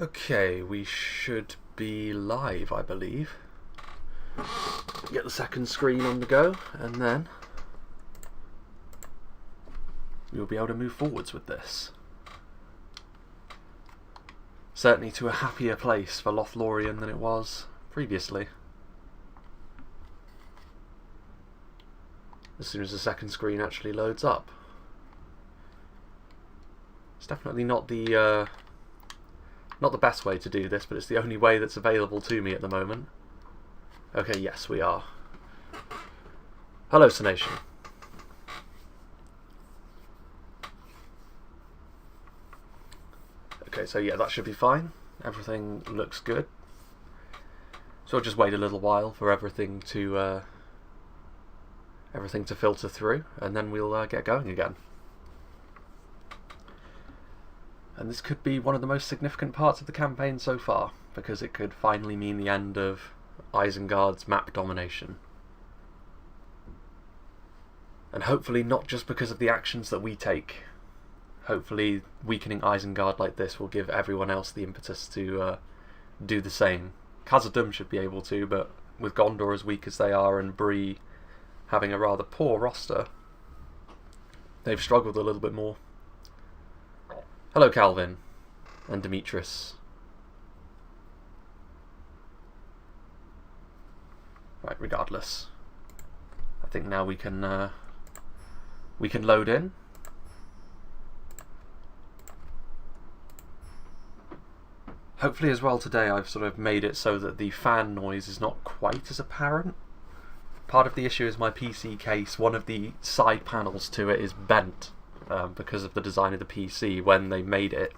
Okay, we should be live, I believe. Get the second screen on the go, and then we'll be able to move forwards with this. Certainly to a happier place for Lothlorien than it was previously. As soon as the second screen actually loads up. It's definitely not the best way to do this, but it's the only way that's available to me at the moment. Okay, yes, we are. Hallucination. Okay, so yeah, that should be fine. Everything looks good. So I'll just wait a little while for everything to filter through, and then we'll get going again. And this could be one of the most significant parts of the campaign so far, because it could finally mean the end of Isengard's map domination. And hopefully not just because of the actions that we take. Hopefully weakening Isengard like this will give everyone else the impetus to do the same. Khazad-dûm should be able to, but with Gondor as weak as they are and Bree having a rather poor roster, they've struggled a little bit more. Hello Calvin and Demetrius. Right, regardless. I think now we can load in. Hopefully as well today I've sort of made it so that the fan noise is not quite as apparent. Part of the issue is my PC case, one of the side panels to it is bent because of the design of the PC when they made it.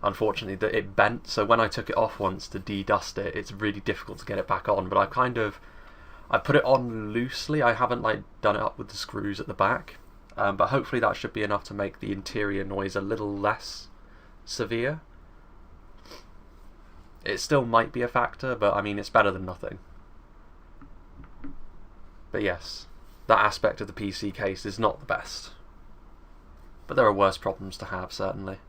Unfortunately it bent, so when I took it off once to de-dust it, it's really difficult to get it back on, but I've put it on loosely. I haven't done it up with the screws at the back, but hopefully that should be enough to make the interior noise a little less severe. It still might be a factor, but I mean it's better than nothing. But yes, that aspect of the PC case is not the best. But there are worse problems to have, certainly.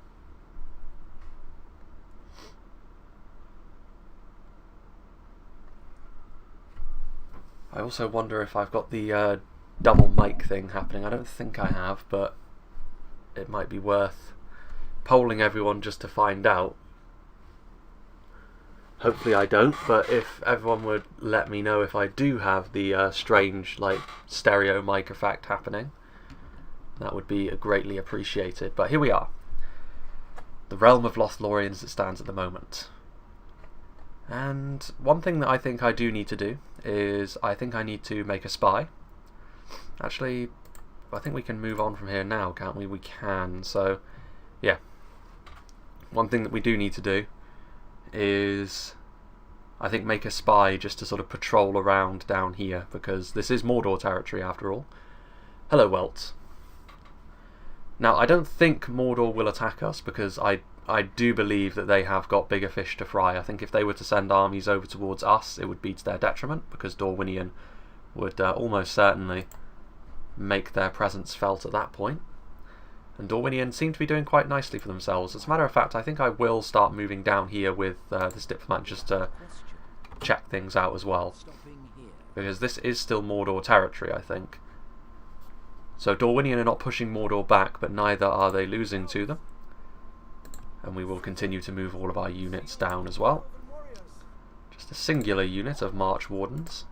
I also wonder if I've got the double mic thing happening. I don't think I have, but it might be worth polling everyone just to find out. Hopefully I don't, but if everyone would let me know if I do have the strange stereo mic effect happening, that would be greatly appreciated. But here we are. The realm of Lothlorien as it stands at the moment. And one thing that I think I do need to do is I think I need to make a spy. Actually, I think we can move on from here now, can't we? We can. So, yeah. One thing that we do need to do is I think make a spy just to sort of patrol around down here, because this is Mordor territory after all. Hello Welt. Now I don't think Mordor will attack us, because I do believe that they have got bigger fish to fry. I think if they were to send armies over towards us, it would be to their detriment, because Dorwinion would almost certainly make their presence felt at that point. And Dorwinion seem to be doing quite nicely for themselves. As a matter of fact, I think I will start moving down here with this diplomat just to check things out as well. Because this is still Mordor territory, I think. So Dorwinion are not pushing Mordor back, but neither are they losing to them. And we will continue to move all of our units down as well. Just a singular unit of March Wardens.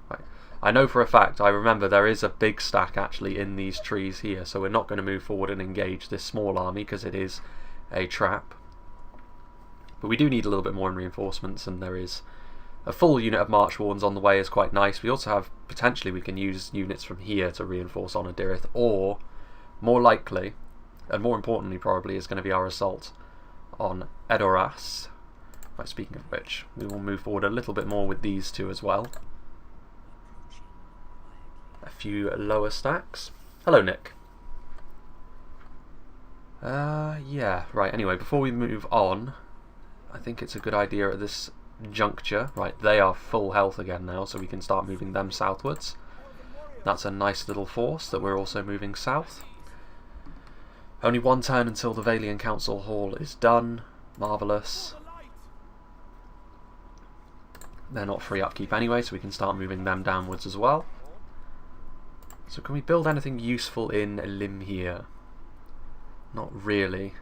Right. I know for a fact, I remember there is a big stack actually in these trees here, so we're not going to move forward and engage this small army because it is a trap. But we do need a little bit more in reinforcements, and there is a full unit of March Wardens on the way is quite nice. We also have, potentially we can use units from here to reinforce on Adirith, or more likely, and more importantly probably, is going to be our assault on Edoras. Right, speaking of which, we will move forward a little bit more with these two as well. A few lower stacks. Hello Nick. Yeah, right, anyway, before we move on, I think it's a good idea at this juncture. Right, they are full health again now, so we can start moving them southwards. That's a nice little force that we're also moving south. Only one turn until the Vailian Council Hall is done. Marvellous. They're not free upkeep anyway, so we can start moving them downwards as well. So can we build anything useful in Lim here? Not really.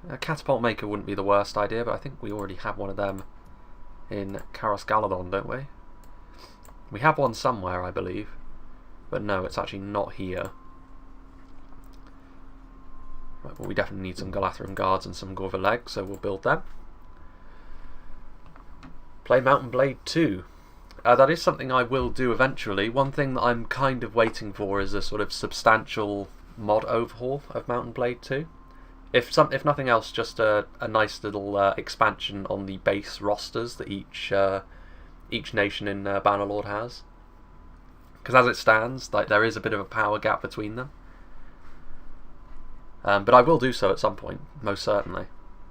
A catapult maker wouldn't be the worst idea, but I think we already have one of them in Karos Galadon, don't we? We have one somewhere, I believe. But no, it's actually not here. Right, well, we definitely need some Galathrim guards and some Gorva legs, so we'll build them. Play Mountain Blade 2. That is something I will do eventually. One thing that I'm kind of waiting for is a sort of substantial mod overhaul of Mountain Blade 2. If nothing else, just a nice little expansion on the base rosters that each nation in Bannerlord has. Because as it stands, like, there is a bit of a power gap between them. But I will do so at some point, most certainly.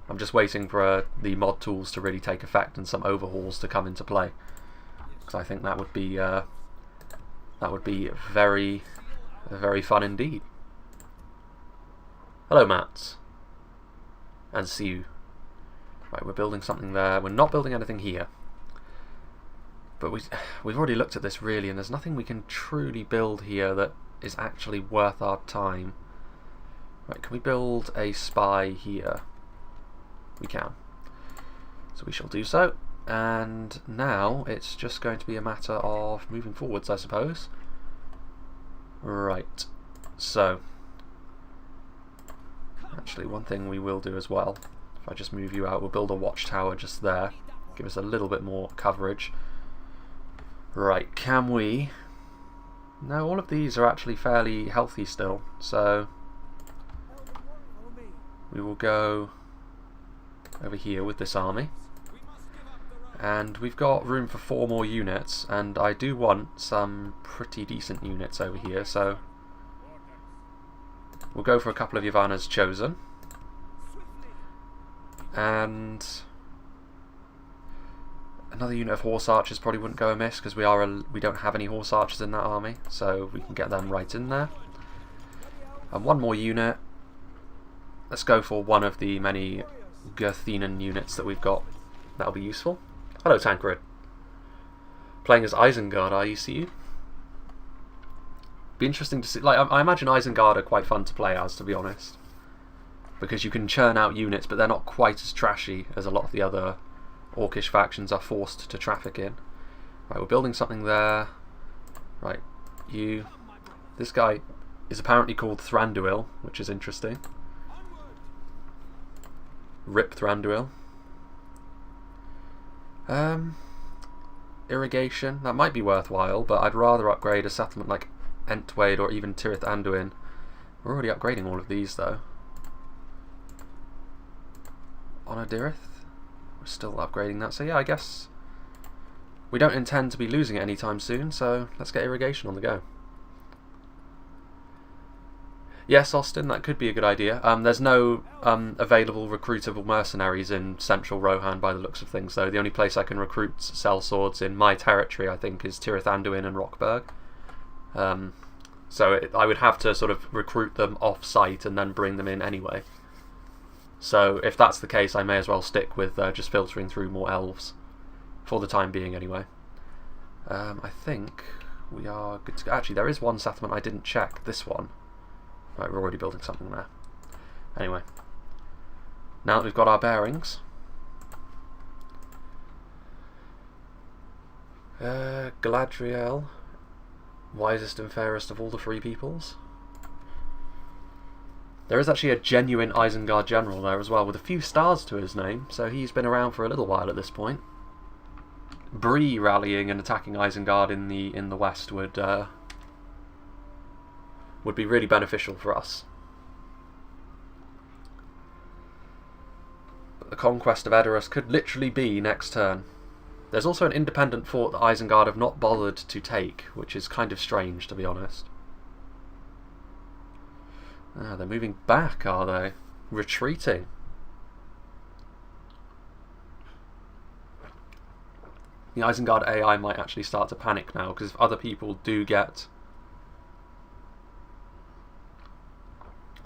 I'm just waiting for the mod tools to really take effect and some overhauls to come into play, because I think that would be very, very fun indeed. Hello, Mats, and see you. Right, we're building something there. We're not building anything here, but we've already looked at this really, and there's nothing we can truly build here that is actually worth our time. Right, can we build a spy here? We can. So we shall do so. And now it's just going to be a matter of moving forwards, I suppose. Right. So, actually, one thing we will do as well, if I just move you out, we'll build a watchtower just there. Give us a little bit more coverage. Right, can we... No, all of these are actually fairly healthy still, so we will go over here with this army, and we've got room for 4 more units, and I do want some pretty decent units over here, so we'll go for a couple of Yavanna's Chosen, and another unit of Horse Archers probably wouldn't go amiss, because we don't have any Horse Archers in that army, so we can get them right in there. And one more unit. Let's go for one of the many Gerthenan units that we've got. That'll be useful. Hello, Tancred. Playing as Isengard, are you, see you? Be interesting to see. Like, I imagine Isengard are quite fun to play as, to be honest, because you can churn out units, but they're not quite as trashy as a lot of the other Orcish factions are forced to traffic in. Right, we're building something there. Right, you. This guy is apparently called Thranduil, which is interesting. Rip Thranduil. Irrigation, that might be worthwhile, but I'd rather upgrade a settlement like Entwade or even Tirith Anduin. We're already upgrading all of these though. Onodirith, we're still upgrading that, so yeah, I guess we don't intend to be losing it anytime soon, so let's get irrigation on the go. Yes, Austin, that could be a good idea. There's no available recruitable mercenaries in central Rohan by the looks of things, though. The only place I can recruit sellswords in my territory, I think, is Tirith Anduin and Rockburg. So I would have to sort of recruit them off-site and then bring them in anyway. So if that's the case, I may as well stick with just filtering through more elves. For the time being, anyway. I think we are good to go. Actually, there is one settlement I didn't check. This one. Right, we're already building something there. Anyway, now that we've got our bearings, Galadriel, wisest and fairest of all the free peoples. There is actually a genuine Isengard general there as well, with a few stars to his name, so he's been around for a little while at this point. Bree rallying and attacking Isengard in the west would be really beneficial for us. But the conquest of Edoras could literally be next turn. There's also an independent fort that Isengard have not bothered to take, which is kind of strange, to be honest. Ah, they're moving back, are they? Retreating. The Isengard AI might actually start to panic now, because if other people do get...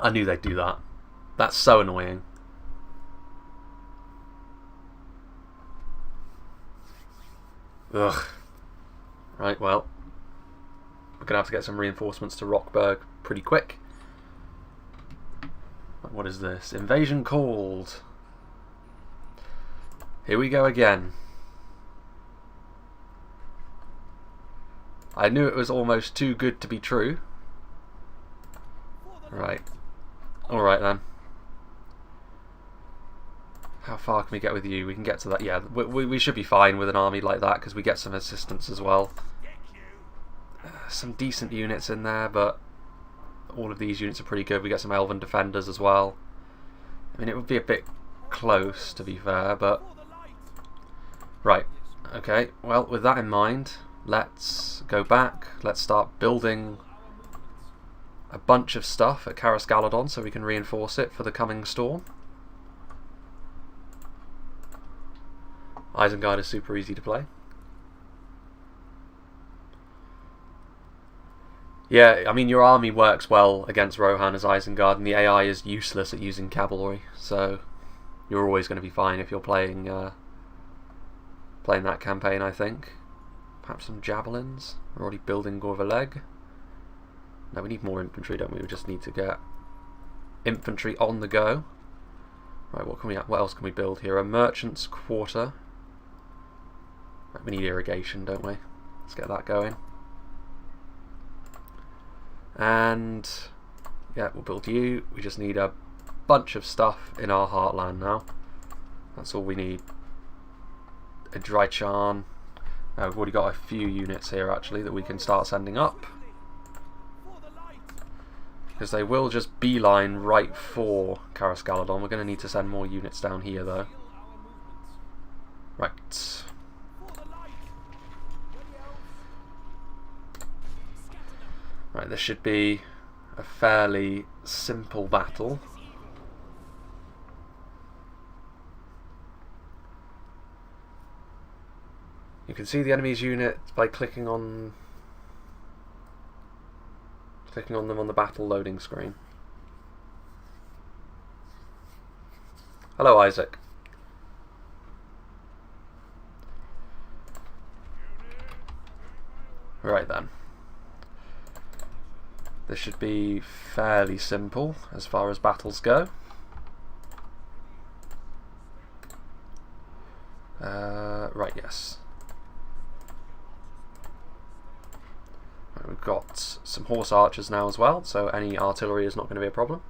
I knew they'd do that. That's so annoying. Ugh. Right, well, we're going to have to get some reinforcements to Rockburg pretty quick. What is this? Invasion called. Here we go again. I knew it was almost too good to be true. Right. Alright then. How far can we get with you? We can get to that. Yeah, we should be fine with an army like that because we get some assistance as well. Some decent units in there, but all of these units are pretty good. We get some elven defenders as well. I mean, it would be a bit close, to be fair, but... Right, okay. Well, with that in mind, let's go back. Let's start building a bunch of stuff at Carasgaladon so we can reinforce it for the coming storm. Isengard is super easy to play. Yeah, I mean, your army works well against Rohan as Isengard, and the AI is useless at using cavalry, so you're always going to be fine if you're playing playing that campaign, I think. Perhaps some javelins. We're already building Gorvaleg. No, we need more infantry, don't we? We just need to get infantry on the go. Right, what else can we build here? A merchant's quarter. Right, we need irrigation, don't we? Let's get that going. And yeah, we'll build you. We just need a bunch of stuff in our heartland now. That's all we need. A dry charn. We've already got a few units here actually that we can start sending up. Because they will just beeline right for Carasgaladon. We're going to need to send more units down here though. Right. Right, this should be a fairly simple battle. You can see the enemy's units by clicking on them on the battle loading screen. Hello, Isaac. Right then. This should be fairly simple as far as battles go. Right, yes. Right, we've got some horse archers now as well, so any artillery is not going to be a problem.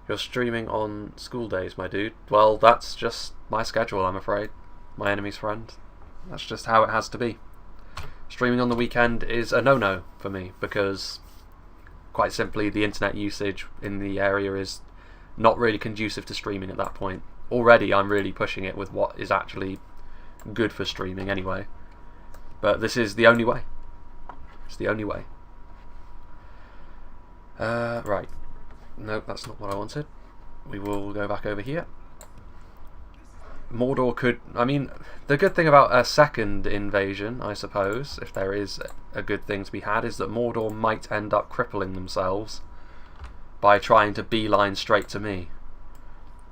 You're streaming on school days, my dude. Well, that's just my schedule, I'm afraid. My enemy's friend. That's just how it has to be. Streaming on the weekend is a no-no for me, because quite simply the internet usage in the area is not really conducive to streaming at that point. Already I'm really pushing it with what is actually good for streaming anyway. But this is the only way. It's the only way. Right. Nope, that's not what I wanted. We will go back over here. Mordor could... I mean, the good thing about a second invasion, I suppose, if there is a good thing to be had, is that Mordor might end up crippling themselves by trying to beeline straight to me.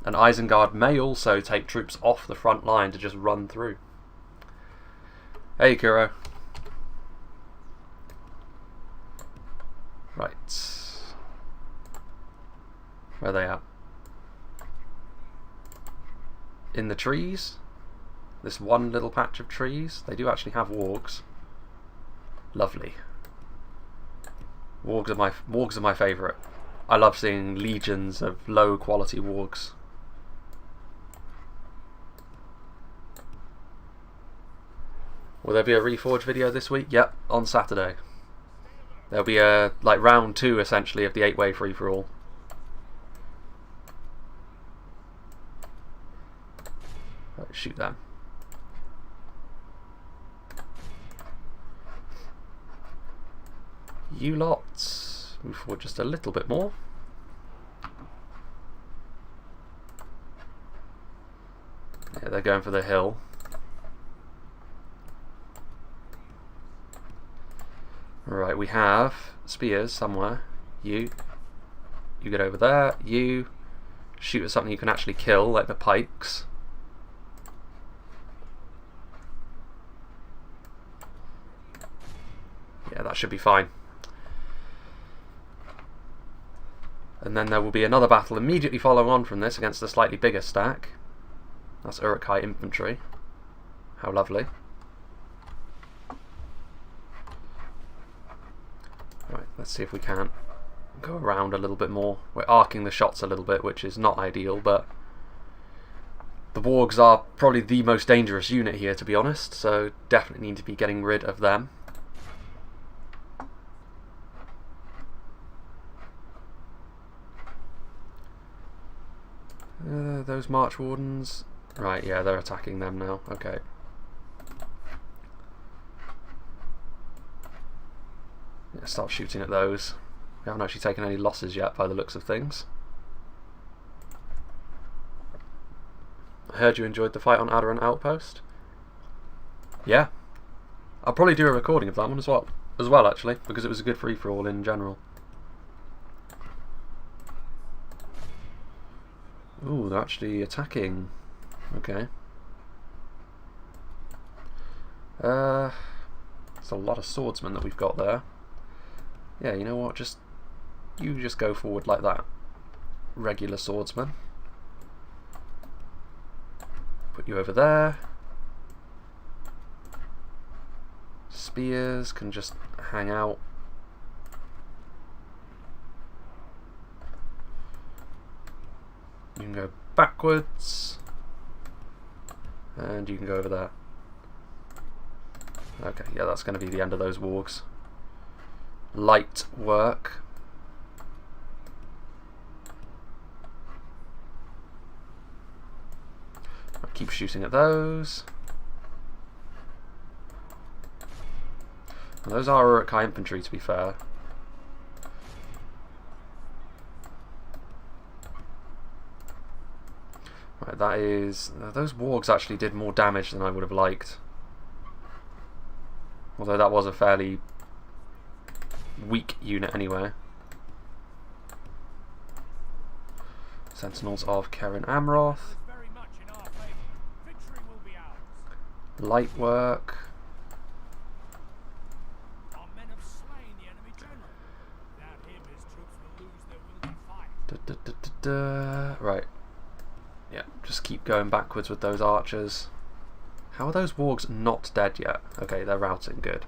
And Isengard may also take troops off the front line to just run through. Hey, Kuro. Right. Where are they at? In the trees. This one little patch of trees. They do actually have wargs. Lovely. Wargs are my favourite. I love seeing legions of low quality wargs. Will there be a Reforge video this week? Yep, on Saturday. There'll be a like round 2 essentially of the 8-way free for all. Right, shoot them. You lots. Move forward just a little bit more. Yeah, they're going for the hill. Right, we have spears somewhere. You get over there. You shoot at something you can actually kill, like the pikes. that should be fine. And then there will be another battle immediately following on from this against a slightly bigger stack. That's Uruk-hai infantry. How lovely. Right, let's see if we can go around a little bit more. We're arcing the shots a little bit, which is not ideal, but the wargs are probably the most dangerous unit here, to be honest, so definitely need to be getting rid of them. Those March Wardens... Right, yeah, they're attacking them now. Okay. Yeah, start shooting at those. We haven't actually taken any losses yet by the looks of things. I heard you enjoyed the fight on Adoran Outpost. Yeah. I'll probably do a recording of that one as well actually, because it was a good free-for-all in general. Ooh, they're actually attacking. Okay. It's a lot of swordsmen that we've got there. Yeah, you know what? You just go forward like that. Regular swordsman. Put you over there. Spears can just hang out. You can go backwards. And you can go over there. Okay, yeah, that's going to be the end of those wargs. Light work. I'll keep shooting at those. And those are Uruk-hai infantry, to be fair. Right, that is... those wargs actually did more damage than I would have liked. Although that was a fairly weak unit anyway. Sentinels of Keren Amroth. Light work. Right. Yeah, just keep going backwards with those archers. How are those wargs not dead yet? Okay, they're routing, good.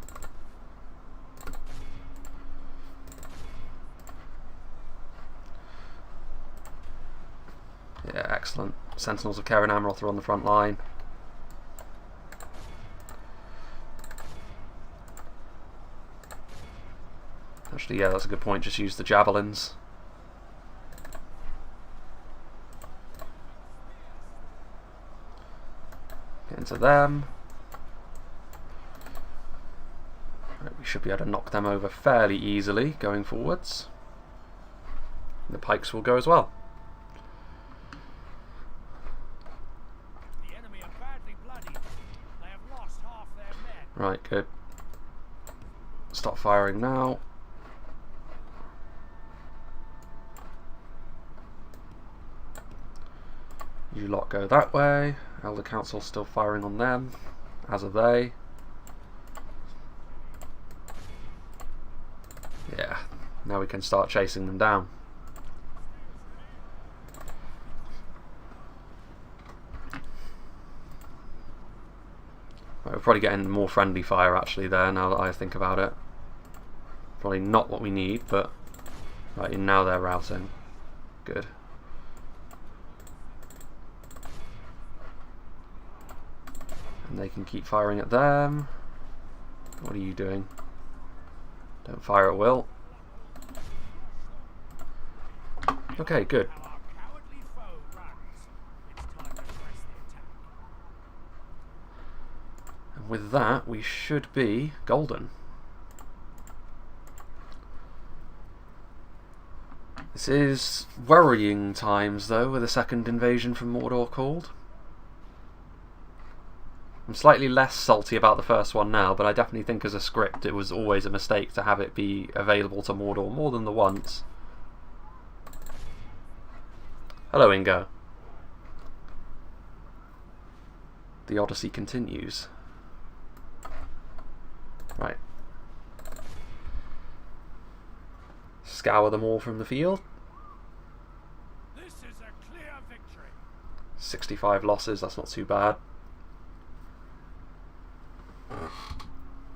Yeah, excellent. Sentinels of Keren Amroth are on the front line. Actually, yeah, that's a good point. Just use the javelins. Get into them. Right, we should be able to knock them over fairly easily going forwards. The pikes will go as well. The enemy are badly bloodied. They have lost half their men. Right, good. Stop firing now. You lot go that way. Elder Council still firing on them, as are they. Yeah, now we can start chasing them down. Right, we're probably getting more friendly fire actually there, now that I think about it. Probably not what we need, but right, now they're routing. Good. And they can keep firing at them. What are you doing? Don't fire at will. Okay, good. And with that, we should be golden. This is worrying times, though, with a second invasion from Mordor called. I'm slightly less salty about the first one now, but I definitely think as a script it was always a mistake to have it be available to Mordor more than the once. Hello, Ingo. The Odyssey continues. Right. scour them all from the field. This is a clear victory. 65 losses, that's not too bad.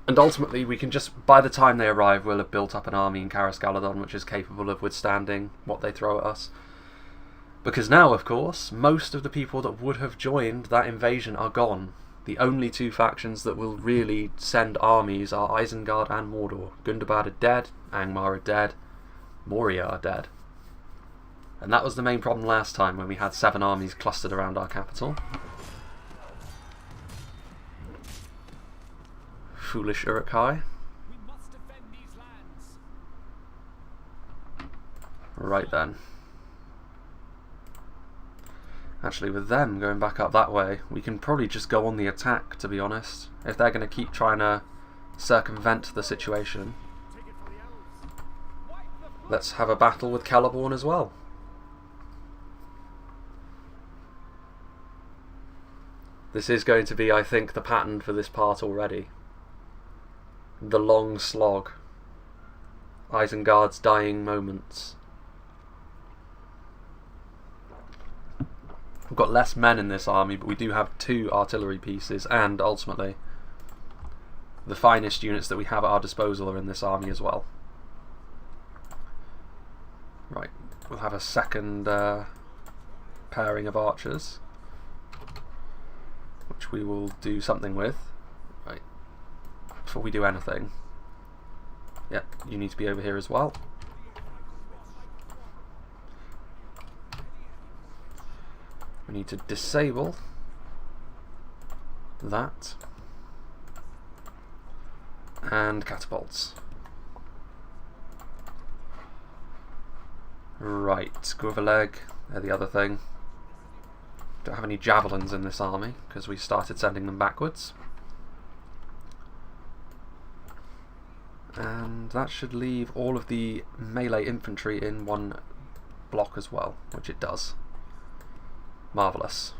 And ultimately, we can just, by the time they arrive, we'll have built up an army in Carascaladon which is capable of withstanding what they throw at us. Because now, of course, most of the people that would have joined that invasion are gone. The only two factions that will really send armies are Isengard and Mordor. Gundabad are dead, Angmar are dead, Moria are dead. And that was the main problem last time when we had 7 armies clustered around our capital. Foolish Uruk-hai. We must defend these lands. Right then. Actually, with them going back up that way, we can probably just go on the attack, to be honest. If they're going to keep trying to circumvent the situation. Take it for the elves. Wipe the floor. Let's have a battle with Celeborn as well. This is going to be, I think, the pattern for this part already. The long slog. Isengard's dying moments. We've got less men in this army, but we do have 2 artillery pieces, and ultimately the finest units that we have at our disposal are in this army as well. Right, we'll have a second pairing of archers, which we will do something with. Right, before we do anything, yep, you need to be over here as well. We need to disable that and catapults. Right, Squiverleg, they're the other thing. Don't have any javelins in this army because we started sending them backwards. And that should leave all of the melee infantry in one block as well, which it does. Marvellous.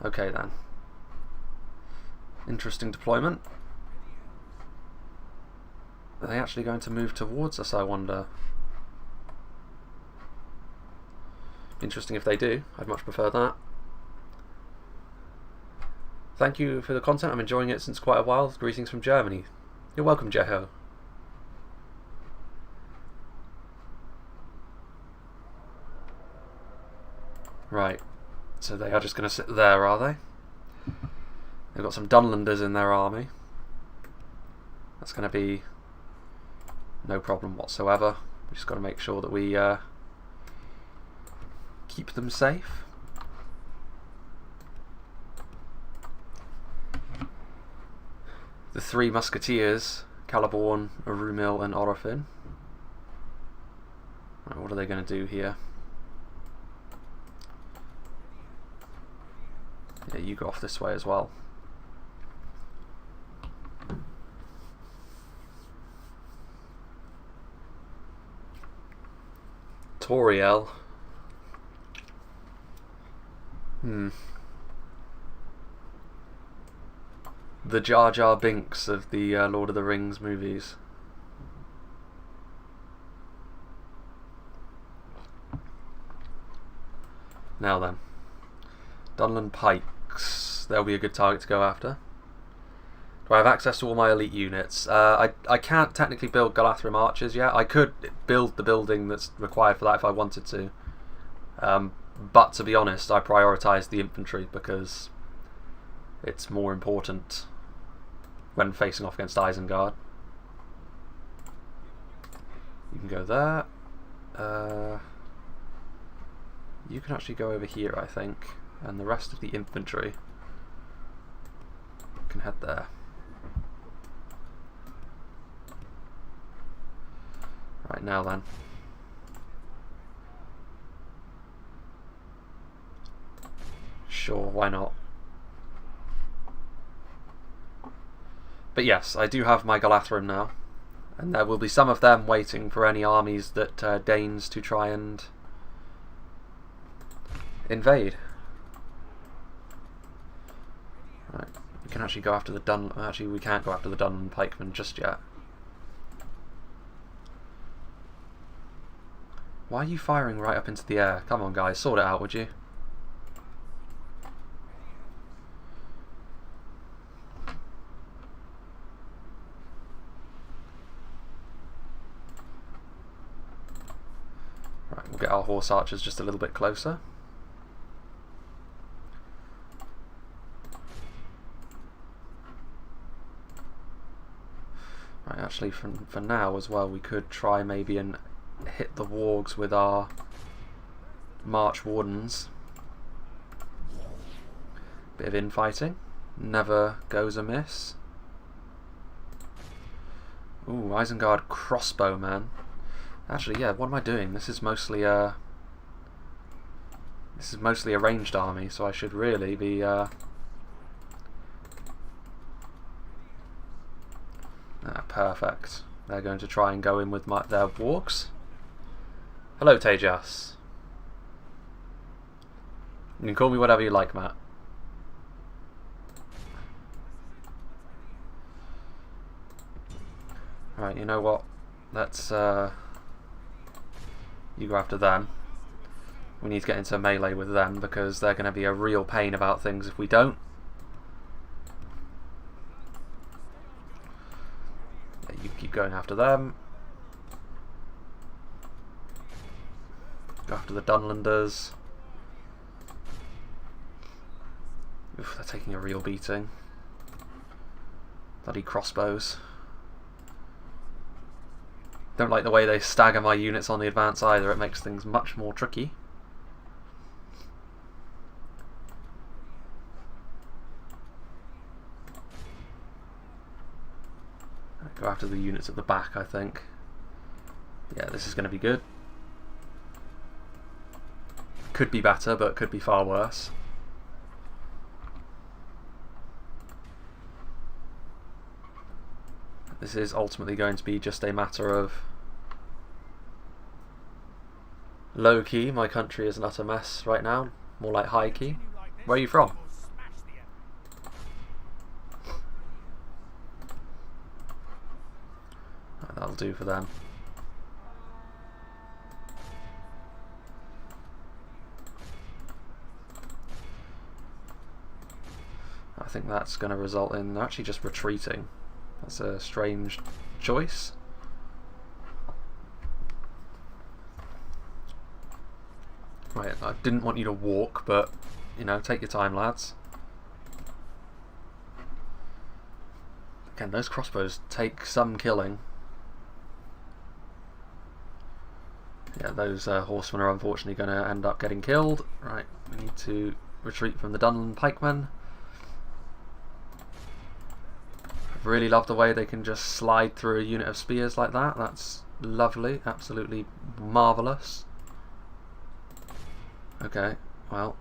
Okay then. Interesting deployment. Are they actually going to move towards us, I wonder? Interesting if they do. I'd much prefer that. Thank you for the content. I'm enjoying it since quite a while. Greetings from Germany. You're welcome, Jeho. Right. So they are just going to sit there, are they? They've got some Dunlanders in their army. That's going to be no problem whatsoever. We've just got to make sure that we keep them safe. The 3 musketeers, Celeborn, Arumil and Orofin. Right, what are they going to do here? Yeah, you go off this way as well. Toriel. The Jar Jar Binks of the Lord of the Rings movies. Now then. Dunland Pikes. They'll be a good target to go after. Do I have access to all my elite units? I can't technically build Galathrim archers yet. I could build the building that's required for that if I wanted to. But to be honest, I prioritise the infantry because it's more important when facing off against Isengard. You can go there. You can actually go over here, I think. And the rest of the infantry can head there. Right, now then. Sure, why not? But yes, I do have my Galathrim now. And there will be some of them waiting for any armies that deigns to try and invade. Right, we can actually go after the Actually, we can't go after the Dunland pikemen just yet. Why are you firing right up into the air? Come on, guys, sort it out, would you? Right, we'll get our horse archers just a little bit closer. Right, actually, for now as well, we could try maybe and hit the wargs with our March Wardens. Bit of infighting. Never goes amiss. Ooh, Isengard crossbow, man. Actually, yeah, what am I doing? This is mostly a ranged army, so I should really be perfect. They're going to try and go in with their wargs. Hello, Tejas. You can call me whatever you like, Matt. Right, you know what? Let's you go after them. We need to get into melee with them because they're going to be a real pain about things if we don't. Yeah, you keep going after them. Go after the Dunlanders. Oof, they're taking a real beating. Bloody crossbows. Don't like the way they stagger my units on the advance either, it makes things much more tricky. Go after the units at the back, I think. Yeah, this is going to be good. Could be better, but could be far worse. This is ultimately going to be just a matter of low key. My country is an utter mess right now. More like high key. Where are you from? Right, that'll do for them. I think that's going to result in actually just retreating. That's a strange choice. Right, I didn't want you to walk, but, you know, take your time, lads. Again, those crossbows take some killing. Yeah, those horsemen are unfortunately going to end up getting killed. Right, we need to retreat from the Dunland pikemen. I really love the way they can just slide through a unit of spears like that. That's lovely, absolutely marvellous. Okay, well.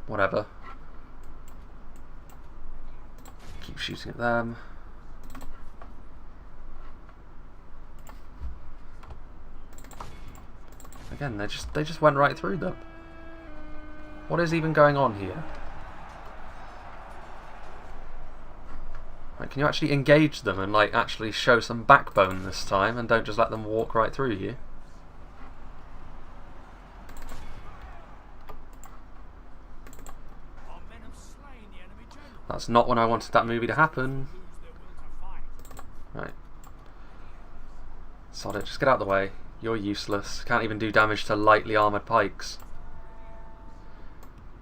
Whatever. Keep shooting at them. Again, they just went right through them. What is even going on here? Right, can you actually engage them and like actually show some backbone this time and don't just let them walk right through you? That's not when I wanted that movie to happen. Right. Sod it, just get out of the way. You're useless. Can't even do damage to lightly armoured pikes.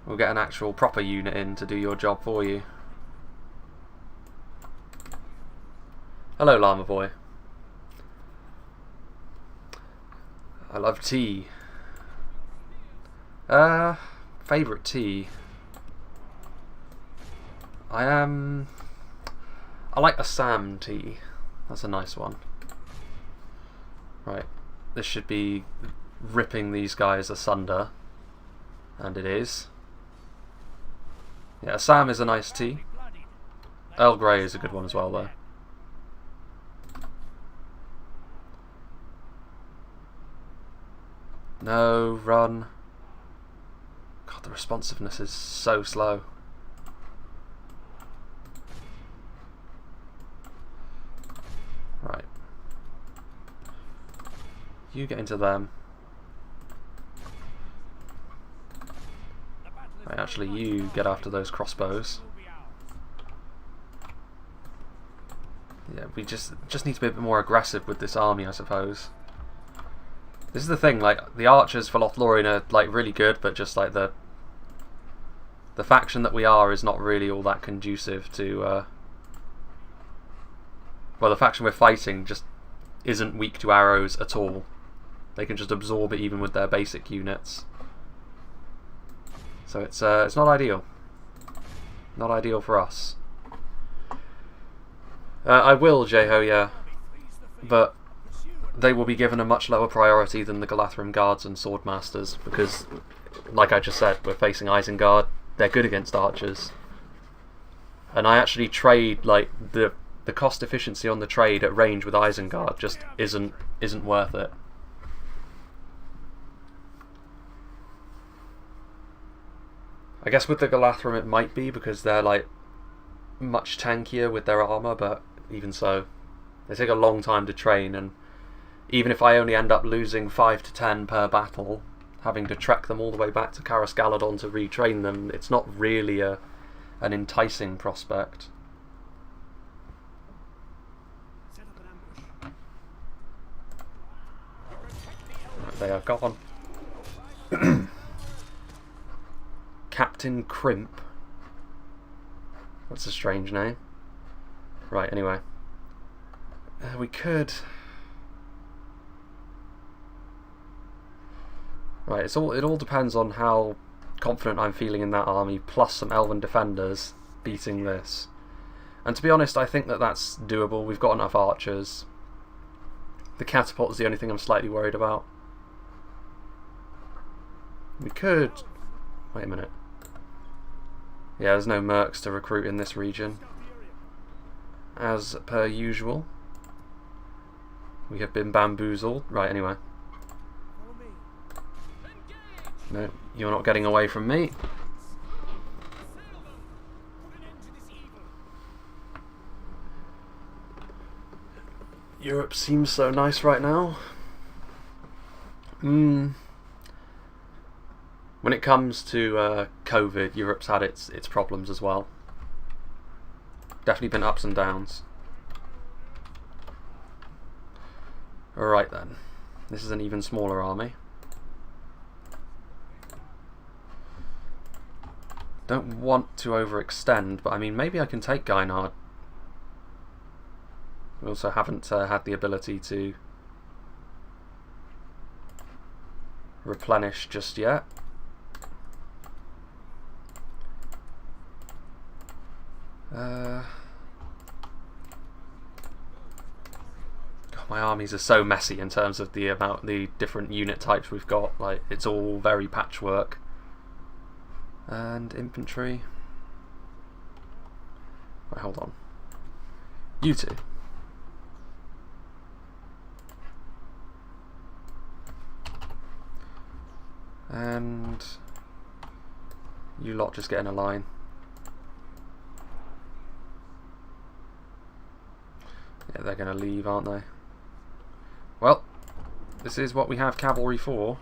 We'll get an actual proper unit in to do your job for you. Hello, Llama Boy. I love tea. Favourite tea? I like Assam tea. That's a nice one. Right. This should be ripping these guys asunder. And it is. Yeah, Assam is a nice tea. Earl Grey is a good one as well, though. No, run. God, the responsiveness is so slow. You get into them. Right, actually, you get after those crossbows. Yeah, we just need to be a bit more aggressive with this army, I suppose. This is the thing, like, the archers for Lothlorien are, like, really good, but just, like, the faction that we are is not really all that conducive to, well, the faction we're fighting just isn't weak to arrows at all. They can just absorb it even with their basic units. So it's not ideal. Not ideal for us. I will, Jeho, yeah. But they will be given a much lower priority than the Lothlorien guards and swordmasters, because, like I just said, we're facing Isengard. They're good against archers. And I actually trade, like, the cost efficiency on the trade at range with Isengard just isn't worth it. I guess with the Lothlorien it might be, because they're, like, much tankier with their armour, but even so, they take a long time to train, and even if I only end up losing 5 to 10 per battle, having to trek them all the way back to Carascaladon to retrain them, it's not really an enticing prospect. Right, they are gone. Captain Crimp. That's a strange name. Right, anyway. We could... Right, it all depends on how confident I'm feeling in that army, plus some Elven defenders beating this. And to be honest, I think that that's doable. We've got enough archers. The catapult is the only thing I'm slightly worried about. We could... Wait a minute. Yeah, there's no mercs to recruit in this region. As per usual. We have been bamboozled. Right, anyway. No, you're not getting away from me. Europe seems so nice right now. When it comes to COVID, Europe's had its problems as well. Definitely been ups and downs. Alright then. This is an even smaller army. Don't want to overextend, but I mean, maybe I can take Gynard. We also haven't had the ability to replenish just yet. God, my armies are so messy in terms of the different unit types we've got. Like, it's all very patchwork. And infantry. Right, hold on. You two. And you lot just get in a line. Yeah, they're going to leave, aren't they? Well, this is what we have cavalry for.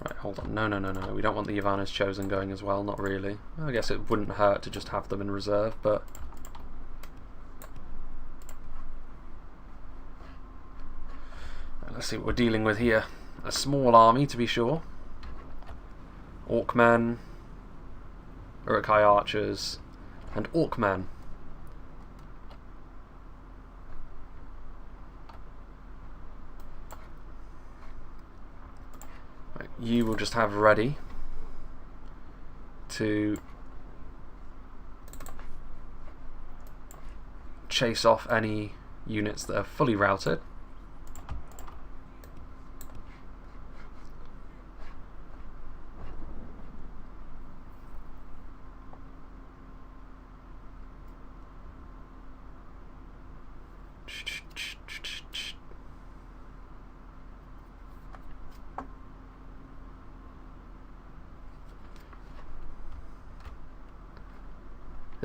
Right, hold on. No. We don't want the Ivana's Chosen going as well. Not really. I guess it wouldn't hurt to just have them in reserve, but... Right, let's see what we're dealing with here. A small army, to be sure. Orcmen, Uruk-hai archers, and Orcmen. Right, you will just have ready to chase off any units that are fully routed.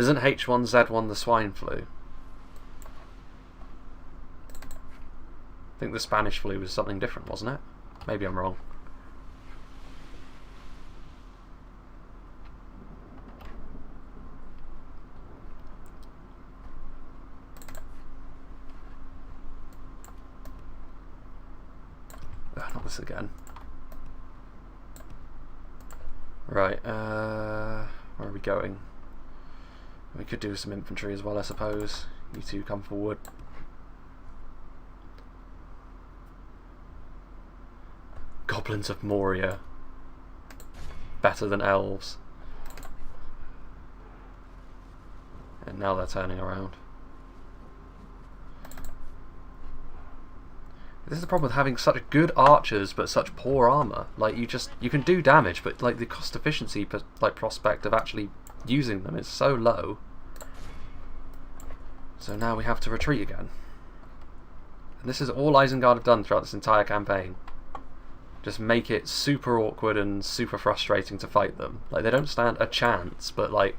Isn't H1Z1 the swine flu? I think the Spanish flu was something different, wasn't it? Maybe I'm wrong. Not this again. Right, where are we going? We could do some infantry as well, I suppose. You two come forward. Goblins of Moria. Better than elves. And now they're turning around. This is the problem with having such good archers but such poor armor. Like, you can do damage, but like the cost efficiency prospect of actually using them is so low. So now we have to retreat again. And this is all Isengard have done throughout this entire campaign. Just make it super awkward and super frustrating to fight them. Like, they don't stand a chance, but like...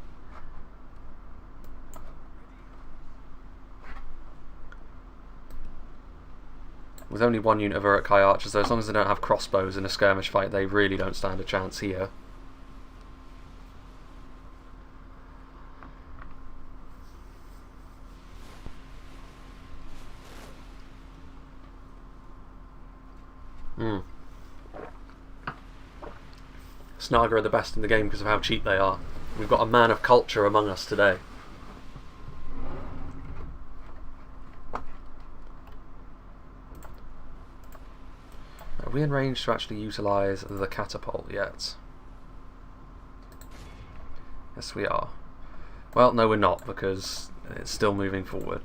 With only one unit of Uruk-hai archers, though, as long as they don't have crossbows in a skirmish fight, they really don't stand a chance here. Snaga are the best in the game because of how cheap they are. We've got a man of culture among us today. Are we in range to actually utilise the catapult yet? Yes, we are. Well, no, we're not, because it's still moving forward.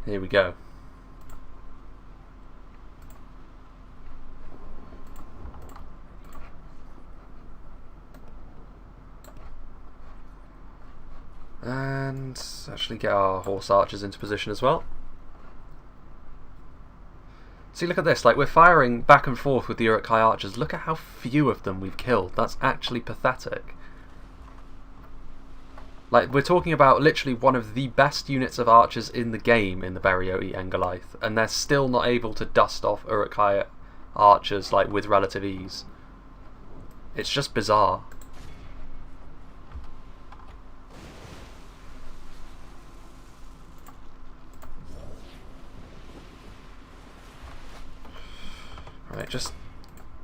Here we go. And actually get our horse archers into position as well. See, look at this, like, we're firing back and forth with the Uruk-hai archers. Look at how few of them we've killed. That's actually pathetic. Like, we're talking about literally one of the best units of archers in the game in the Beriote Engelaith, and they're still not able to dust off Uruk-hai archers, like, with relative ease. It's just bizarre. Right, just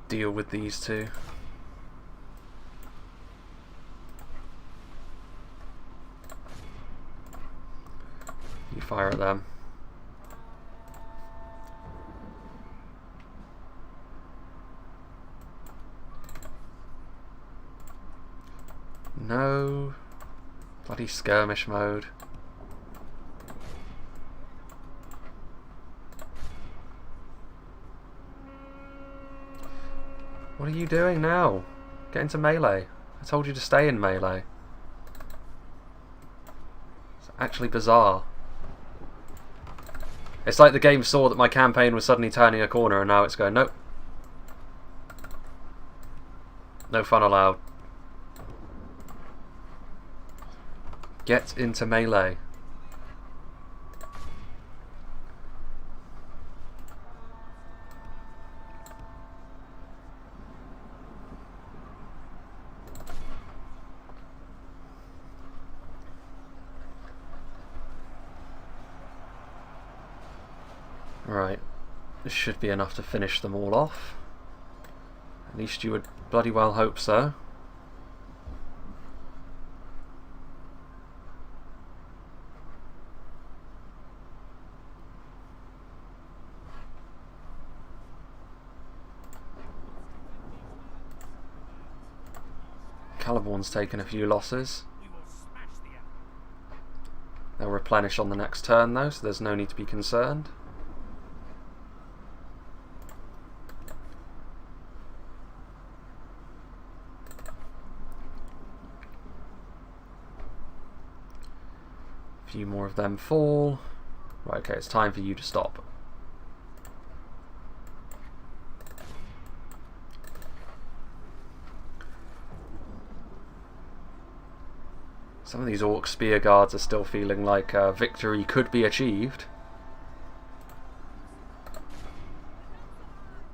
deal with these two. You fire at them. No. Bloody skirmish mode. What are you doing now? Get into melee. I told you to stay in melee. It's actually bizarre. It's like the game saw that my campaign was suddenly turning a corner and now it's going, nope. No fun allowed. Get into melee. Right, this should be enough to finish them all off. At least you would bloody well hope so. Caliborn's taken a few losses. They'll replenish on the next turn though, so there's no need to be concerned. A few more of them fall. Right, okay, it's time for you to stop. Some of these Orc spear guards are still feeling like victory could be achieved.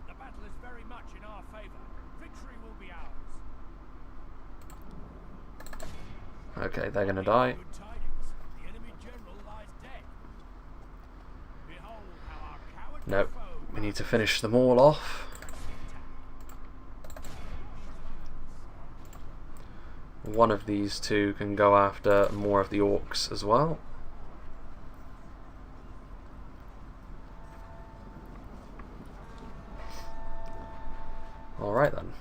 The battle is very much in our favor. Victory will be ours. Okay, they're going to die. Good tidings. The enemy general lies dead. Behold how our cowardly Nope, foe we need to finish them all off. One of these two can go after more of the Orcs as well. Alright then.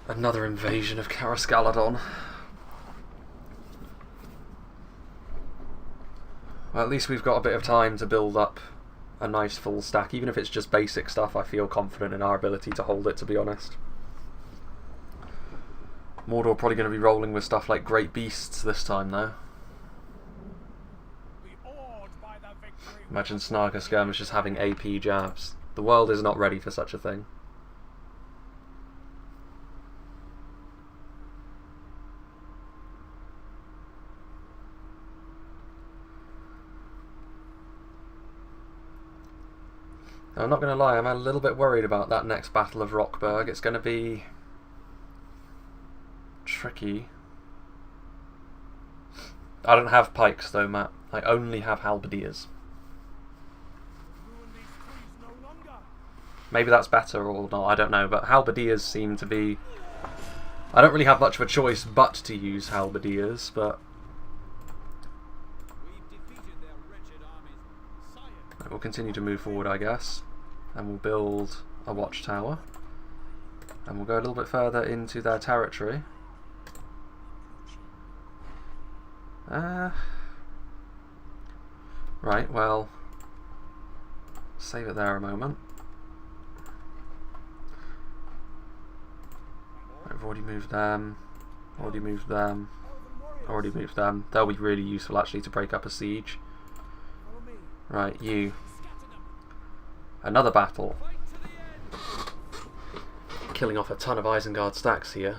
Another invasion of Carascaladon. Well, at least we've got a bit of time to build up a nice full stack. Even if it's just basic stuff, I feel confident in our ability to hold it, to be honest. Mordor probably going to be rolling with stuff like Great Beasts this time, though. Imagine Snarker Skirmish just having AP jabs. The world is not ready for such a thing. I'm not going to lie, I'm a little bit worried about that next Battle of Rockburg. It's going to be tricky. I don't have pikes though, Matt. I only have halberdiers. Maybe that's better or not, I don't know, but halberdiers seem to be... I don't really have much of a choice but to use halberdiers, but... We'll continue to move forward, I guess. And we'll build a watchtower. And we'll go a little bit further into their territory. Right, well... Save it there a moment. I've already moved them, already moved them, already moved them. They'll be really useful actually to break up a siege. Right, you. Another battle. Killing off a ton of Isengard stacks here.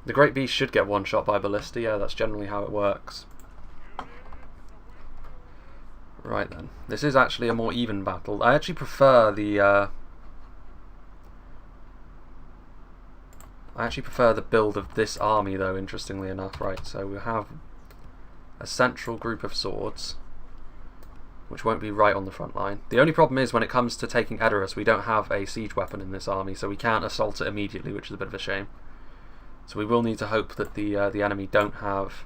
The Great Beast should get one shot by Ballista, yeah, that's generally how it works. Right then, this is actually a more even battle. I actually prefer the build of this army though, interestingly enough. Right, so we have a central group of swords, which won't be right on the front line. The only problem is when it comes to taking Edoras, we don't have a siege weapon in this army, so we can't assault it immediately, which is a bit of a shame. So we will need to hope that the enemy don't have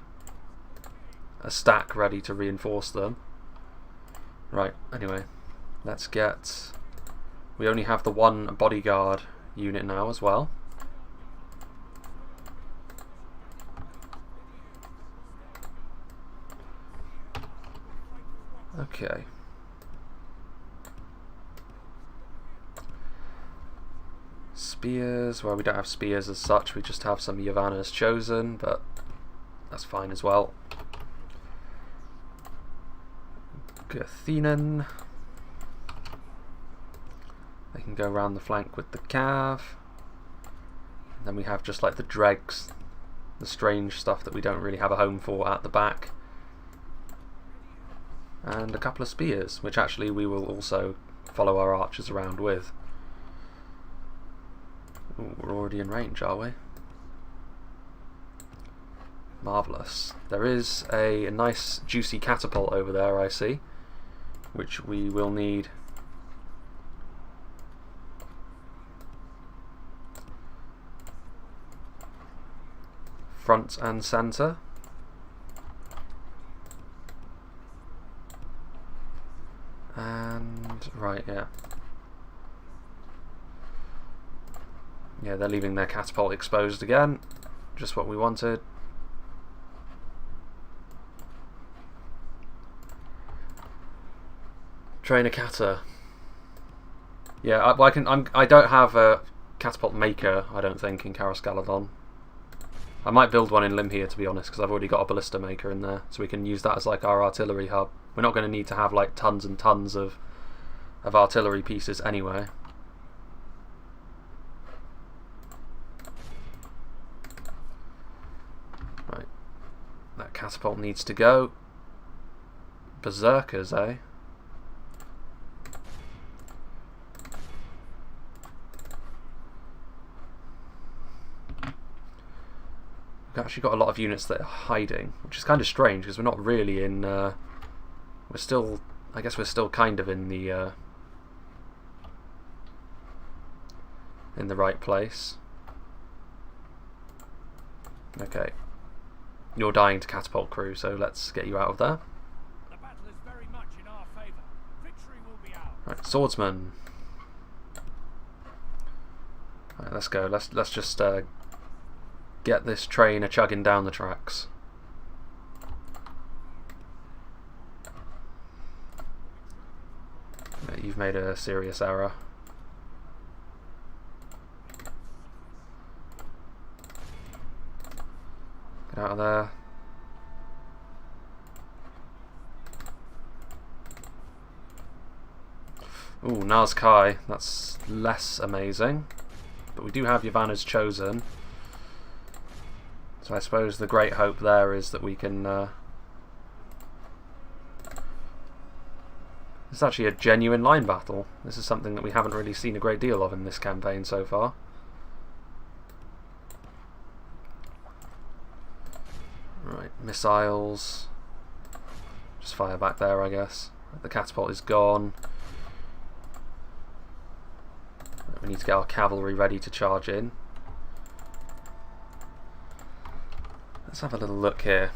a stack ready to reinforce them. Right, anyway, let's get... We only have the one bodyguard unit now as well. Okay. Spears, well we don't have spears as such, we just have some Yavanna's Chosen, but that's fine as well. Gerthinen. They can go around the flank with the Cav. And then we have just like the dregs, the strange stuff that we don't really have a home for at the back. And a couple of spears, which actually we will also follow our archers around with. Ooh, we're already in range, are we? Marvellous. There is a nice juicy catapult over there, I see, which we will need. Front and centre. And, right, yeah. Yeah, they're leaving their catapult exposed again. Just what we wanted. Train a catter. Yeah, I don't have a catapult maker, I don't think, in Carascaladon. I might build one in Lim here, to be honest, because I've already got a ballista maker in there, so we can use that as like our artillery hub. We're not going to need to have like tons and tons of artillery pieces anyway. Right, that catapult needs to go. Berserkers, eh? We've actually got a lot of units that are hiding, which is kind of strange because we're not really in. We're still, I guess, we're still kind of in the right place. Okay, you're dying to catapult crew, so let's get you out of there. The battle is very much in our favor. Victory will be ours. Right, swordsman. Right, let's go. Let's just get this train a chugging down the tracks. You've made a serious error. Get out of there. Ooh, Nazkai. That's less amazing. But we do have Yavanna's Chosen. So I suppose the great hope there is that we can... It's actually a genuine line battle. This is something that we haven't really seen a great deal of in this campaign so far. Right, missiles. Just fire back there, I guess. The catapult is gone. We need to get our cavalry ready to charge in. Let's have a little look here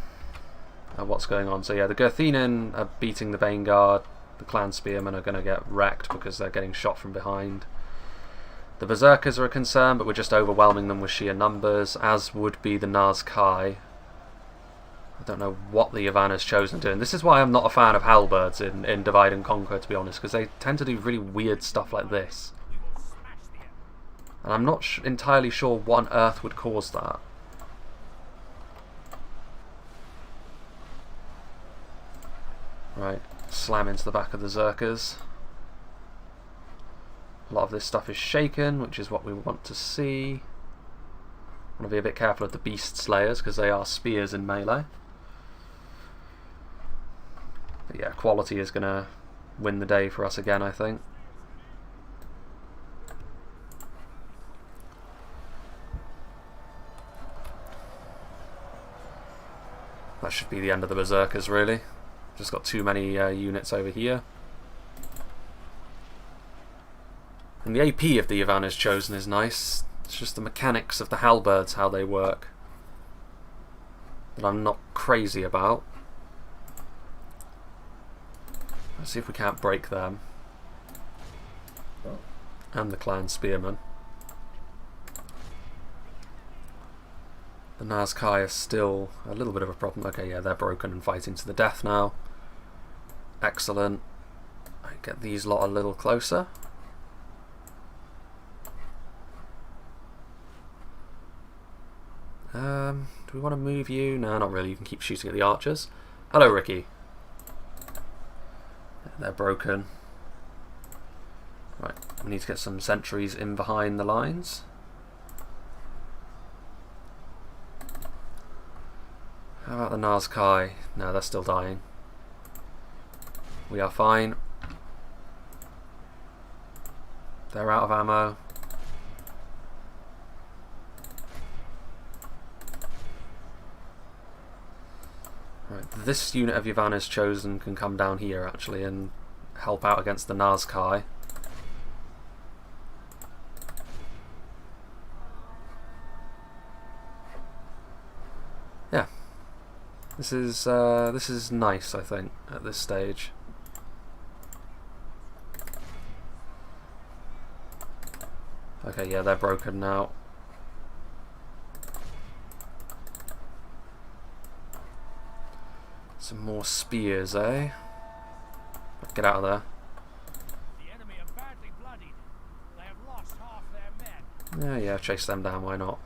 at what's going on. So yeah, the Gerthinen are beating the Vanguard. The clan spearmen are going to get wrecked because they're getting shot from behind. The Berserkers are a concern, but we're just overwhelming them with sheer numbers, as would be the Nazkai. I don't know what the Yavanna's Chosen doing. This is why I'm not a fan of halberds in Divide and Conquer, to be honest, because they tend to do really weird stuff like this. And I'm not entirely sure what on earth would cause that. Right, slam into the back of the Zerkers. A lot of this stuff is shaken, which is what we want to see. I want to be a bit careful of the Beast Slayers, because they are spears in melee. But yeah, quality is going to win the day for us again, I think. That should be the end of the Berserkers, really. Just got too many units over here. And the AP of the Yavanna's Chosen is nice. It's just the mechanics of the halberds, how they work, that I'm not crazy about. Let's see if we can't break them. And the clan spearmen. The Nazkai are still a little bit of a problem. Okay, yeah, they're broken and fighting to the death now. Excellent. I get these lot a little closer. Do we want to move you? No, not really. You can keep shooting at the archers. Hello, Ricky. They're broken. Right, we need to get some sentries in behind the lines. How about the Nazkai? No, they're still dying. We are fine. They're out of ammo. Right, this unit of Yavanna's Chosen can come down here actually and help out against the Nazkai. Yeah. This is nice, I think, at this stage. Okay, yeah, they're broken now. Some more spears, eh? Get out of there. The enemy are badly bloodied. They have lost half their men. Yeah, chase them down, why not?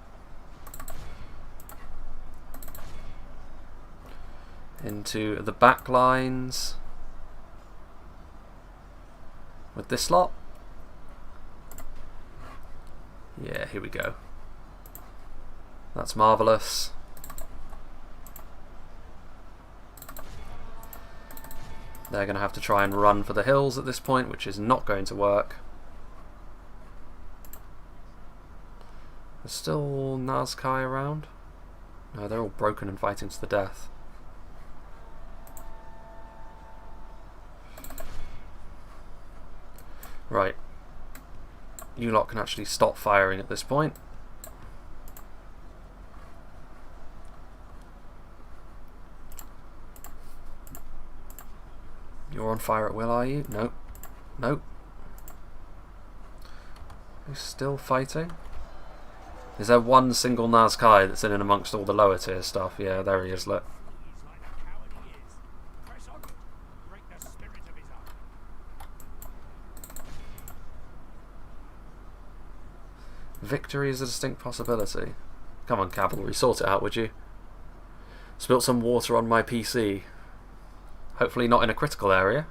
into the back lines with this lot. Yeah, here we go. That's marvellous. They're going to have to try and run for the hills at this point, which is not going to work. There's still Nazkai around. No, they're all broken and fighting to the death. Right. You lot can actually stop firing at this point. You're on fire at will, are you? Nope. Nope. Who's still fighting? Is there one single Nazkai that's in and amongst all the lower tier stuff? Yeah, there he is, look. Victory is a distinct possibility. Come on, cavalry, sort it out, would you? Spilt some water on my PC. Hopefully not in a critical area.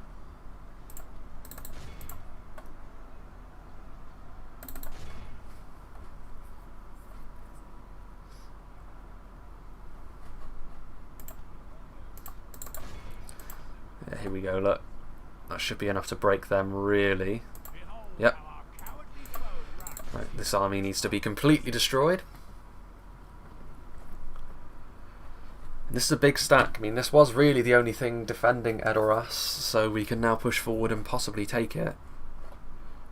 Yeah, here we go, look. That should be enough to break them, really. Yep. Right, this army needs to be completely destroyed. And this is a big stack. I mean, this was really the only thing defending Edoras, so we can now push forward and possibly take it,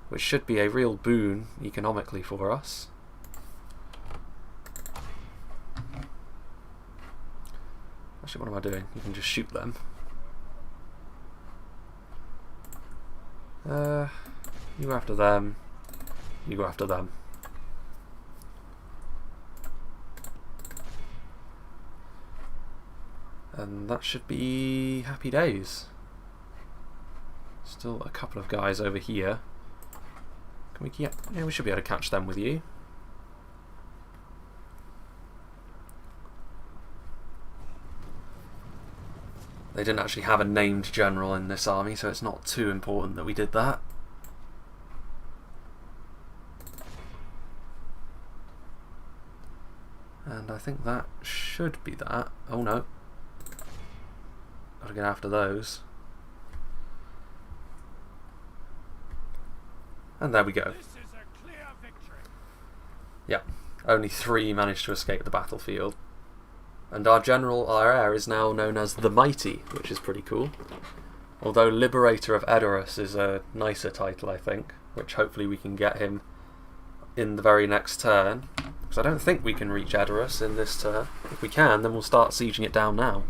which should be a real boon economically for us. Actually, what am I doing? You can just shoot them. You go after them. You go after them. And that should be happy days. Still a couple of guys over here. Can we get? Yeah, we should be able to catch them with you. They didn't actually have a named general in this army, so it's not too important that we did that. And I think that should be that. Oh no. Gotta get after those. And there we go. This is a clear victory. Yeah, only 3 managed to escape the battlefield. And our general, our heir, is now known as the Mighty, which is pretty cool. Although Liberator of Edoras is a nicer title, I think, which hopefully we can get him in the very next turn. Because I don't think we can reach Edoras in this turn. If we can, then we'll start sieging it down now.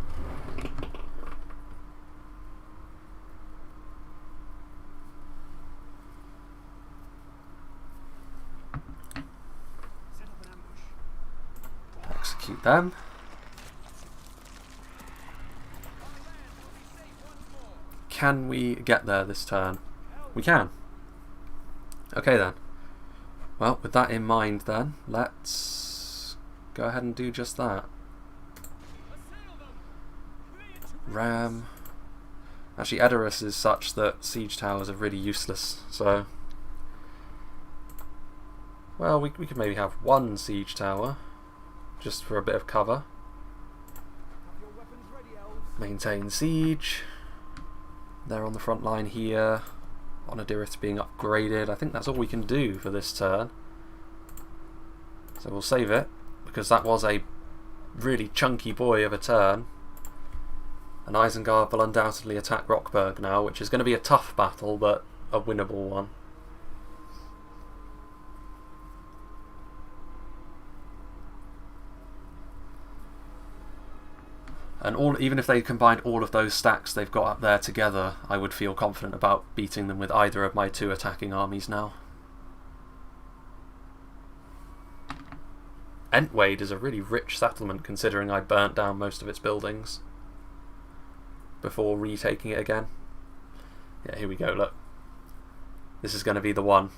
Execute them. Can we get there this turn? We can. Okay then. Well, with that in mind then, let's go ahead and do just that. Ram. Actually, Edoras is such that siege towers are really useless, so... Well, we could maybe have 1 siege tower, just for a bit of cover. Maintain siege. They're on the front line here. Onodirith being upgraded. I think that's all we can do for this turn. So we'll save it, because that was a really chunky boy of a turn. And Isengard will undoubtedly attack Rockburg now, which is going to be a tough battle, but a winnable one. And even if they combined all of those stacks they've got up there together, I would feel confident about beating them with either of my 2 attacking armies now. Entwade is a really rich settlement, considering I burnt down most of its buildings before retaking it again. Yeah, here we go, look. This is going to be the one.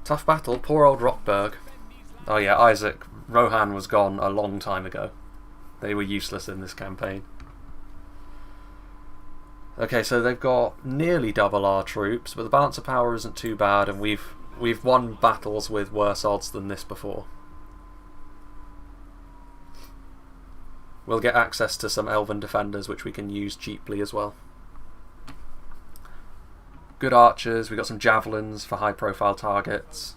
Tough battle, poor old Rockburg. Oh yeah, Isaac. Rohan was gone a long time ago. They were useless in this campaign. Okay, so they've got nearly double our troops, but the balance of power isn't too bad, and we've won battles with worse odds than this before. We'll get access to some elven defenders, which we can use cheaply as well. Good archers, we've got some javelins for high-profile targets.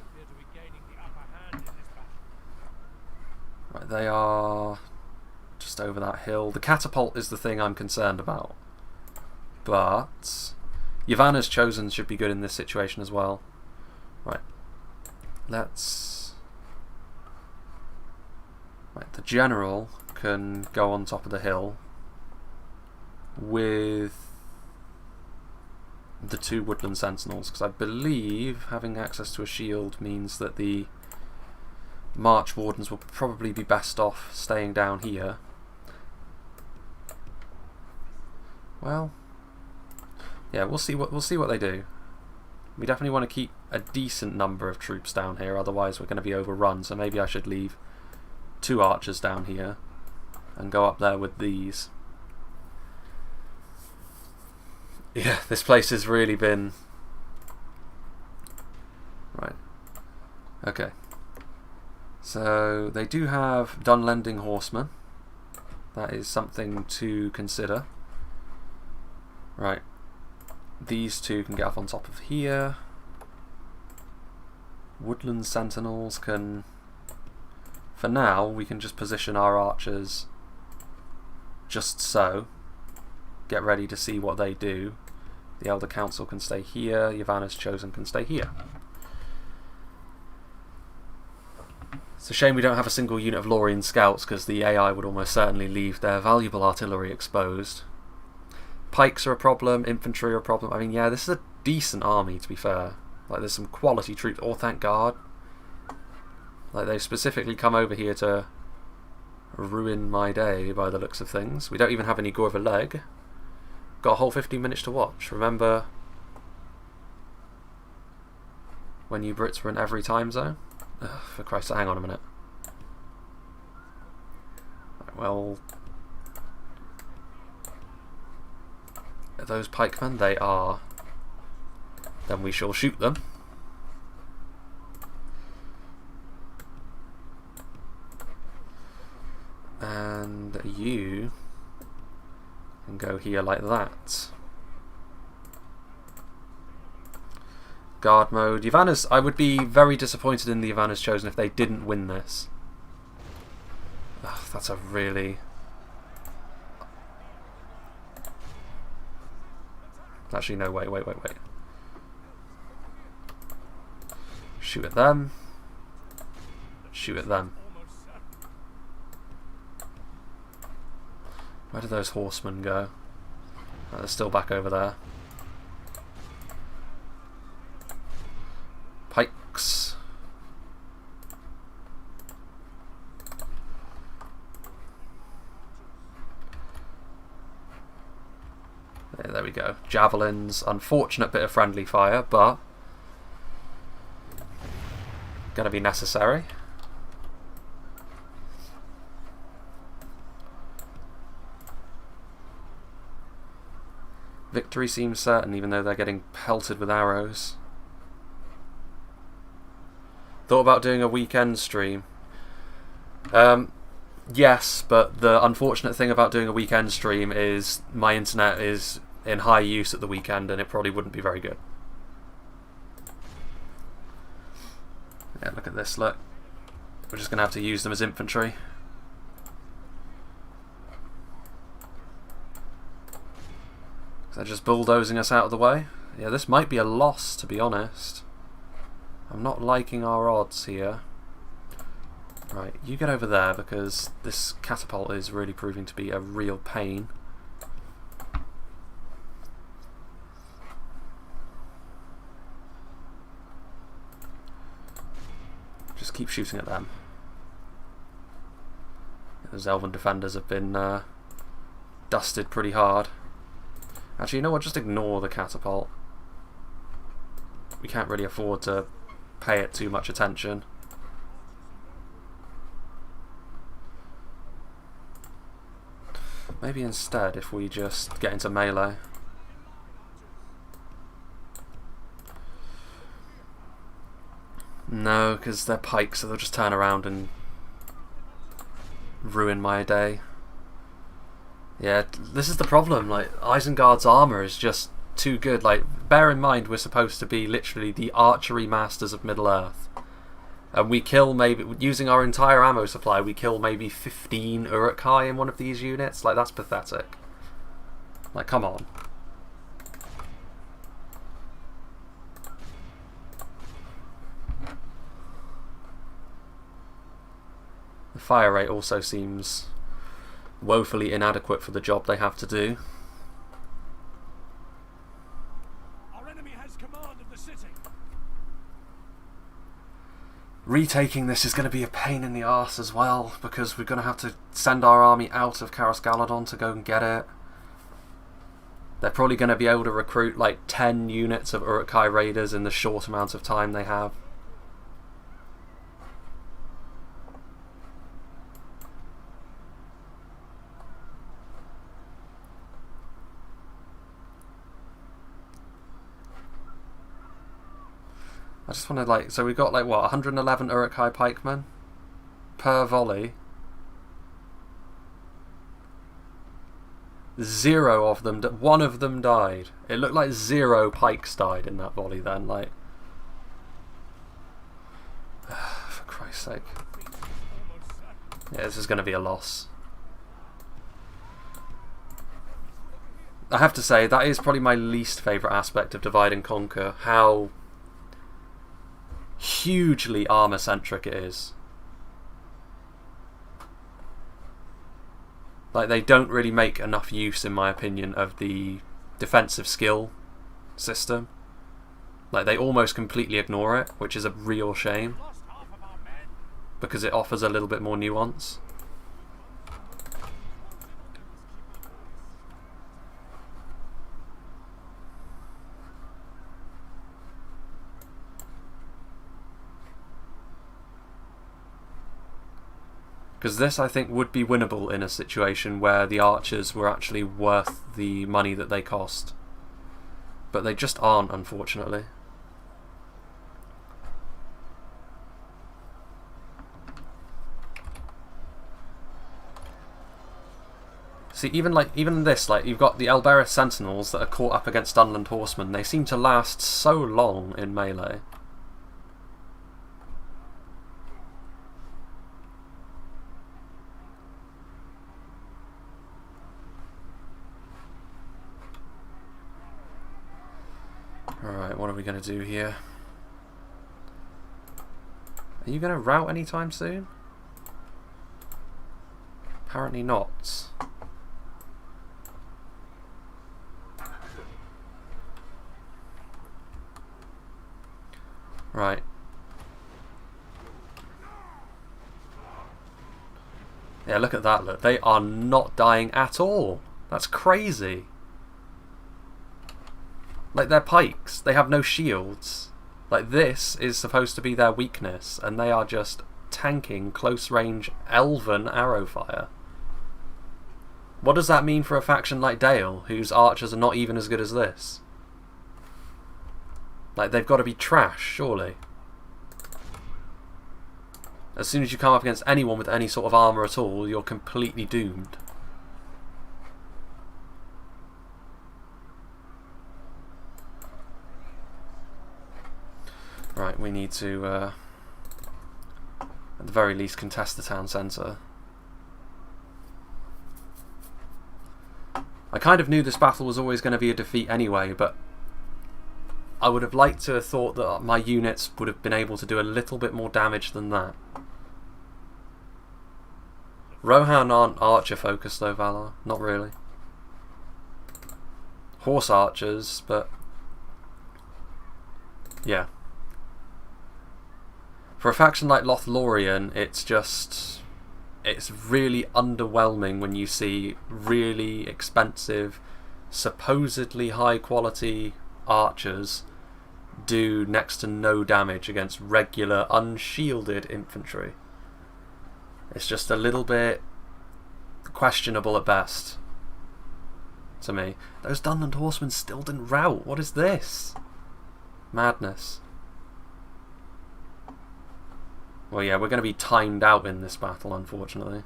Right, they are just over that hill. The catapult is the thing I'm concerned about. But Yavanna's Chosen should be good in this situation as well. Right. Let's... Right, the general can go on top of the hill with the 2 woodland sentinels, because I believe having access to a shield means that the March Wardens will probably be best off staying down here. Well, yeah, we'll see what they do. We definitely want to keep a decent number of troops down here, otherwise we're going to be overrun. So maybe I should leave 2 archers down here and go up there with these. Yeah, this place has really been... Right. Okay. So they do have Dunlending horsemen. That is something to consider. Right. These 2 can get up on top of here. Woodland sentinels can... For now, we can just position our archers just so. Get ready to see what they do. The Elder Council can stay here. Yavanna's Chosen can stay here. It's a shame we don't have a single unit of Lothlorien scouts, because the AI would almost certainly leave their valuable artillery exposed. Pikes are a problem, infantry are a problem. I mean, yeah, this is a decent army, to be fair. Like, there's some quality troops. Oh, thank God. Like, they've specifically come over here to ruin my day, by the looks of things. We don't even have any Gorva leg. Got a whole 15 minutes to watch. Remember when you Brits were in every time zone? Ugh, for Christ's sake, hang on a minute. Right, well... Are those pikemen? They are. Then we shall shoot them. And you can go here like that. Guard mode. Yavanna's... I would be very disappointed in the Yavanna's Chosen if they didn't win this. Ugh, that's a really... Actually, no, wait. Shoot at them. Shoot at them. Where do those horsemen go? Oh, they're still back over there. Pikes. There we go. Javelins. Unfortunate bit of friendly fire, but gonna be necessary. Victory seems certain, even though they're getting pelted with arrows. Thought about doing a weekend stream. Yes, but the unfortunate thing about doing a weekend stream is my internet is in high use at the weekend and it probably wouldn't be very good. Yeah, look at this, look. We're just going to have to use them as infantry. They're just bulldozing us out of the way. Yeah, this might be a loss, to be honest. I'm not liking our odds here. Right, you get over there because this catapult is really proving to be a real pain. Just keep shooting at them. Those elven defenders have been dusted pretty hard. Actually, you know what? Just ignore the catapult. We can't really afford to pay it too much attention. Maybe instead if we just get into melee. No, because they're pikes, so they'll just turn around and ruin my day. Yeah, this is the problem. Like, Isengard's armor is just too good. Like, bear in mind we're supposed to be literally the archery masters of Middle-earth. And we kill maybe, using our entire ammo supply, we kill maybe 15 Uruk-hai in one of these units. Like, that's pathetic. Like, come on. The fire rate also seems woefully inadequate for the job they have to do. Our enemy has command of the city. Retaking this is going to be a pain in the arse as well, because we're going to have to send our army out of Karos Galadon to go and get it. They're probably going to be able to recruit like 10 units of Uruk-hai raiders in the short amount of time they have. I just want to, like, so we've got like what, 111 Uruk-hai pikemen per volley. 0 of them, 1 of them died. It looked like 0 pikes died in that volley then, like. For Christ's sake. Yeah, this is going to be a loss. I have to say, that is probably my least favourite aspect of Divide and Conquer, how hugely armor-centric it is. Like, they don't really make enough use, in my opinion, of the defensive skill system. Like, they almost completely ignore it, which is a real shame, because it offers a little bit more nuance. Because this, I think, would be winnable in a situation where the archers were actually worth the money that they cost. But they just aren't, unfortunately. See, even this, like, you've got the Elbereth Sentinels that are caught up against Dunland Horsemen. They seem to last so long in melee. Alright, what are we going to do here? Are you going to rout anytime soon? Apparently not. Right. Yeah, look at that, look. They are not dying at all. That's crazy. Like, they're pikes. They have no shields. Like, this is supposed to be their weakness, and they are just tanking close-range elven arrow fire. What does that mean for a faction like Dale, whose archers are not even as good as this? Like, they've got to be trash, surely. As soon as you come up against anyone with any sort of armour at all, you're completely doomed. Right, we need to, at the very least, contest the town centre. I kind of knew this battle was always going to be a defeat anyway, but I would have liked to have thought that my units would have been able to do a little bit more damage than that. Rohan aren't archer focused though, Valar. Not really. Horse archers, but yeah. For a faction like Lothlorien, it's really underwhelming when you see really expensive, supposedly high quality archers do next to no damage against regular unshielded infantry. It's just a little bit questionable at best. to me. Those Dunland horsemen still didn't rout. What is this? Madness. Well, yeah, we're going to be timed out in this battle, unfortunately.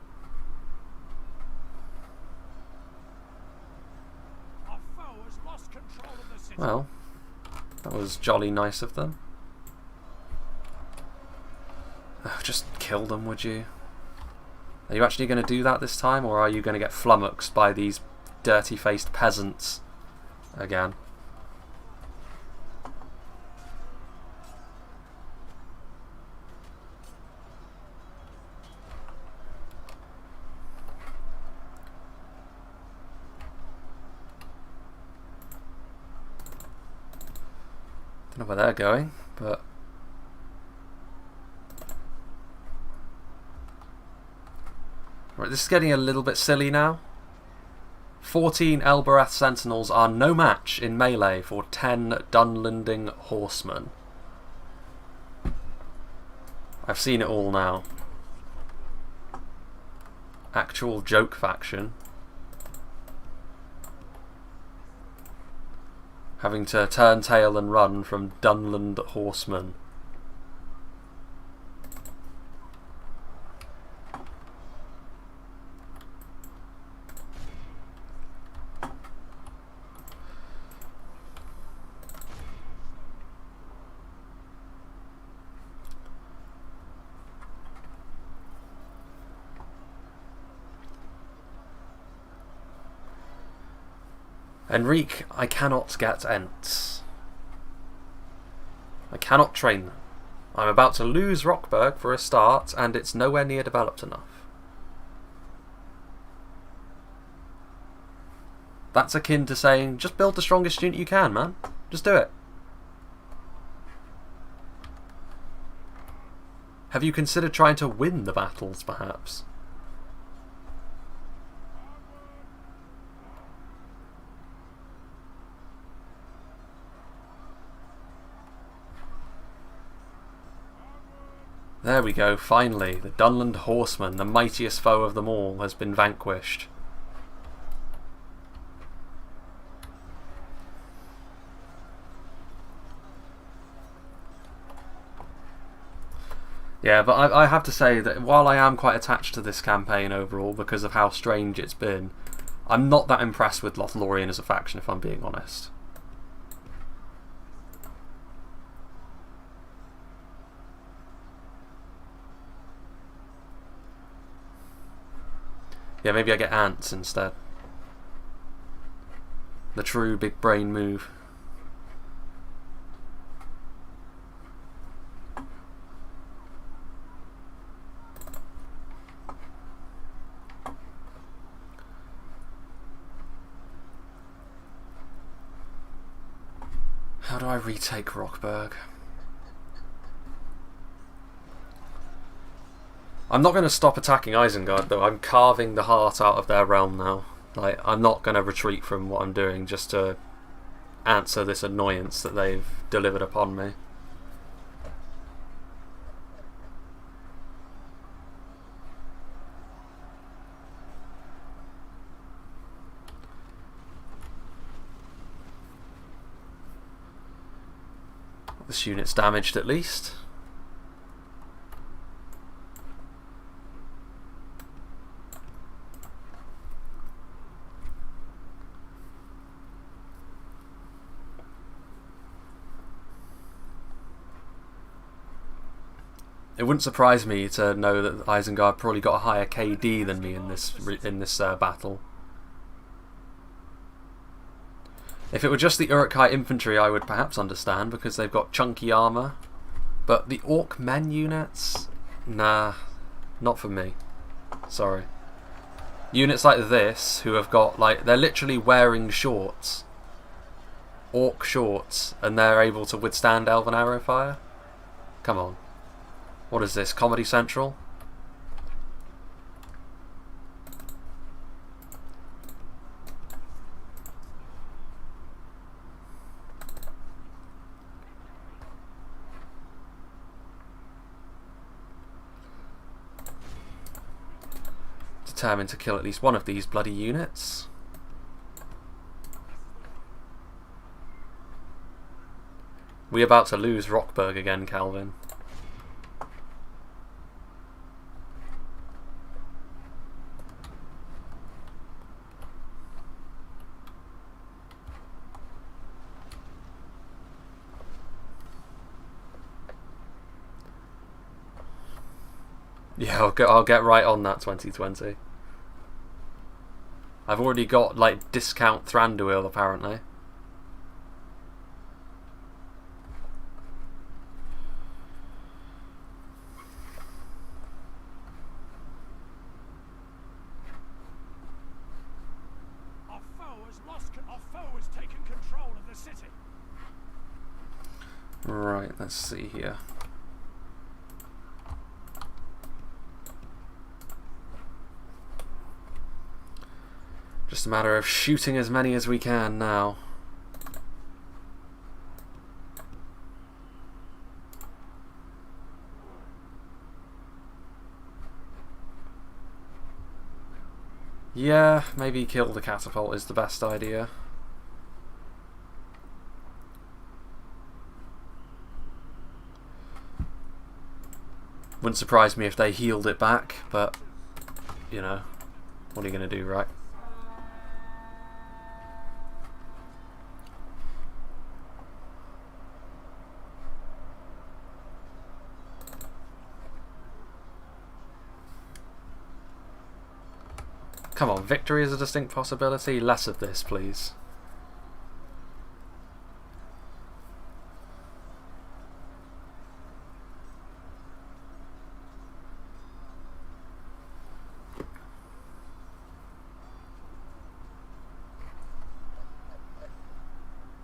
Our foe has lost control of the city. Well, that was jolly nice of them. Oh, just kill them, would you? Are you actually going to do that this time, or are you going to get flummoxed by these dirty-faced peasants again? Don't know where they're going, but right, this is getting a little bit silly now. 14 Elbereth Sentinels are no match in melee for 10 Dunlanding horsemen. I've seen it all now. Actual joke faction. Having to turn tail and run from Dunland horsemen. Enrique, I cannot get Ents. I cannot train them. I'm about to lose Rockburg for a start, and it's nowhere near developed enough. That's akin to saying, just build the strongest unit you can, man. Just do it. Have you considered trying to win the battles, perhaps? There we go, finally. The Dunland Horseman, the mightiest foe of them all, has been vanquished. Yeah, but I have to say that while I am quite attached to this campaign overall because of how strange it's been, I'm not that impressed with Lothlorien as a faction, if I'm being honest. Yeah, maybe I get ants instead. The true big brain move. How do I retake Rockburg? I'm not going to stop attacking Isengard though. I'm carving the heart out of their realm now. Like, I'm not going to retreat from what I'm doing just to answer this annoyance that they've delivered upon me. This unit's damaged at least. It wouldn't surprise me to know that Isengard probably got a higher KD than me in this battle. If it were just the Uruk-hai infantry, I would perhaps understand because they've got chunky armour. But the Orc men units? Nah, not for me. Sorry. Units like this, who have got, like, they're literally wearing shorts. Orc shorts, and they're able to withstand Elven arrow fire? Come on. What is this, Comedy Central? Determined to kill at least one of these bloody units. We about to lose Rockburg again, Calvin. Yeah, I'll get right on that 2020. I've already got, like, discount Thranduil, apparently. Our foe has taken control of the city. Right, let's see here. Just a matter of shooting as many as we can now. Yeah, maybe kill the catapult is the best idea. Wouldn't surprise me if they healed it back, but, you know, what are you going to do, right? Come on, victory is a distinct possibility. Less of this, please.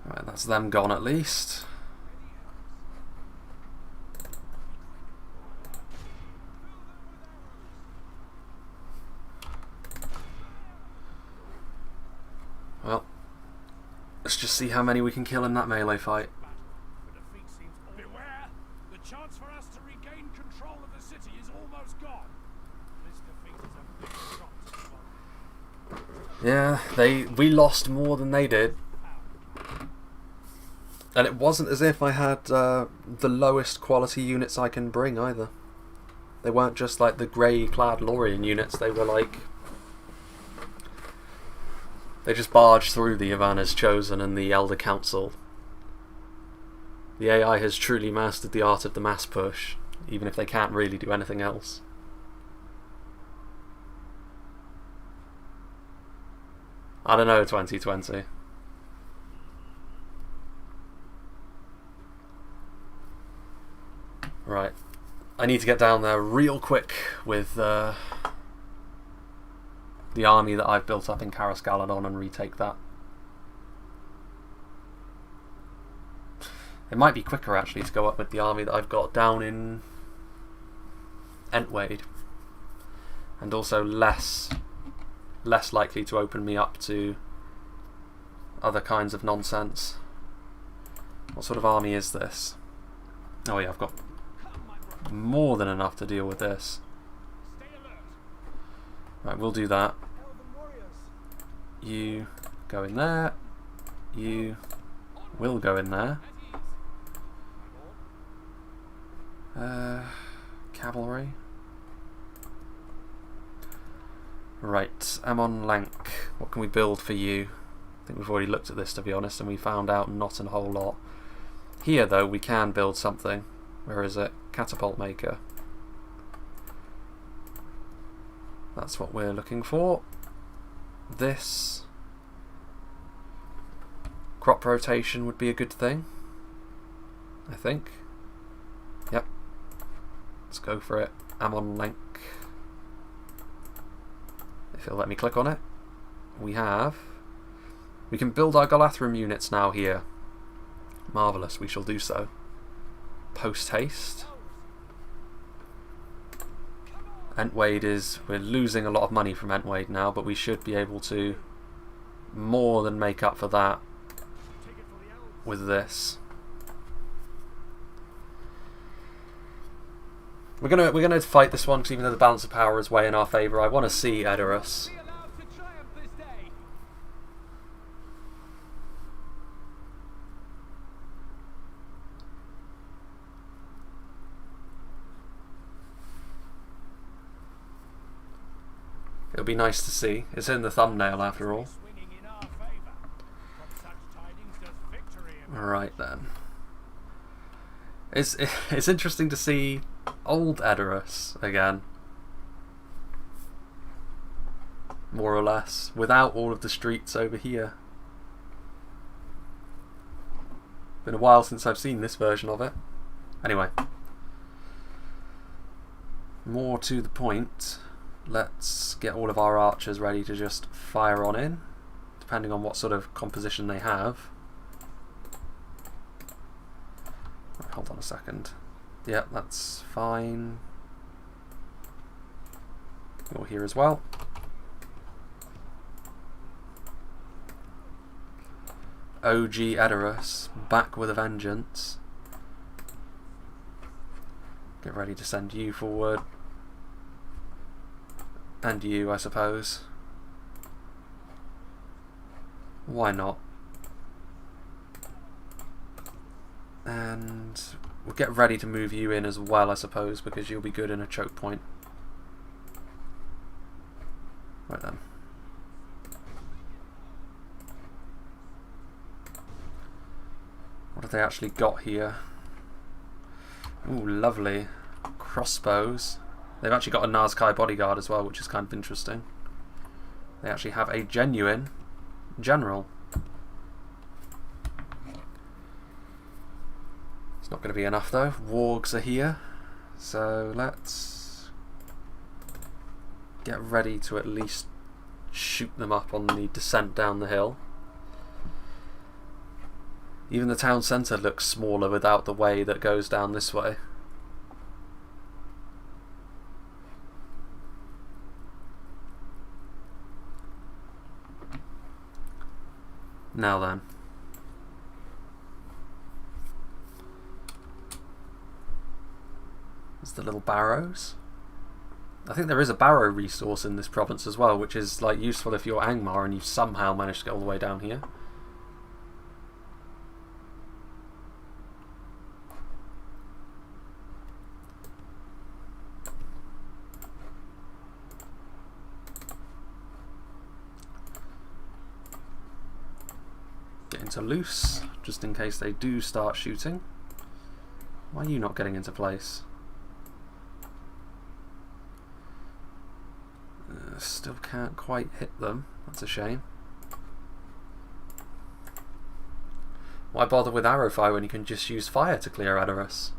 Right, that's them gone at least. Well, let's just see how many we can kill in that melee fight. Beware! The chance for us to regain control of the city is almost gone. This defeat is a big shot. Yeah, we lost more than they did. And it wasn't as if I had the lowest quality units I can bring either. They weren't just like the grey-clad Lorien units, they were like... They just barged through the Ivana's Chosen and the Elder Council. The AI has truly mastered the art of the mass push, even if they can't really do anything else. I don't know, 2020. Right. I need to get down there real quick with the army that I've built up in Carascaladon and retake that. It might be quicker actually to go up with the army that I've got down in Entwade, and also less likely to open me up to other kinds of nonsense. What sort of army is this? Oh yeah, I've got more than enough to deal with this. Right, we'll do that. You go in there. You will go in there. Cavalry. Right, Amon Lank. What can we build for you? I think we've already looked at this, to be honest, and we found out not a whole lot. Here, though, we can build something. Where is it? Catapult Maker. That's what we're looking for. This. Crop rotation would be a good thing, I think. Yep. Let's go for it. Amon Lank. If it'll let me click on it. We can build our Galathrim units now here. Marvellous, we shall do so. Post haste. Entwade we're losing a lot of money from Entwade now, but we should be able to more than make up for that with this. We're gonna fight this one because even though the balance of power is way in our favour, I want to see Edoras. It'll be nice to see. It's in the thumbnail after all. Swinging in our favor. From such tidings does victory emerge. Alright then. It's interesting to see old Edoras again. More or less. Without all of the streets over here. Been a while since I've seen this version of it. Anyway. More to the point. Let's get all of our archers ready to just fire on in. Depending on what sort of composition they have. Hold on a second. Yep, that's fine. You're here as well. OG Edoras, back with a vengeance. Get ready to send you forward. And you, I suppose. Why not? And we'll get ready to move you in as well, I suppose, because you'll be good in a choke point. Right then. What have they actually got here? Ooh, lovely. Crossbows. They've actually got a Nazkai bodyguard as well, which is kind of interesting. They actually have a genuine general. It's not going to be enough though. Wargs are here. So let's get ready to at least shoot them up on the descent down the hill. Even the town centre looks smaller without the way that goes down this way. Now then. There's the little barrows. I think there is a barrow resource in this province as well, which is like useful if you're Angmar and you've somehow managed to get all the way down here. Get into loose, just in case they do start shooting. Why are you not getting into place? Still can't quite hit them. That's a shame. Why bother with arrow fire when you can just use fire to clear Edoras?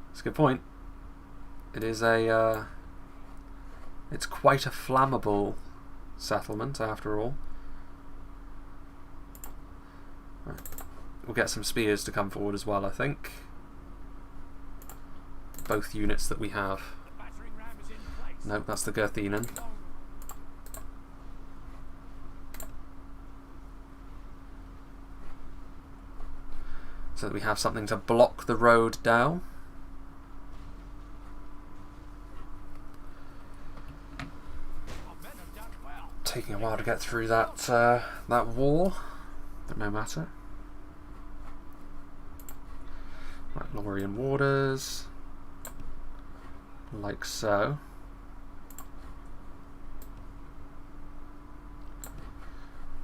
That's a good point. It is a... it's quite a flammable settlement after all. Right. We'll get some spears to come forward as well, I think. Both units that we have. Nope, that's the Gerthinen. So that we have something to block the road down. Taking a while to get through that that wall, but no matter. Right, Lothlorien warders, like so.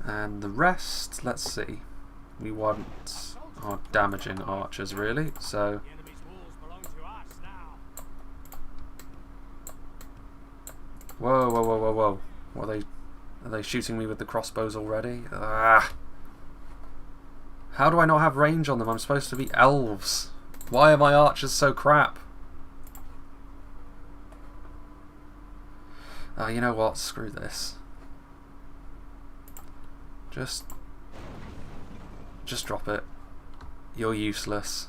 And the rest, let's see. We want our damaging archers, really. So whoa, whoa, whoa, whoa, whoa! What are they shooting me with the crossbows already? Ah! How do I not have range on them? I'm supposed to be elves. Why are my archers so crap? You know what? Screw this. Just drop it. You're useless.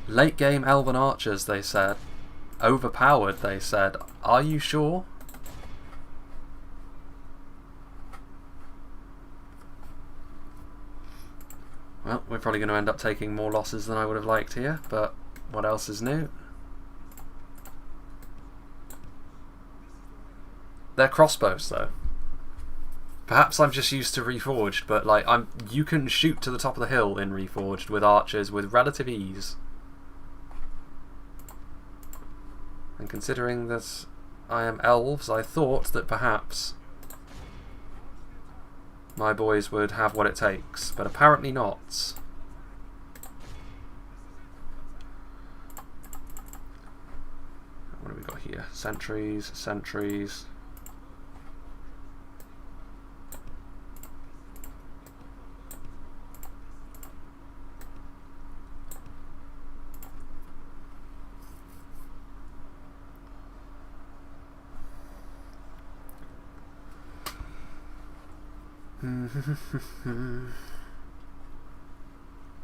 Late game elven archers, they said. Overpowered, they said. Are you sure? Well, we're probably going to end up taking more losses than I would have liked here, but what else is new? They're crossbows, though. Perhaps I'm just used to Reforged, but like you can shoot to the top of the hill in Reforged with archers with relative ease. And considering that I am elves, I thought that perhaps my boys would have what it takes, but apparently not. What have we got here? Sentries, sentries.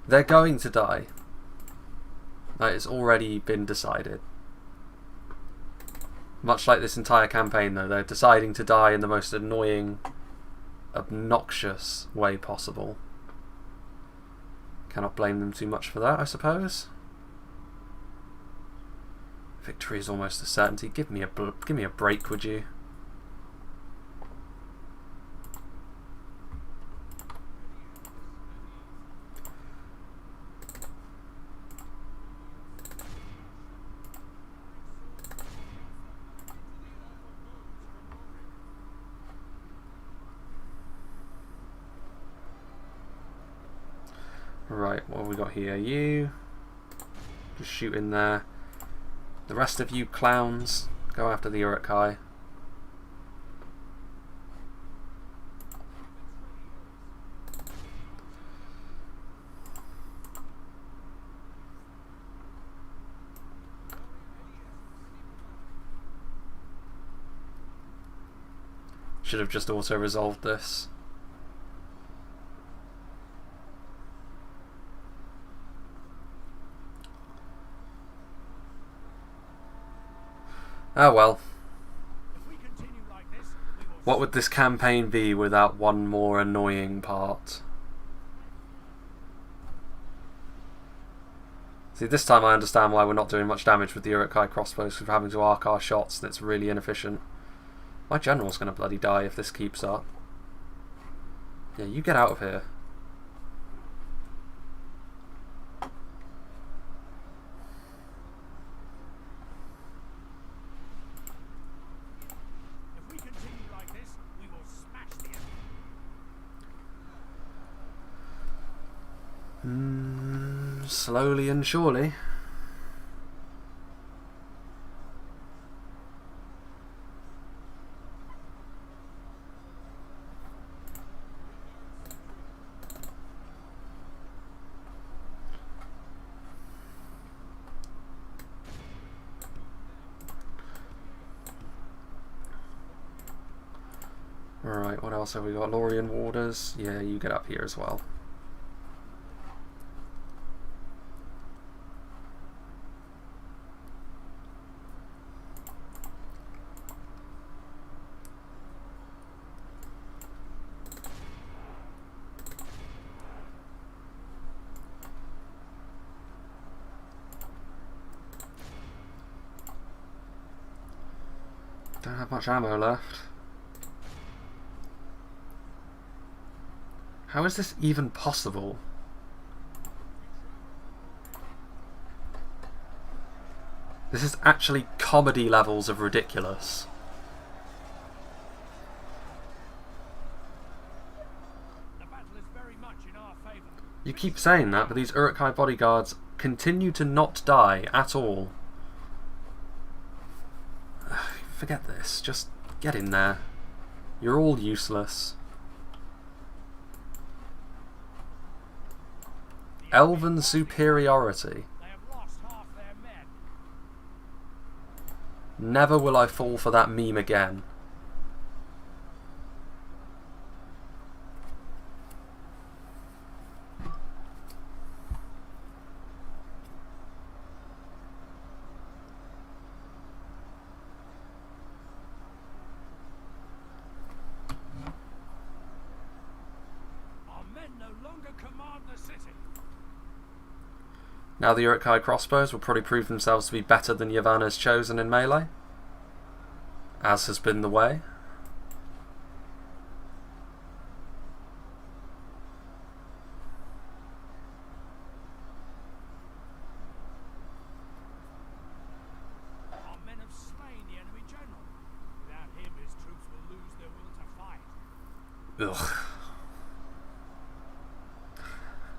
They're going to die. That has already been decided. Much like this entire campaign, though, they're deciding to die in the most annoying, obnoxious way possible. Cannot blame them too much for that, I suppose. Victory is almost a certainty. Give me a break, would you? Right, what have we got here? You just shoot in there. The rest of you clowns go after the Uruk-hai. Should have just auto-resolved this. Oh well. What would this campaign be without one more annoying part? See, this time I understand why we're not doing much damage with the Uruk-hai crossbows, because we're having to arc our shots and it's really inefficient. My general's going to bloody die if this keeps up. Yeah, you get out of here. Slowly and surely. Alright, what else have we got? Lothlorien warders. Yeah, you get up here as well. Don't have much ammo left. How is this even possible? This is actually comedy levels of ridiculous. The battle is very much in our favor. You keep saying that, but these Uruk-hai bodyguards continue to not die at all. Forget this. Just get in there. You're all useless. Elven superiority. They have lost half their men. Never will I fall for that meme again. Our men no longer command the city. Now the Uruk-hai crossbows will probably prove themselves to be better than Yavanna's chosen in melee, as has been the way. Ugh.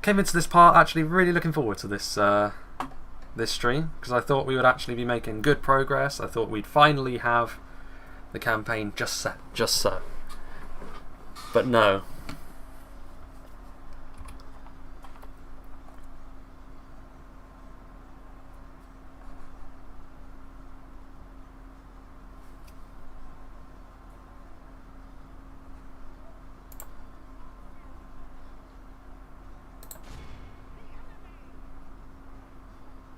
Came into this part actually really looking forward to this this stream, because I thought we would actually be making good progress. I thought we'd finally have the campaign just set, just so. But no.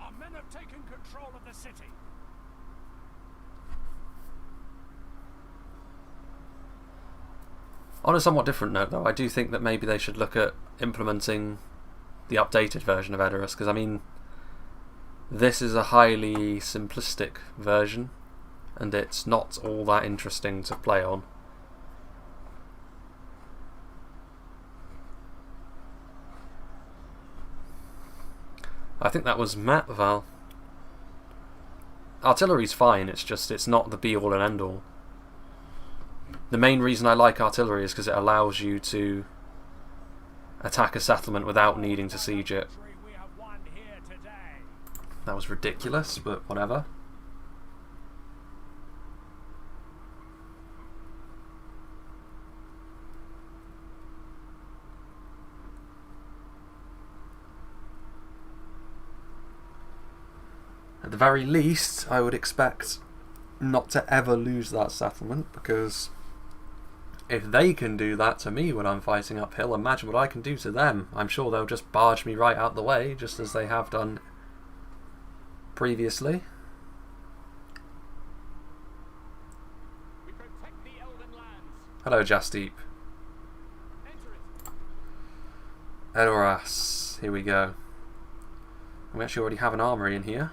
Our men have taken control of the city. On a somewhat different note, though, I do think that maybe they should look at implementing the updated version of Edoras, because, I mean, this is a highly simplistic version, and it's not all that interesting to play on. I think that was Matt Val. Artillery's fine, it's just, it's not the be-all and end-all. The main reason I like artillery is because it allows you to attack a settlement without needing to siege it. That was ridiculous, but whatever. At the very least, I would expect not to ever lose that settlement, because if they can do that to me when I'm fighting uphill, imagine what I can do to them. I'm sure they'll just barge me right out the way, just as they have done previously. We protect the Elven lands. Hello, Jasteep. Edoras. Here we go. We actually already have an armory in here.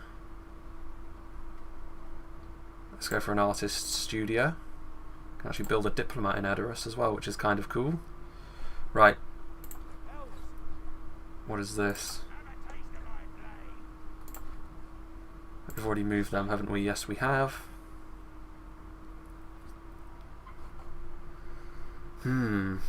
Let's go for an artist's studio. Can actually build a diplomat in Edoras as well, which is kind of cool. Right. What is this? We've already moved them, haven't we? Yes, we have. Do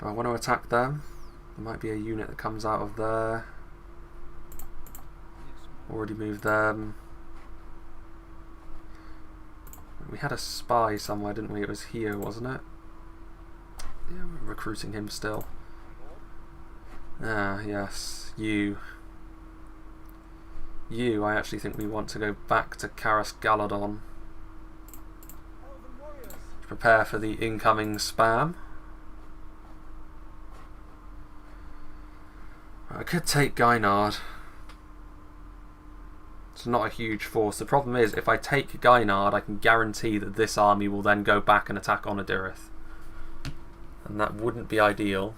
I want to attack them? There might be a unit that comes out of there. Already moved them. We had a spy somewhere, didn't we? It was here, wasn't it? Yeah, we're recruiting him still. Ah, yes. You, I actually think we want to go back to Karas Galadon. Prepare for the incoming spam. I could take Gainard. It's not a huge force. The problem is, if I take Gainard, I can guarantee that this army will then go back and attack Onodirith. And that wouldn't be ideal.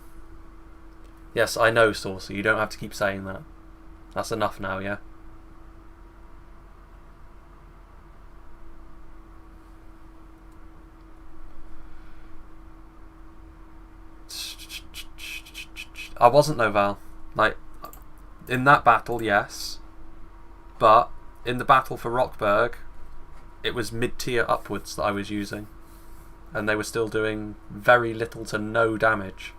Yes, I know, Saucy, you don't have to keep saying that. That's enough now, yeah? I wasn't, though, Val. Like, in that battle, yes. But in the battle for Rockburg, it was mid-tier upwards that I was using. And they were still doing very little to no damage.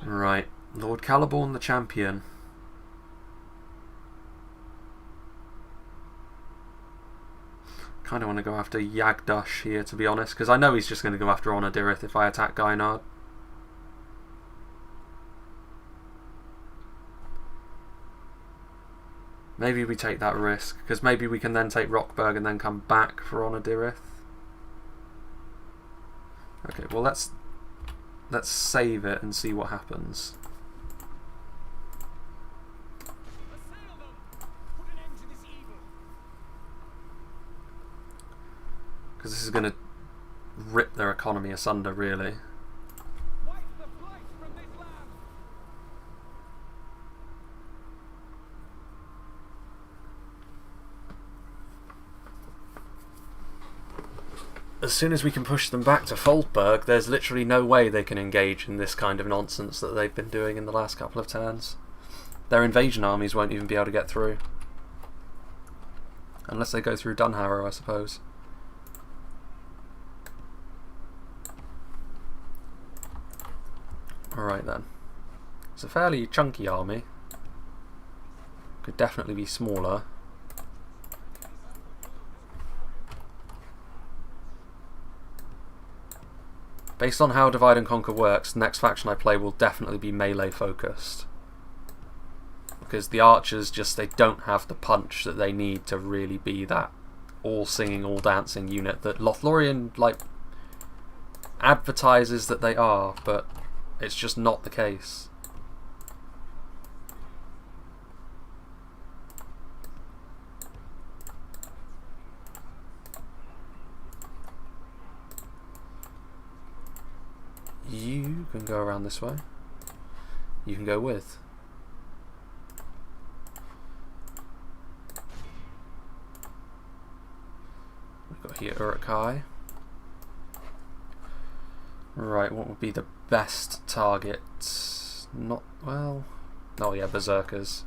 Right. Lord Caliborn the champion. Kind of want to go after Yagdush here, to be honest, because I know he's just going to go after Onodirith if I attack Gainard. Maybe we take that risk, because maybe we can then take Rockburg and then come back for Onodirith. Okay, well let's save it and see what happens. Because this is going to rip their economy asunder, really. as soon as we can push them back to Folkburg, there's literally no way they can engage in this kind of nonsense that they've been doing in the last couple of turns. Their invasion armies won't even be able to get through. Unless they go through Dunharrow, I suppose. Alright then. It's a fairly chunky army. Could definitely be smaller. Based on how Divide and Conquer works, the next faction I play will definitely be melee focused. Because the archers they don't have the punch that they need to really be that all singing, all dancing unit that Lothlorien advertises that they are, but it's just not the case. You can go around this way. You can go with. We've got here Uruk-hai. Right, what would be the best target? Not, well... Oh yeah, Berserkers.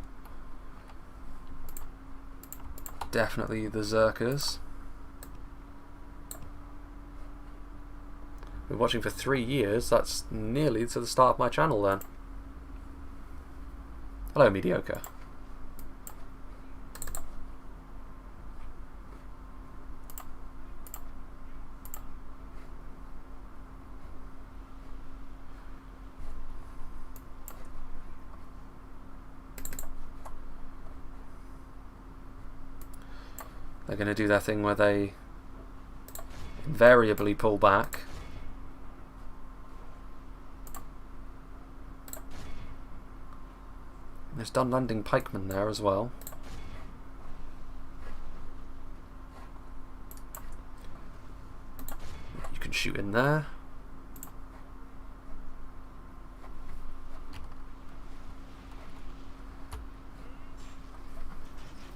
Definitely the Berserkers. Been watching for 3 years, that's nearly to the start of my channel then. Hello, Mediocre. They're going to do their thing where they invariably pull back. There's Dunlanding pikemen there as well. You can shoot in there.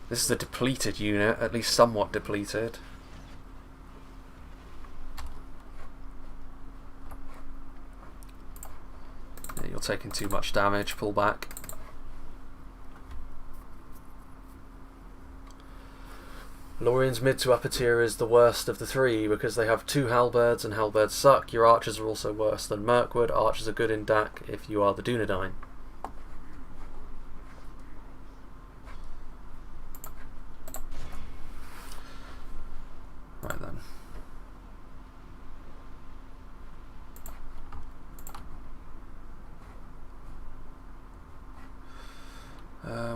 This is a depleted unit, at least somewhat depleted. Yeah, you're taking too much damage, pull back. Lothlorien's mid to upper tier is the worst of the three because they have 2 halberds and halberds suck. Your archers are also worse than Mirkwood. Archers are good in DAC if you are the Dunedain. Right then.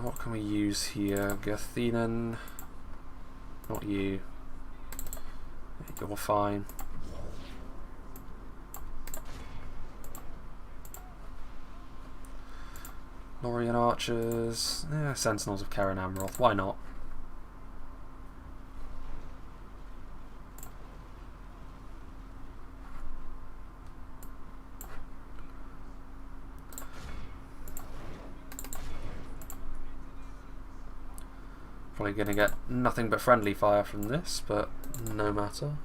What can we use here? Gathenen. Not you. You're fine. Lorien archers. Yeah, Sentinels of Keren Amroth. Why not? Probably going to get nothing but friendly fire from this, but no matter.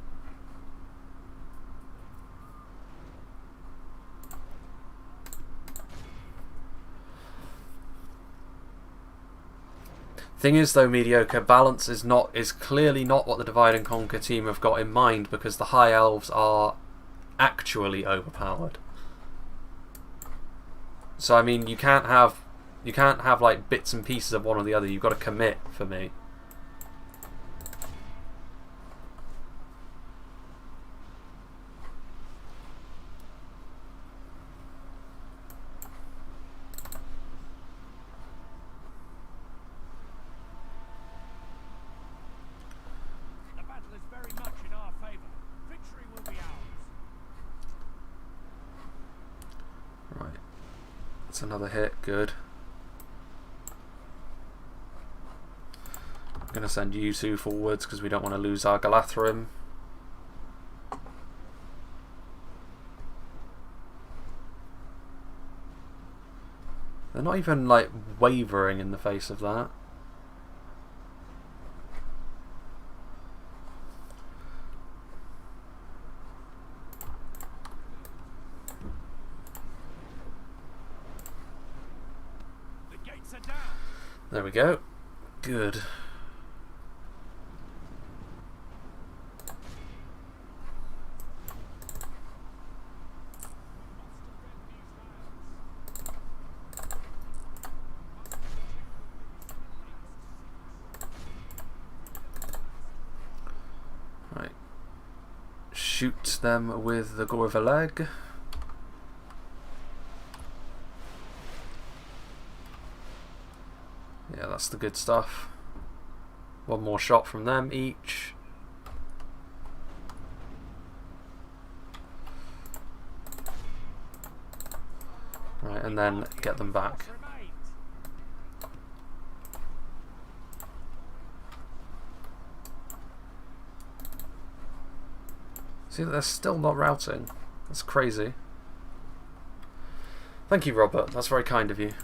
Thing is though, Mediocre, balance is clearly not what the Divide and Conquer team have got in mind, because the High Elves are actually overpowered. So I mean, you can't have like bits and pieces of one or the other. You've got to commit for me. The battle is very much in our favor. Victory will be ours. Right. That's another hit. Good. I'm going to send you 2 forwards because we don't want to lose our Galathrim. They're not even like wavering in the face of that. Lancer down. There we go. Good. Right. Shoot them with the gore of a leg. Yeah, that's the good stuff. One more shot from them each. Right, and then get them back. See, they're still not routing. That's crazy. Thank you, Robert. That's very kind of you.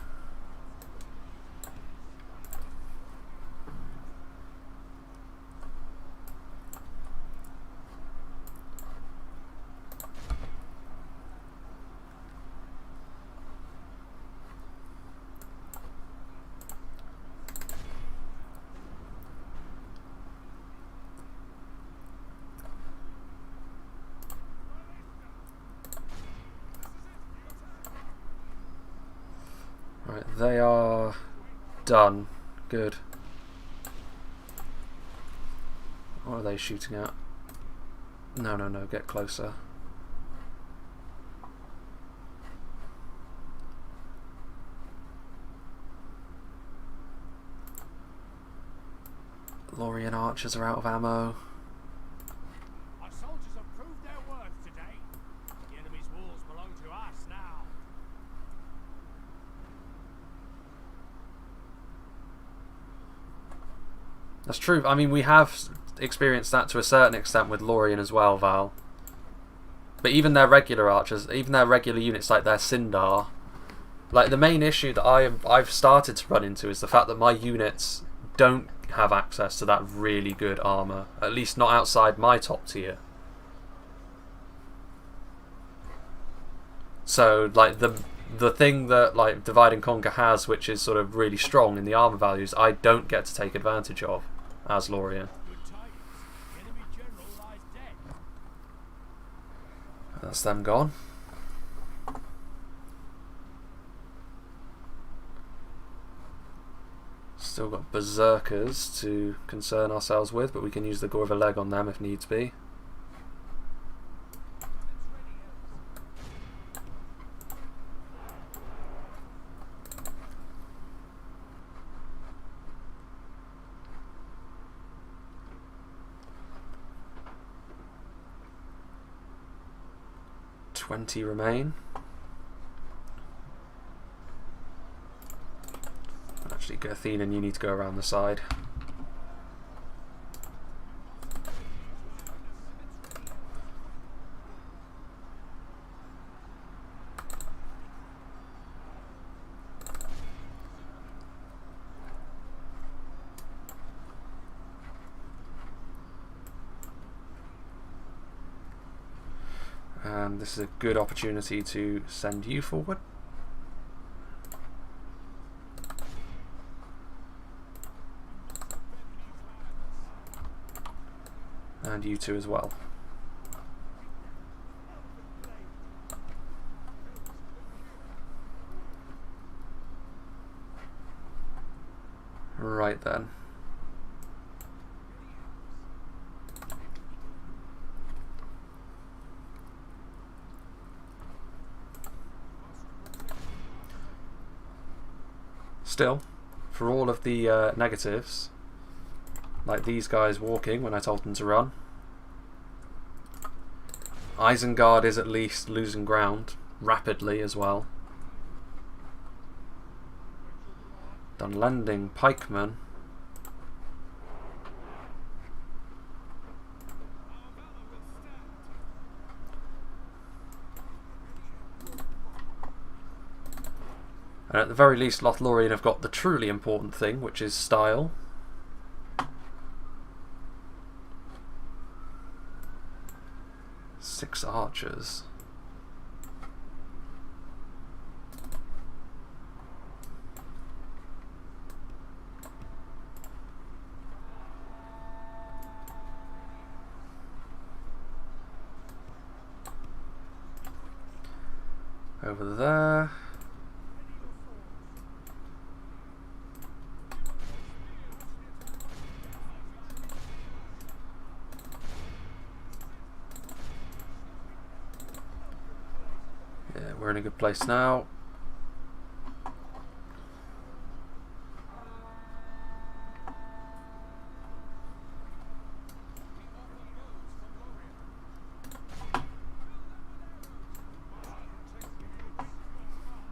Right, they are done. Good. What are they shooting at? No, no, no, get closer. Lothlorien archers are out of ammo. Our soldiers have proved their worth today. The enemy's walls belong to us now. That's true. I mean, we have experienced that to a certain extent with Lothlorien as well, Val. But even their regular archers, even their regular units like their Sindar, like the main issue that I've started to run into is the fact that my units don't have access to that really good armor, at least not outside my top tier. So like the thing that like Divide and Conquer has, which is sort of really strong in the armor values, I don't get to take advantage of as Lothlorien. Good tidings. The enemy general lies dead. That's them gone. Still got berserkers to concern ourselves with, but we can use the gore of a leg on them if needs be. $20 remain. Actually, Gerthinan, you need to go around the side. And this is a good opportunity to send you forward. And you two as well. Right then. Still, for all of the negatives, like these guys walking when I told them to run, Isengard is at least losing ground rapidly as well. Dunlending pikemen. And at the very least, Lothlorien have got the truly important thing, which is style. Six archers. Over there. Yeah, we're in a good place now.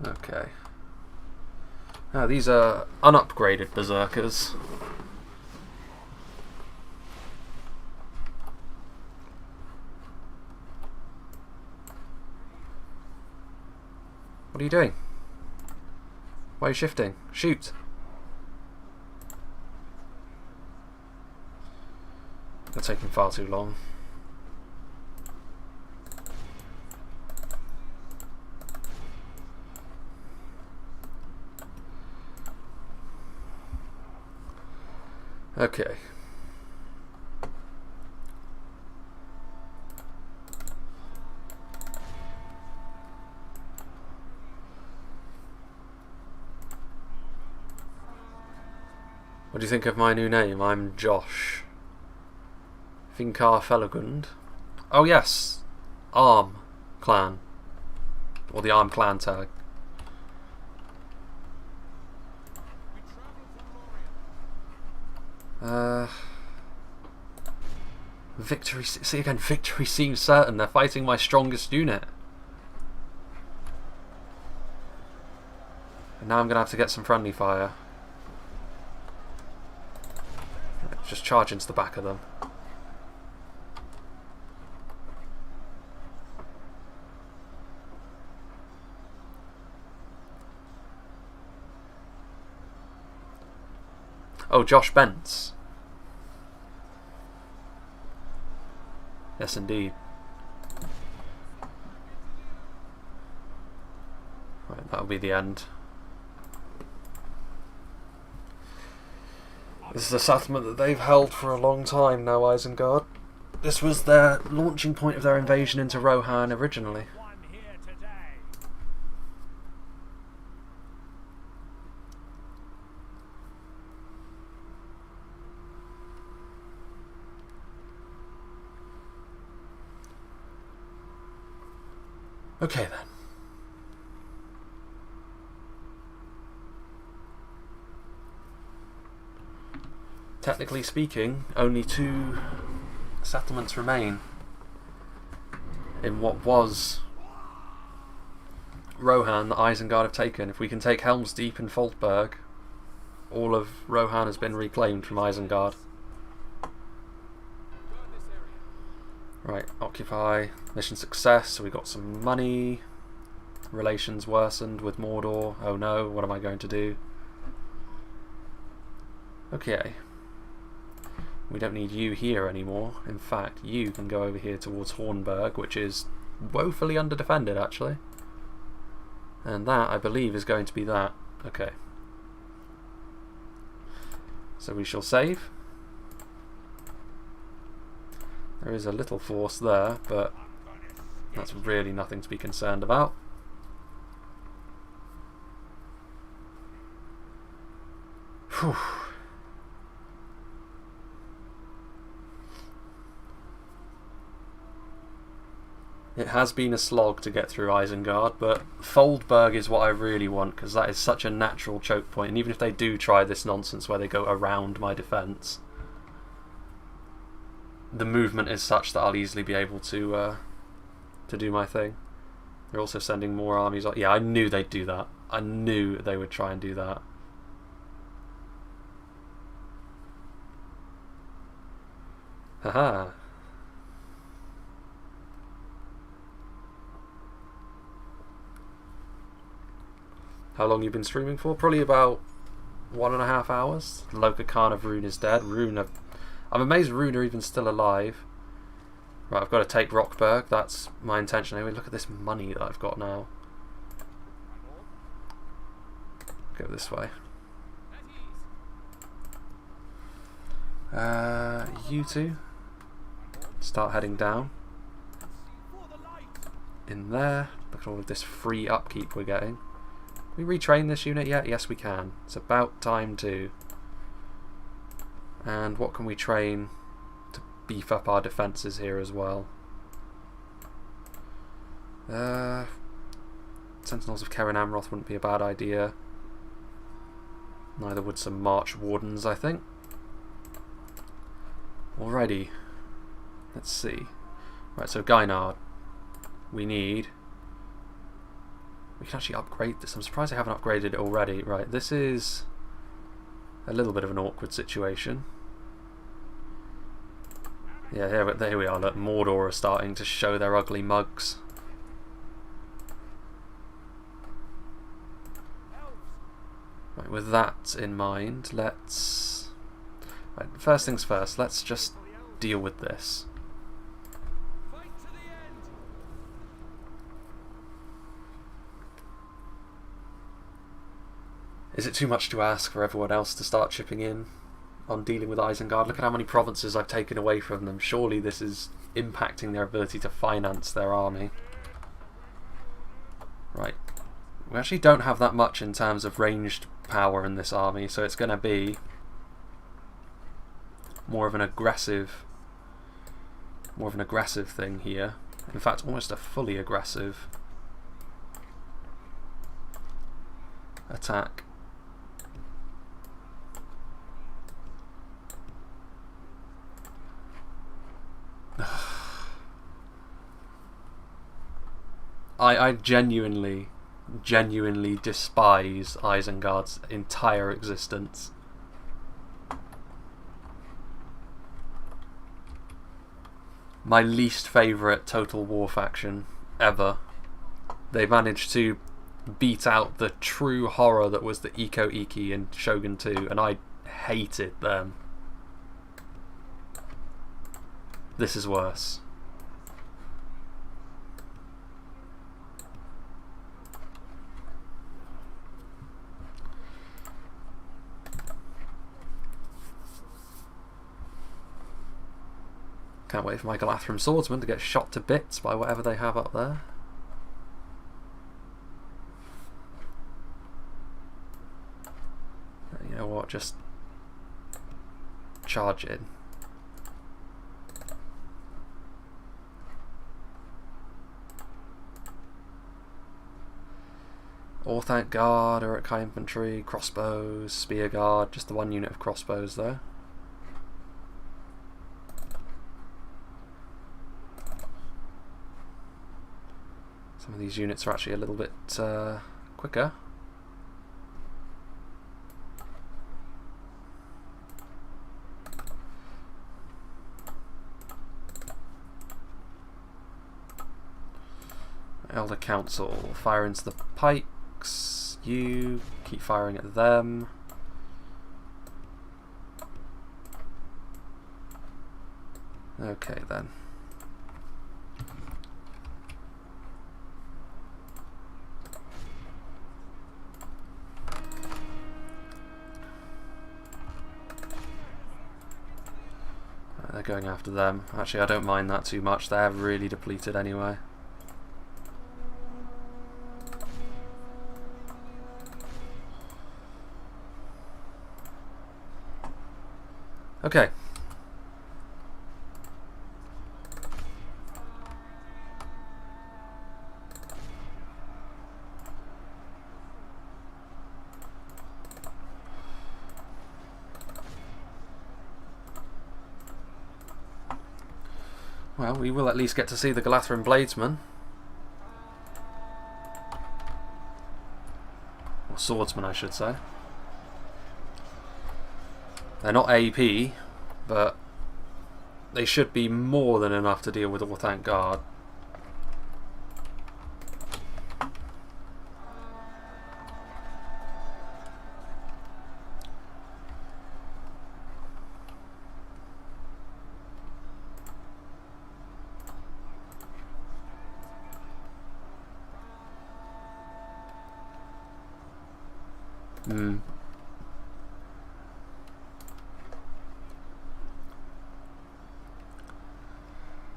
Okay. Now these are unupgraded berserkers. What are you doing? Why are you shifting? Shoot! They're taking far too long. Okay. What do you think of my new name? I'm Josh. Finkar Felagund. Oh yes, Arm Clan. Or the Arm Clan tag. Victory. See again, victory seems certain. They're fighting my strongest unit. And now I'm going to have to get some friendly fire. Just charge into the back of them. Oh, Josh Bentz. Yes, indeed. Right, that'll be the end. This is a settlement that they've held for a long time now, Isengard. This was their launching point of their invasion into Rohan originally. Okay then. Technically speaking, only 2 settlements remain in what was Rohan that Isengard have taken. If we can take Helm's Deep and Foltburg, all of Rohan has been reclaimed from Isengard. Right, occupy, mission success, so we got some money, relations worsened with Mordor, oh no, what am I going to do? Okay, we don't need you here anymore, in fact you can go over here towards Hornburg, which is woefully underdefended actually, and that I believe is going to be that. Okay, so we shall save. There is a little force there, but that's really nothing to be concerned about. Whew. It has been a slog to get through Isengard, but Foldburg is what I really want, because that is such a natural choke point, and even if they do try this nonsense where they go around my defence, the movement is such that I'll easily be able to do my thing. They're also sending more armies. Yeah, I knew they'd do that. I knew they would try and do that. Haha. How long you been streaming for? Probably about 1.5 hours. Loka Khan of Rune is dead. I'm amazed Rune are even still alive. Right, I've got to take Rockburg. That's my intention. Anyway, look at this money that I've got now. Go this way. You two start heading down. In there. Look at all of this free upkeep we're getting. Can we retrain this unit yet? Yes, we can. It's about time to. And what can we train to beef up our defences here as well? Sentinels of Keren Amroth wouldn't be a bad idea. Neither would some March Wardens, I think. Alrighty. Let's see. Right, so Gynard. We need... We can actually upgrade this. I'm surprised I haven't upgraded it already. Right, this is a little bit of an awkward situation. Yeah, here we are. Look, Mordor are starting to show their ugly mugs. Right, with that in mind, let's... Right, first things first, let's just deal with this. Is it too much to ask for everyone else to start chipping in on dealing with Isengard? Look at how many provinces I've taken away from them. Surely this is impacting their ability to finance their army. Right. We actually don't have that much in terms of ranged power in this army, so it's going to be more of an aggressive thing here. In fact, almost a fully aggressive attack. I genuinely despise Isengard's entire existence. My least favourite Total War faction ever. They managed to beat out the true horror that was the Eco Iki in Shogun 2, and I hated them. This is worse. Can't wait for my Galathrim swordsman to get shot to bits by whatever they have up there. You know what, just charge in. Orthanc Guard, Uruk-hai Infantry, Crossbows, Spear Guard, just the one unit of crossbows though. Some of these units are actually a little bit quicker. Elder Council, fire into the pikes. You keep firing at them. Okay then. They're going after them. Actually, I don't mind that too much. They're really depleted anyway. Okay. Well, we will at least get to see the Galathrim Bladesmen. Or Swordsmen, I should say. They're not AP, but they should be more than enough to deal with Orthanc Guard.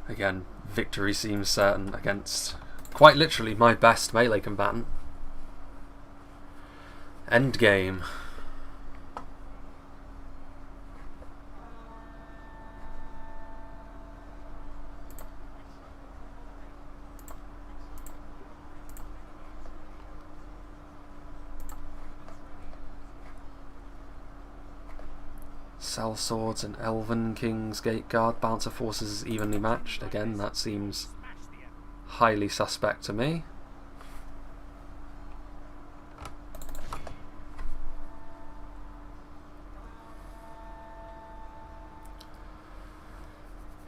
Again, victory seems certain against Quite literally my best melee combatant. Endgame. Cell Swords and Elven King's Gate Guard. Bouncer forces evenly matched. Again, that seems highly suspect to me.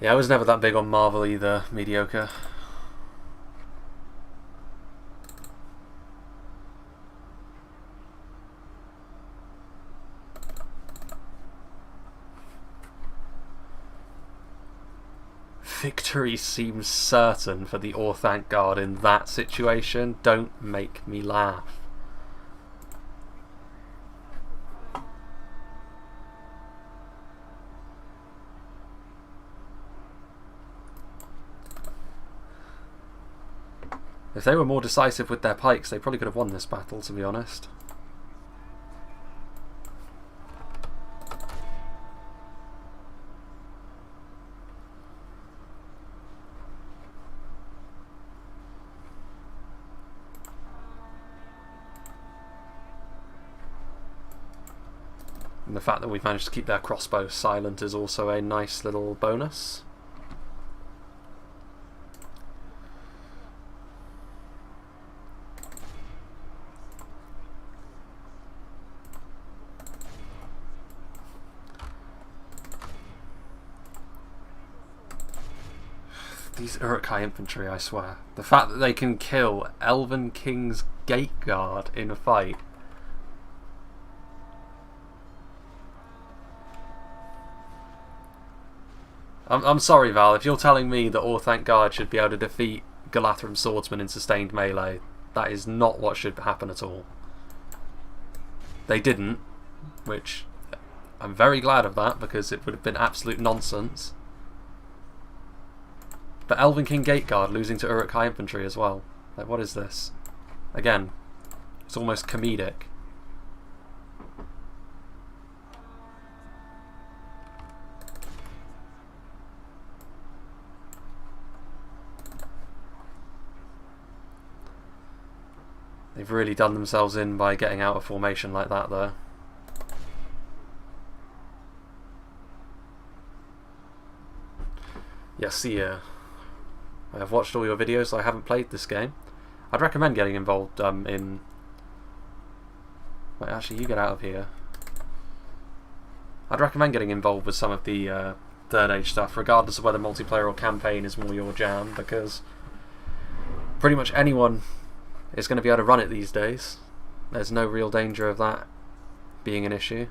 Yeah, I was never that big on Marvel either. Mediocre. Victory seems certain for the Orthanc Guard in that situation. Don't make me laugh. If they were more decisive with their pikes, they probably could have won this battle, to be honest. And the fact that we've managed to keep their crossbow silent is also a nice little bonus. These Uruk-hai infantry, I swear. The fact that they can kill Elven King's Gate Guard in a fight. I'm sorry, Val, if you're telling me that Orthanc Guard should be able to defeat Galathrim Swordsman in sustained melee, that is not what should happen at all. They didn't, which I'm very glad of that, because it would have been absolute nonsense. But Elven King Gate Guard losing to Uruk-hai infantry as well. Like, what is this? Again, it's almost comedic. They've really done themselves in by getting out of formation like that, though. Yes, I have watched all your videos. I haven't played this game. I'd recommend getting involved in... Wait, actually, you get out of here. I'd recommend getting involved with some of the Third Age stuff, regardless of whether multiplayer or campaign is more your jam, because pretty much anyone is going to be able to run it these days. There's no real danger of that being an issue.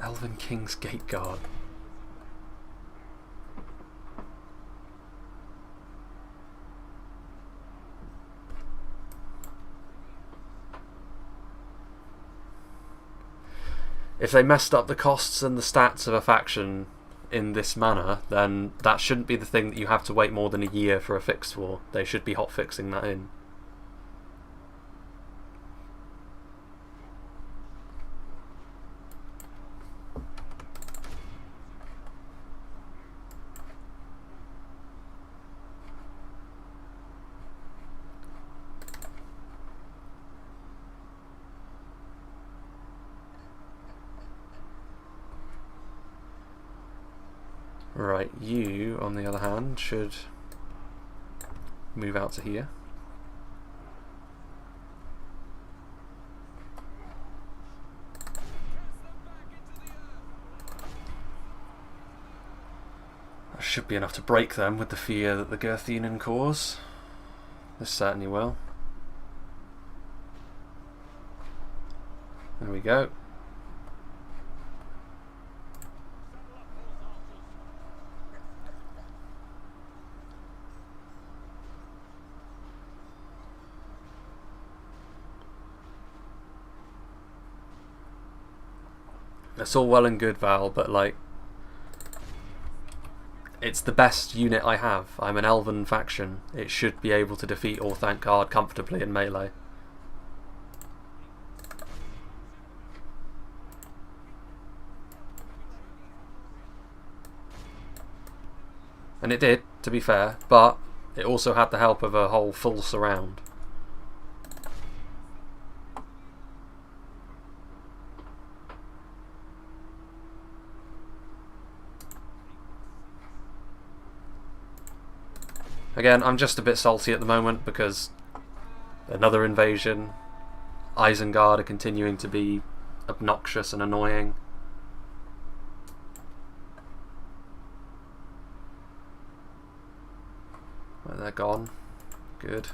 Elven King's Gate Guard. If they messed up the costs and the stats of a faction in this manner, then that shouldn't be the thing that you have to wait more than a year for a fix for. They should be hotfixing that in. Right, you, on the other hand, should move out to here. That should be enough to break them with the fear that the Gerthenen cause. This certainly will. There we go. It's all well and good, Val, but like, it's the best unit I have. I'm an elven faction. It should be able to defeat Orthankard comfortably in melee. And it did, to be fair, but it also had the help of a whole full surround. Again, I'm just a bit salty at the moment because another invasion. Isengard are continuing to be obnoxious and annoying. Well, they're gone. Good.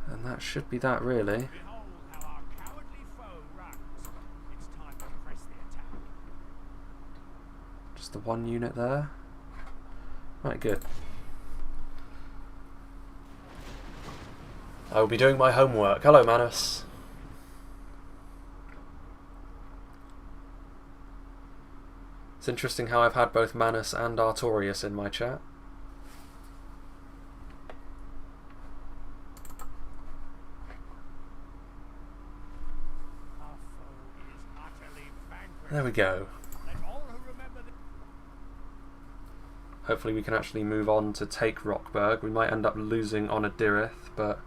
And that should be that, really. Behold how our cowardly foe runs. It's time to press the attack. Just the one unit there. Right, good. I will be doing my homework. Hello, Manus. It's interesting how I've had both Manus and Artorius in my chat. Our foe is utterly vanquished. There we go. Let all who remember the Hopefully we can actually move on to take Rockburg. We might end up losing on Edoras, but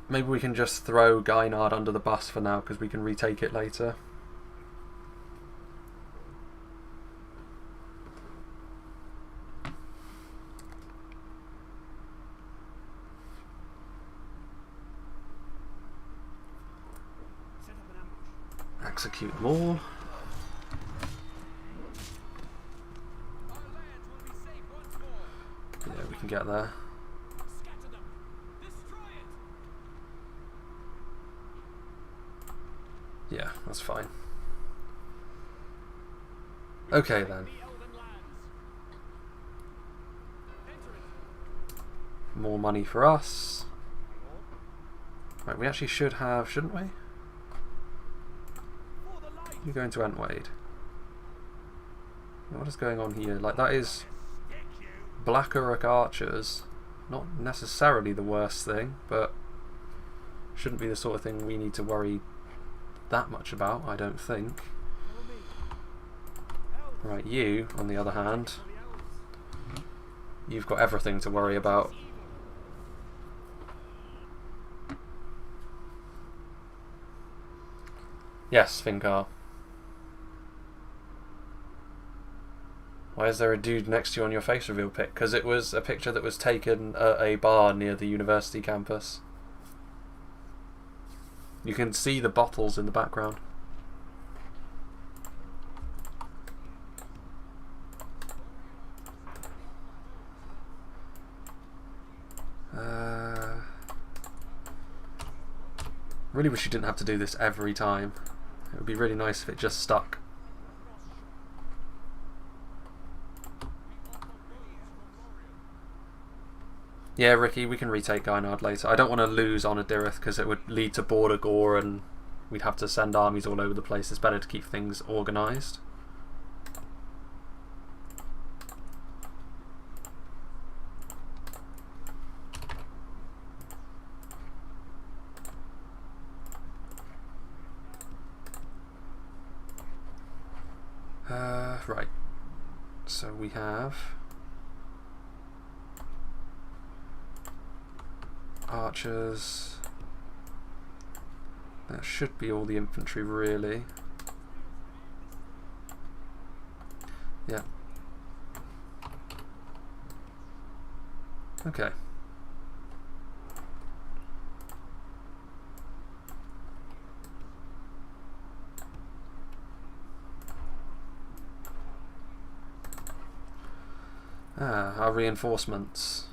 maybe we can just throw Gynard under the bus for now because we can retake it later. set up an ambush. Execute them all. Yeah, we can get there. Scatter them. Destroy it. Yeah, that's fine. Okay then. The Elven lands. Enter it. More money for us. Right, we actually should have, shouldn't we? For the light. You go into Entwade. What is going on here? Like, that is Stick you. Black Uruk archers. Not necessarily the worst thing, but shouldn't be the sort of thing we need to worry that much about, I don't think. Follow me. Elves. Right, you, on the other hand, For the elves. you've got everything to worry about. Yes, Finkar. Why is there a dude next to you on your face reveal pic? Because it was a picture that was taken at a bar near the university campus. You can see the bottles in the background. Really wish you didn't have to do this every time. It would be really nice if it just stuck. Yeah, Ricky, we can retake Gynard later. I don't want to lose on Edoras because it would lead to border gore and we'd have to send armies all over the place. It's better to keep things organised. Right. So we have archers. That should be all the infantry, really. Yeah. Okay. Ah, our reinforcements.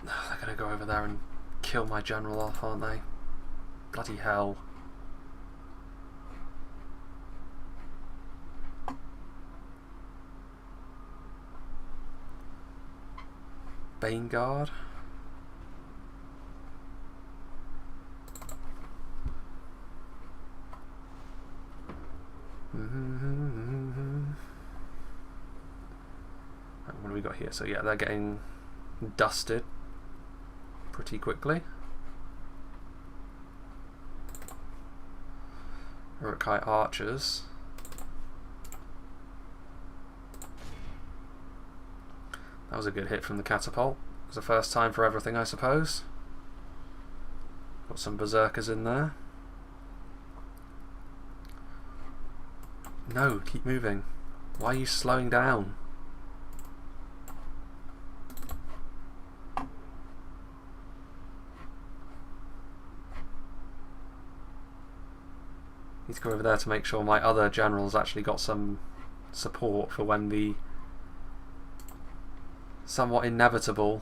They're going to go over there and kill my general off, aren't they? Bloody hell. Isengard. What do we got here? So yeah, they're getting dusted pretty quickly. Urukai archers. That was a good hit from the catapult. It was the first time for everything, I suppose. Got some berserkers in there. No, keep moving. Why are you slowing down? Need to go over there to make sure my other generals actually got some support for when the somewhat inevitable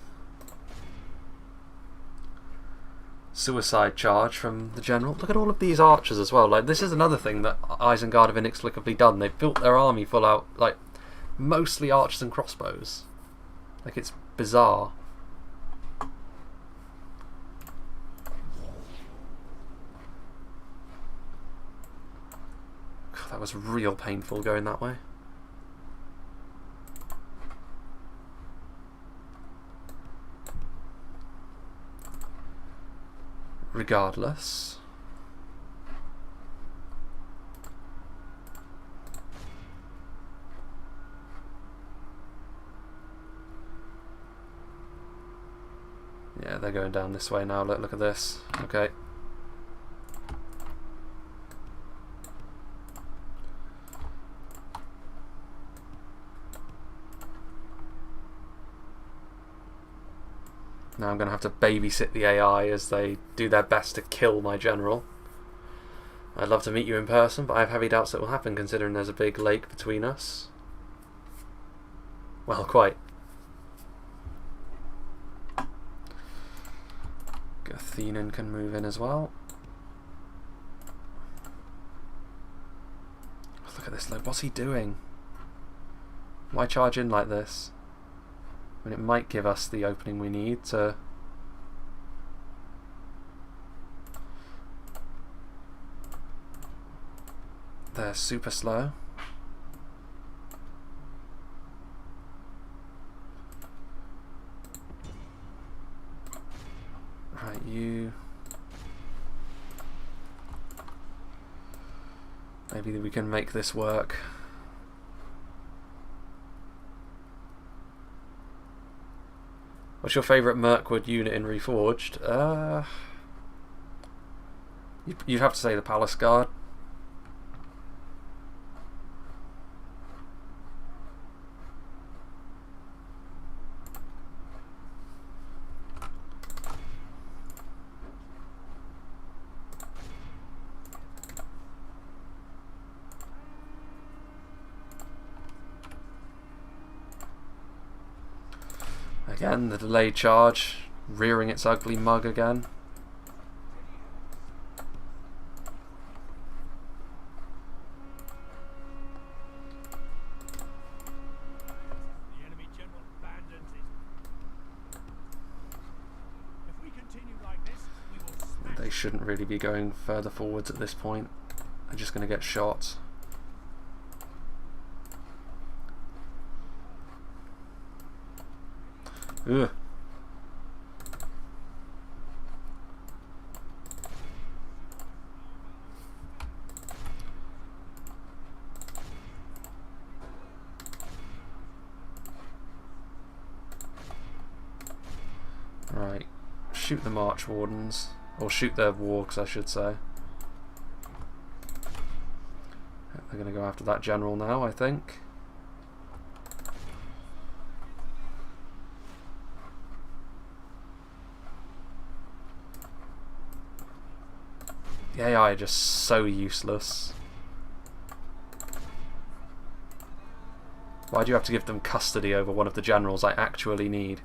suicide charge from the general. Look at all of these archers as well. Like, this is another thing that Isengard have inexplicably done. They've built their army full out, like, mostly archers and crossbows. Like, it's bizarre. God, that was real painful going that way. Regardless, yeah, they're going down this way now. Look at this. Okay. Now I'm going to have to babysit the AI as they do their best to kill my general. I'd love to meet you in person, but I have heavy doubts it will happen considering there's a big lake between us. Well, quite. Athenan can move in as well. Look at this, like, what's he doing? Why charge in like this? I mean, it might give us the opening we need to... They're super slow. Right, you... Maybe we can make this work. What's your favourite Mirkwood unit in Reforged? You'd have to say the Palace Guard. Again, the delayed charge, rearing its ugly mug again. The enemy general abandons it. If we continue like this, we will smash. They shouldn't really be going further forwards at this point. They're just going to get shot. Ugh. Right, shoot the March Wardens, or shoot their wargs, I should say. They're going to go after that general now, I think. The AI are just so useless. Why do you have to give them custody over one of the generals I actually need?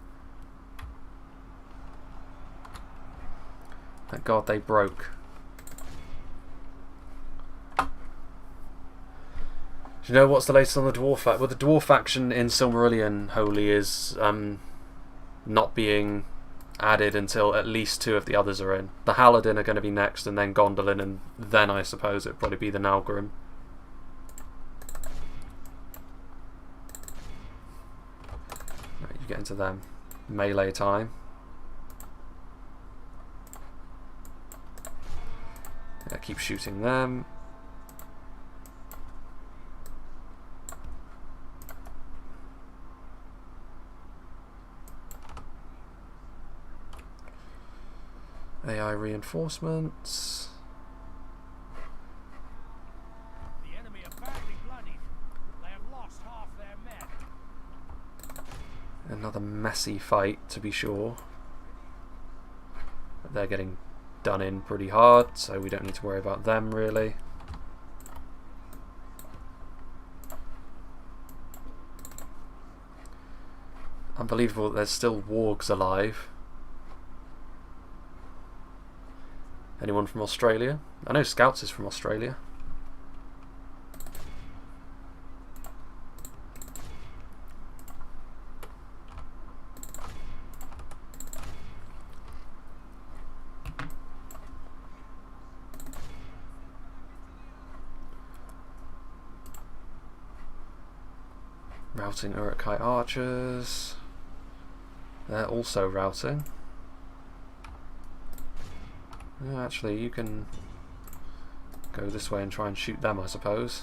Thank God they broke. Do you know what's the latest on the dwarf faction? Well, the dwarf faction in Silmarillion, Holy, is not being added until at least 2 of the others are in. The Halladin are going to be next, and then Gondolin, and then I suppose it'd probably be the Nalgrim. Right, you get into them. Melee time. Yeah, keep shooting them. AI reinforcements. The enemy are badly bloodied. They have lost half their men. Another messy fight, to be sure. But they're getting done in pretty hard, so we don't need to worry about them really. Unbelievable that there's still wargs alive. Anyone from Australia? I know Scouts is from Australia. Routing Uruk-hai archers. They're also routing. Yeah, actually, you can go this way and try and shoot them, I suppose.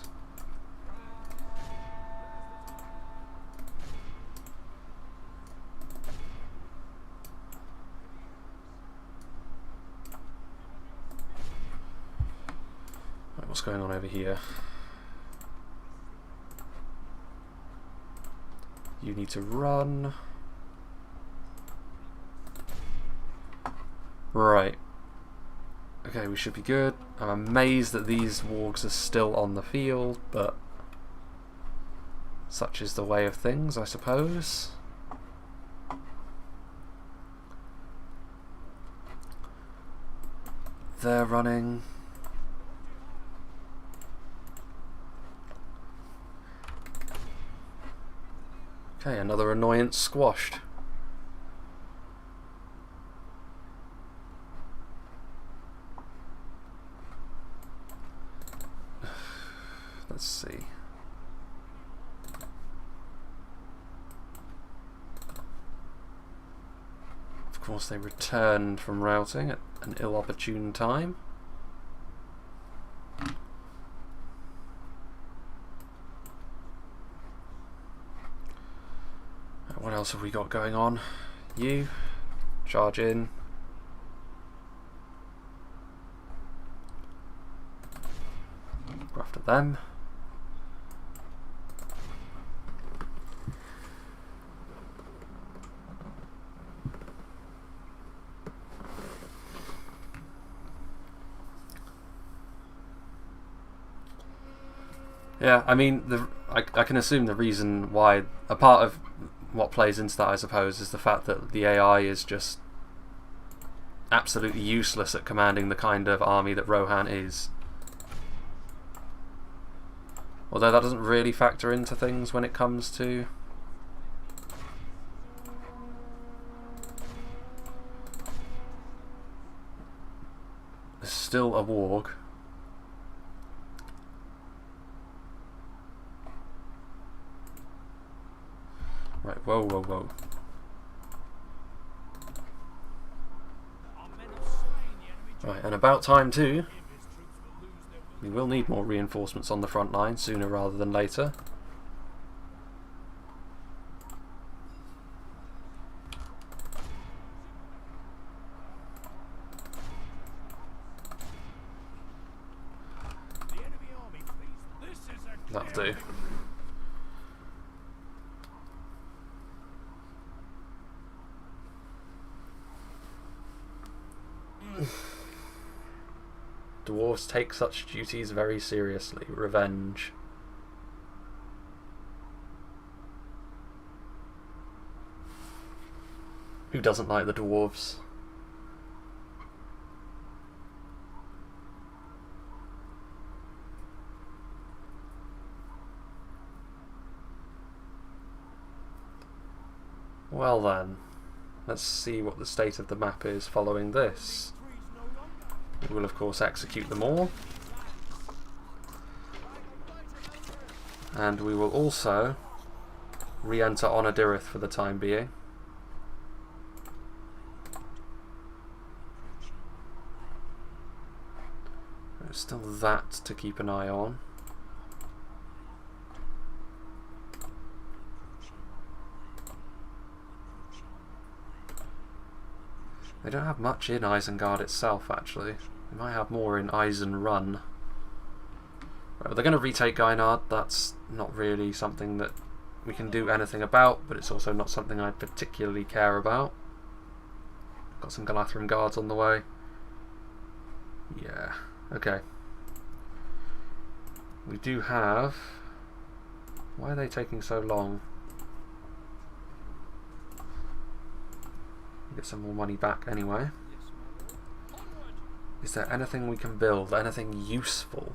Right, what's going on over here? You need to run. Right. Okay, we should be good. I'm amazed that these wargs are still on the field, but such is the way of things, I suppose. They're running. Okay, another annoyance squashed. Let's see. Of course, they returned from routing at an ill-opportune time. What else have we got going on? You, charge in. Go after them. Yeah, I mean, I can assume the reason why, a part of what plays into that, I suppose, is the fact that the AI is just absolutely useless at commanding the kind of army that Rohan is. Although that doesn't really factor into things when it comes to... There's still a warg. Right, whoa, whoa, whoa. Right, and about time too. We will need more reinforcements on the front line sooner rather than later. That'll do. Dwarves take such duties very seriously. Revenge. Who doesn't like the dwarves? Well then, let's see what the state of the map is following this. We will of course execute them all. And we will also re-enter Onodirith for the time being. There's still that to keep an eye on. They don't have much in Isengard itself, actually. They might have more in Eisenrun. Right, well, they're going to retake Gynard. That's not really something that we can do anything about, but it's also not something I particularly care about. Got some Galathrim guards on the way. Yeah, okay. We do have... Why are they taking so long? Get some more money back anyway. Is there anything we can build? Anything useful?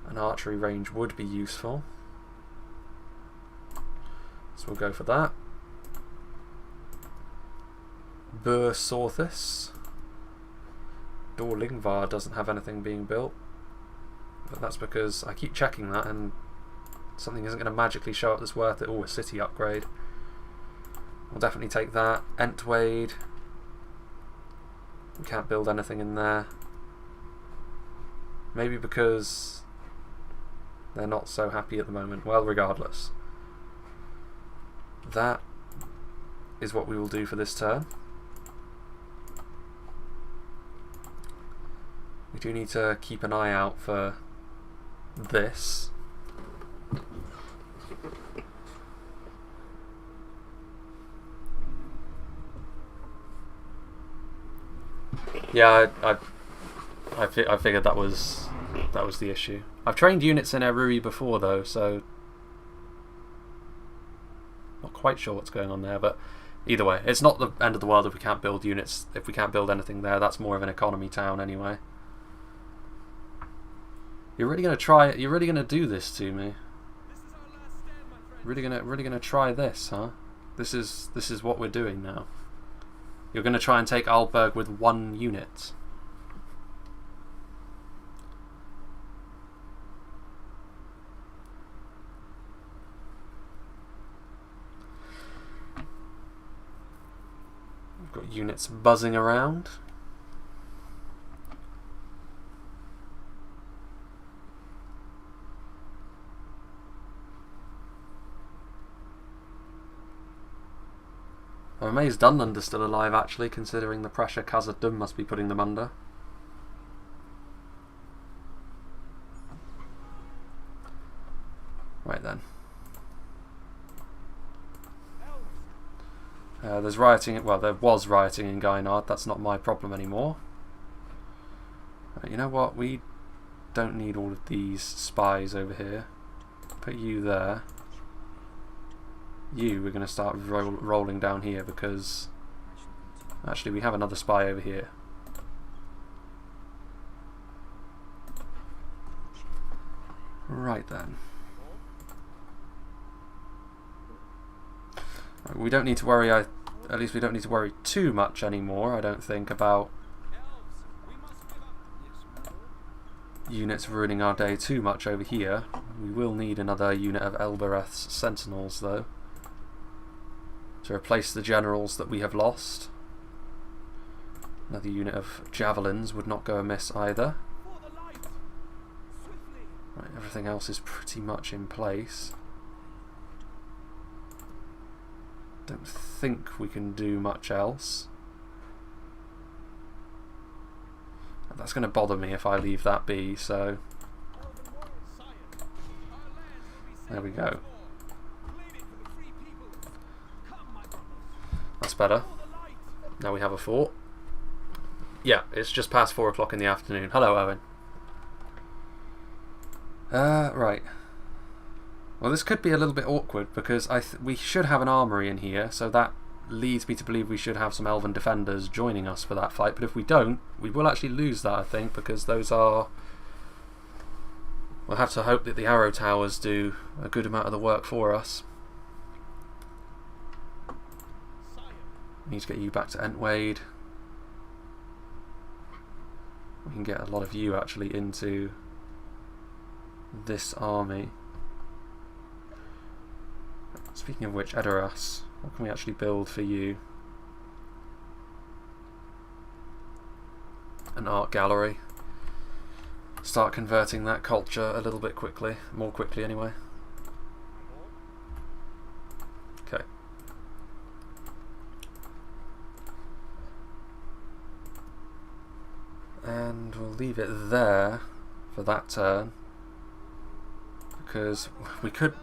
An archery range would be useful. So we'll go for that. Bursorthus. Dorlingvar doesn't have anything being built. But that's because I keep checking that and something isn't going to magically show up that's worth it. Oh, a city upgrade. We'll definitely take that. Entwade. We can't build anything in there. Maybe because they're not so happy at the moment. Well, regardless. That is what we will do for this turn. We do need to keep an eye out for this. Yeah, I figured that was the issue. I've trained units in Erui before though, so not quite sure what's going on there. But either way, it's not the end of the world if we can't build units. If we can't build anything there, that's more of an economy town anyway. You're really gonna try? You're really gonna do this to me? Really gonna try this, huh? This is what we're doing now. You're going to try and take Alberg with 1 unit. We've got units buzzing around. I'm amazed Dunland is still alive, actually, considering the pressure Khazad-dûm must be putting them under. Right then. There's rioting. Well, there was rioting in Gynard. That's not my problem anymore. You know what? We don't need all of these spies over here. Put you there. We're going to start rolling down here because actually we have another spy over here. Right then. We don't need to worry, at least we don't need to worry too much anymore, I don't think, about units ruining our day too much over here. We will need another unit of Elbereth's Sentinels though, to replace the generals that we have lost. Another unit of javelins would not go amiss either. Right, everything else is pretty much in place. Don't think we can do much else. That's going to bother me if I leave that be, so there we go. That's better. Now we have a fort. Yeah, it's just past 4 o'clock in the afternoon. Hello, Owen. Right. Well, this could be a little bit awkward because we should have an armory in here, so that leads me to believe we should have some elven defenders joining us for that fight. But if we don't, we will actually lose that, I think, because those are We'll have to hope that the arrow towers do a good amount of the work for us. Need to get you back to Entwade. We can get a lot of you actually into this army. Speaking of which, Edoras, what can we actually build for you? An art gallery. Start converting that culture a little bit quickly, more quickly anyway. Okay. And we'll leave it there for that turn, because we could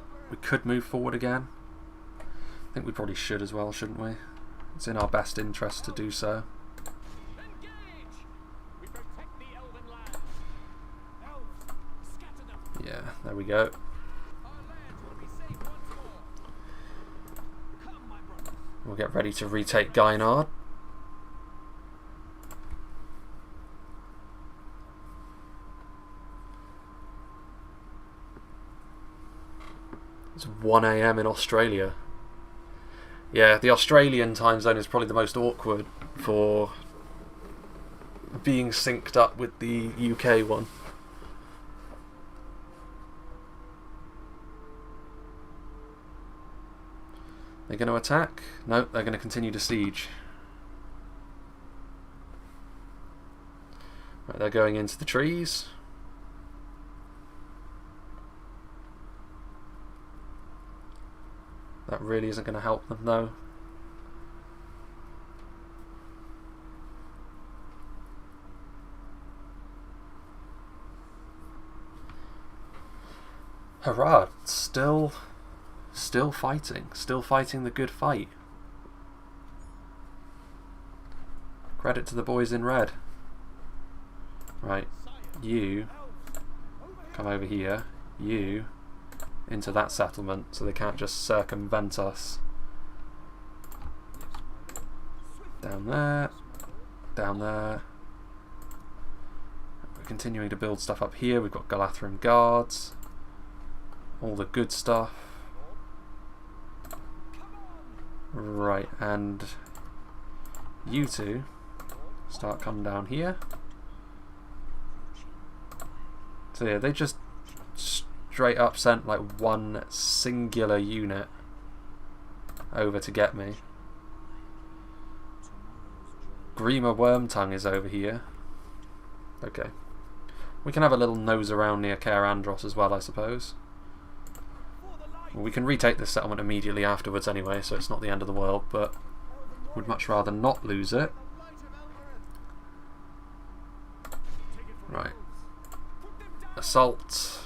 move forward again. I think we probably should as well, shouldn't we? It's in our best interest to do so. Yeah, there we go. We'll get ready to retake Isengard. It's 1 AM in Australia. Yeah, the Australian time zone is probably the most awkward for being synced up with the UK one. They're going to attack? No, they're going to continue to siege. Right, they're going into the trees. That really isn't going to help them though. Hurrah! Still fighting the good fight. Credit to the boys in red. Right, you come over here. You into that settlement so they can't just circumvent us. Down there. Down there. We're continuing to build stuff up here. We've got Lothlorien guards. All the good stuff. Right, and you two start coming down here. So yeah, they just straight up sent like one singular unit over to get me. Grima Wormtongue is over here. Okay. We can have a little nose around near Caer Andros as well, I suppose. Well, we can retake this settlement immediately afterwards anyway, so it's not the end of the world, but would much rather not lose it. Right. Assault.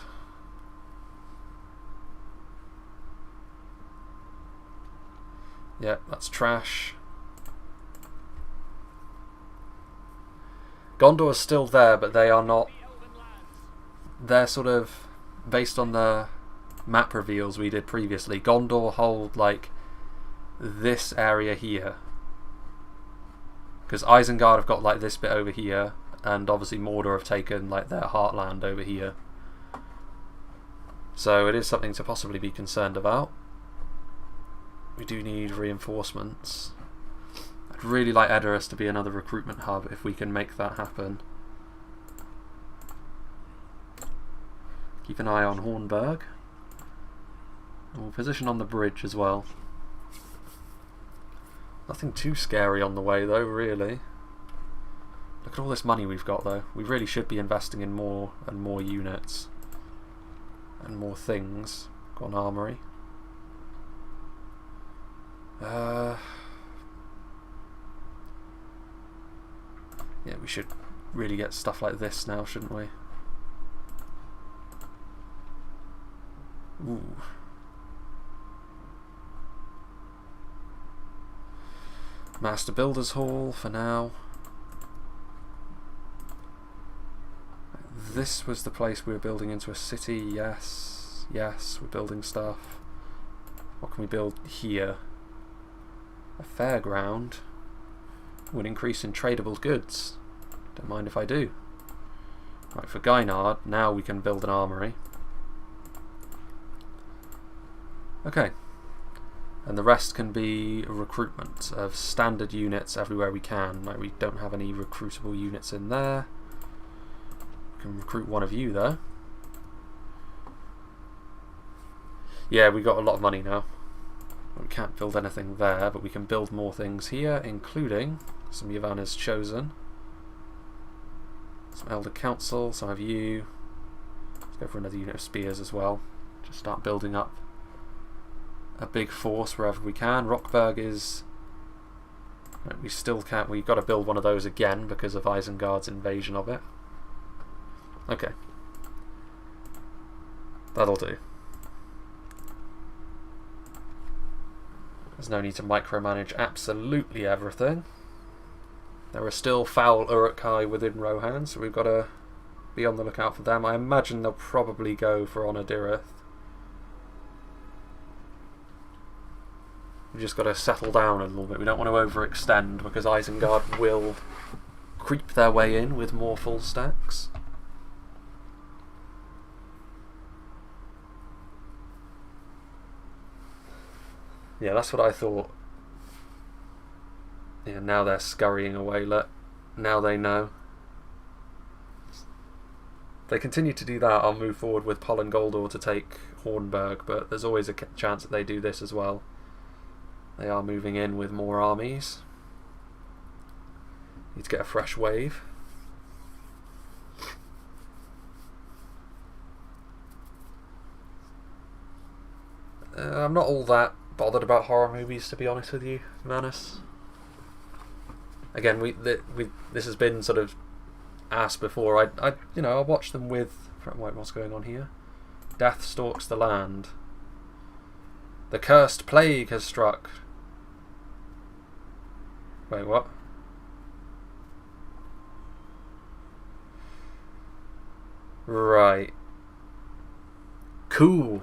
Yeah, that's trash. Gondor is still there, but they are not. They're sort of based on the map reveals we did previously. Gondor hold like this area here, because Isengard have got like this bit over here, and obviously Mordor have taken like their heartland over here. So it is something to possibly be concerned about. We do need reinforcements. I'd really like Edoras to be another recruitment hub if we can make that happen. Keep an eye on Hornburg. And we'll position on the bridge as well. Nothing too scary on the way though, really. Look at all this money we've got though. We really should be investing in more and more units. And more things. Got an armory. Yeah, we should really get stuff like this now, shouldn't we? Ooh. Master Builders Hall for now. This was the place we were building into a city. Yes, yes, we're building stuff. What can we build here? A fairground would increase in tradable goods. Don't mind if I do. Right, for Isengard, now we can build an armory. Okay. And the rest can be recruitment of standard units everywhere we can. Like, we don't have any recruitable units in there. We can recruit one of you though. Yeah, we got a lot of money now. We can't build anything there, but we can build more things here, including some Yavanna's Chosen. Some Elder Council, some of you. Let's go for another unit of spears as well. Just start building up a big force wherever we can. Rockburg is... we still can't... we've got to build one of those again because of Isengard's invasion of it. Okay. That'll do. There's no need to micromanage absolutely everything. There are still foul Uruk-hai within Rohan, so we've got to be on the lookout for them. I imagine they'll probably go for Onodirith. We've just got to settle down a little bit. We don't want to overextend because Isengard will creep their way in with more full stacks. Yeah, that's what I thought. Yeah, now they're scurrying away. Look, now they know. If they continue to do that, I'll move forward with Pollen Goldor to take Hornburg, but there's always a chance that they do this as well. They are moving in with more armies. Need to get a fresh wave. I'm not all that bothered about horror movies, to be honest with you, Manus. Again, this has been sort of asked before. I watch them with... Wait, what's going on here? Death stalks the land. The cursed plague has struck. Wait, what? Right. Cool.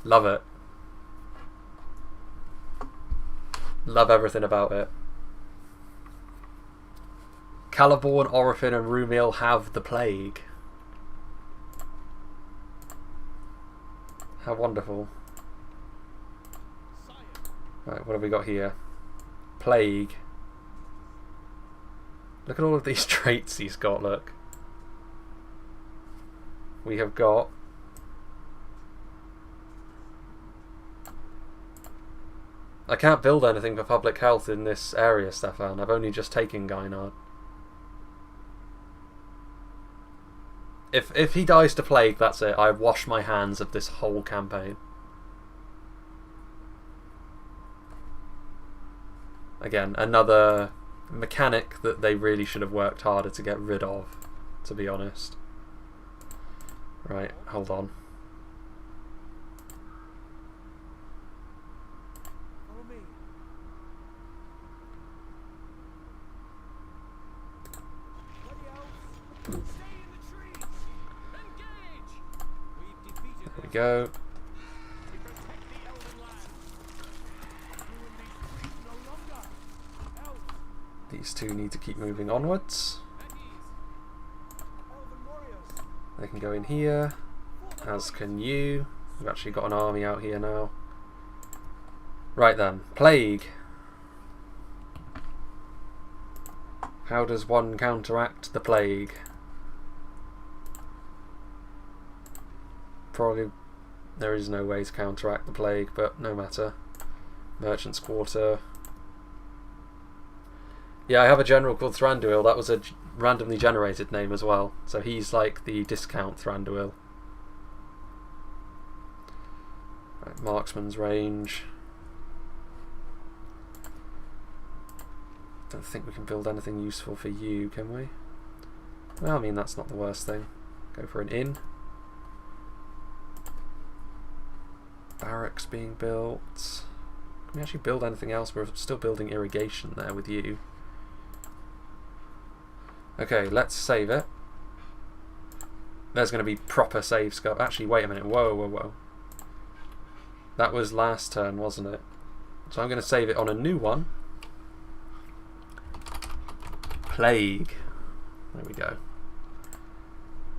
Love it. Love everything about it. Caliborn, Orifin and Rumil have the plague. How wonderful. Right, what have we got here? Plague. Look at all of these traits he's got, look. We have got... I can't build anything for public health in this area, Stefan. I've only just taken Gainard. If he dies to plague, that's it. I wash my hands of this whole campaign. Again, another mechanic that they really should have worked harder to get rid of, to be honest. Right, hold on. Follow me. Ready, elves? Stay in the trees. Engage. We've defeated There we go. We protect the elven land. Ruin these trees no longer. Elves, These two need to keep moving onwards. at ease. Elven warriors. They can go in here, as can you. We've actually got an army out here now. Right then, plague. How does one counteract the plague? Probably there is no way to counteract the plague, but no matter. Merchant's Quarter. Yeah, I have a general called Thranduil. That was a randomly generated name as well. So he's like the discount Thranduil. Right, marksman's range. Don't think we can build anything useful for you, can we? Well, I mean, that's not the worst thing. Go for an inn. Barracks being built. Can we actually build anything else? We're still building irrigation there with you. Okay, let's save it. There's going to be proper save scope. Actually, wait a minute. Whoa, whoa, whoa. That was last turn, wasn't it? So I'm going to save it on a new one. Plague. There we go.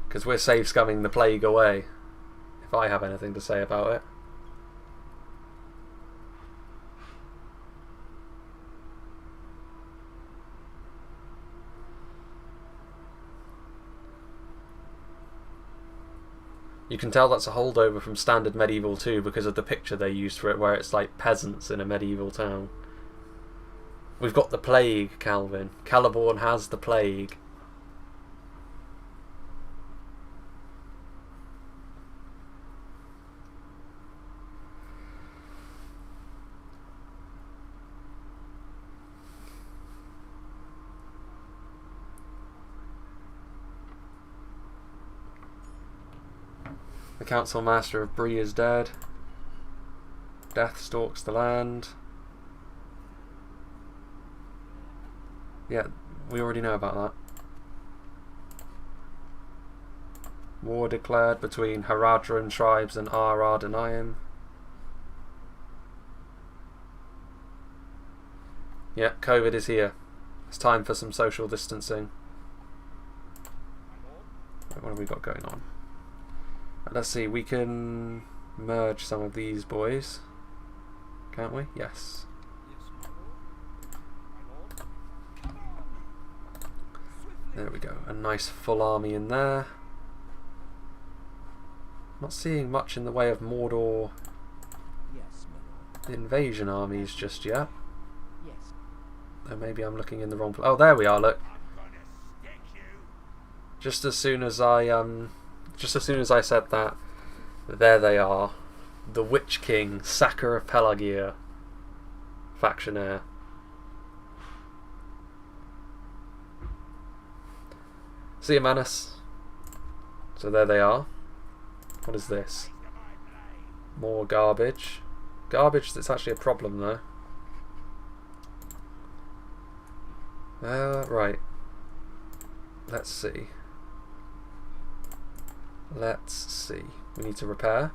Because we're save scumming the plague away. if I have anything to say about it. You can tell that's a holdover from standard medieval 2 because of the picture they used for it, where it's like peasants in a medieval town. We've got the plague, Calvin. Celeborn has the plague. The Council Master of Bree is dead. Death stalks the land. Yeah, we already know about that. War declared between Haradrim tribes and Ar-Ardenaim. Yeah, COVID is here. It's time for some social distancing. What have we got going on? Let's see, we can merge some of these boys, can't we? Yes. There we go, a nice full army in there. Not seeing much in the way of Mordor invasion armies just yet. Oh, maybe I'm looking in the wrong place. Oh, there we are, look. Just as soon as I said that, there they are. The Witch King, Sacker of Pelagir, Factionaire. See you, Manus. So there they are. What is this? More garbage. Garbage that's actually a problem, though. Right. Let's see. Let's see. We need to repair.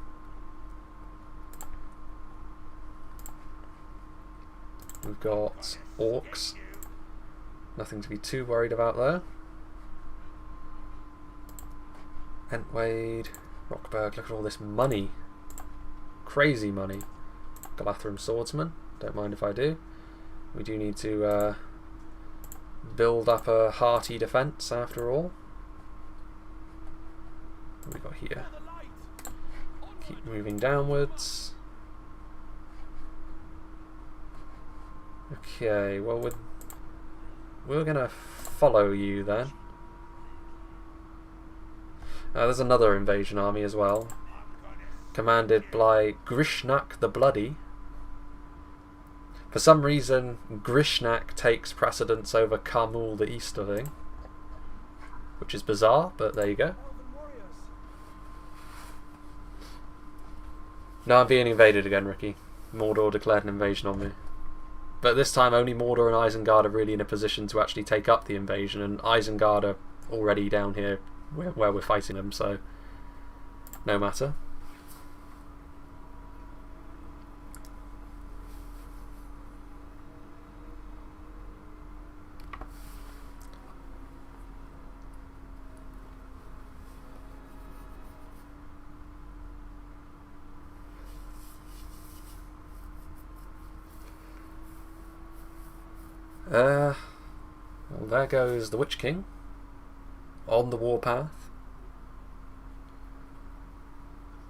We've got orcs. Nothing to be too worried about there. Entwade, Rockberg, look at all this money. Crazy money. Galathrim Swordsman, don't mind if I do. We do need to build up a hearty defence after all. What have we got here? Keep moving downwards. Okay, well we're gonna follow you then. There's another invasion army as well, commanded by Grishnak the Bloody. For some reason, Grishnak takes precedence over Kamul the Easterling, which is bizarre, but there you go. Now I'm being invaded again, Ricky. Mordor declared an invasion on me. But this time only Mordor and Isengard are really in a position to actually take up the invasion, and Isengard are already down here where we're fighting them, so no matter. Well, there goes the Witch King on the warpath.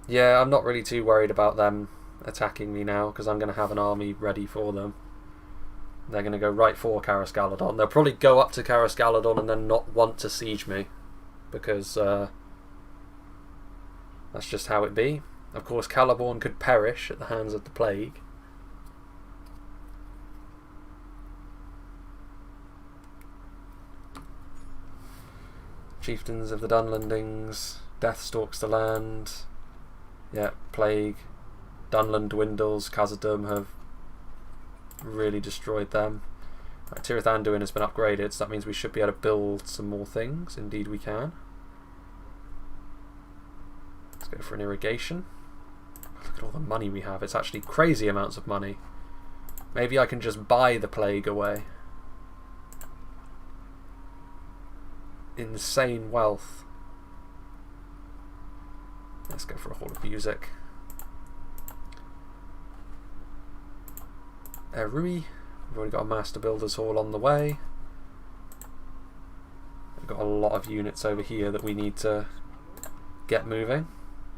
Yeah, I'm not really too worried about them attacking me now, because I'm going to have an army ready for them. They're going to go right for Karas Galadon. They'll probably go up to Karas Galadon and then not want to siege me, because that's just how it be. Of course, Celeborn could perish at the hands of the plague. Chieftains of the Dunlandings, death stalks the land. Yeah, plague. Dunland dwindles, Khazad-dûm have really destroyed them. Right, Tirith Anduin has been upgraded, so that means we should be able to build some more things. Indeed we can. Let's go for an irrigation. Look at all the money we have. It's actually crazy amounts of money. Maybe I can just buy the plague away. Insane wealth. Let's go for a Hall of Music. Rui. We've already got a Master Builder's Hall on the way. We've got a lot of units over here that we need to get moving.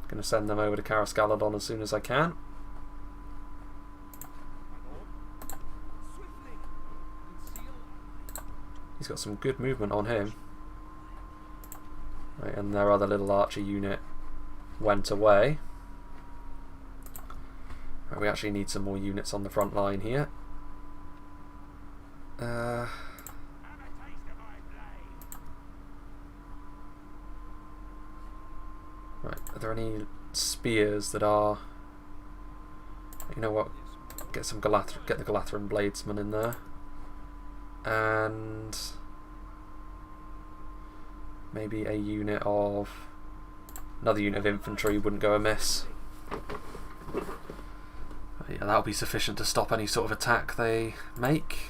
Going to send them over to Carascaladon as soon as I can. He's got some good movement on him. Right, and their other little archer unit went away. Right, we actually need some more units on the front line here. Right, are there any spears that are... You know what? Get the Galatharan Bladesman in there. And maybe a unit of... Another unit of infantry wouldn't go amiss. Yeah, that'll be sufficient to stop any sort of attack they make.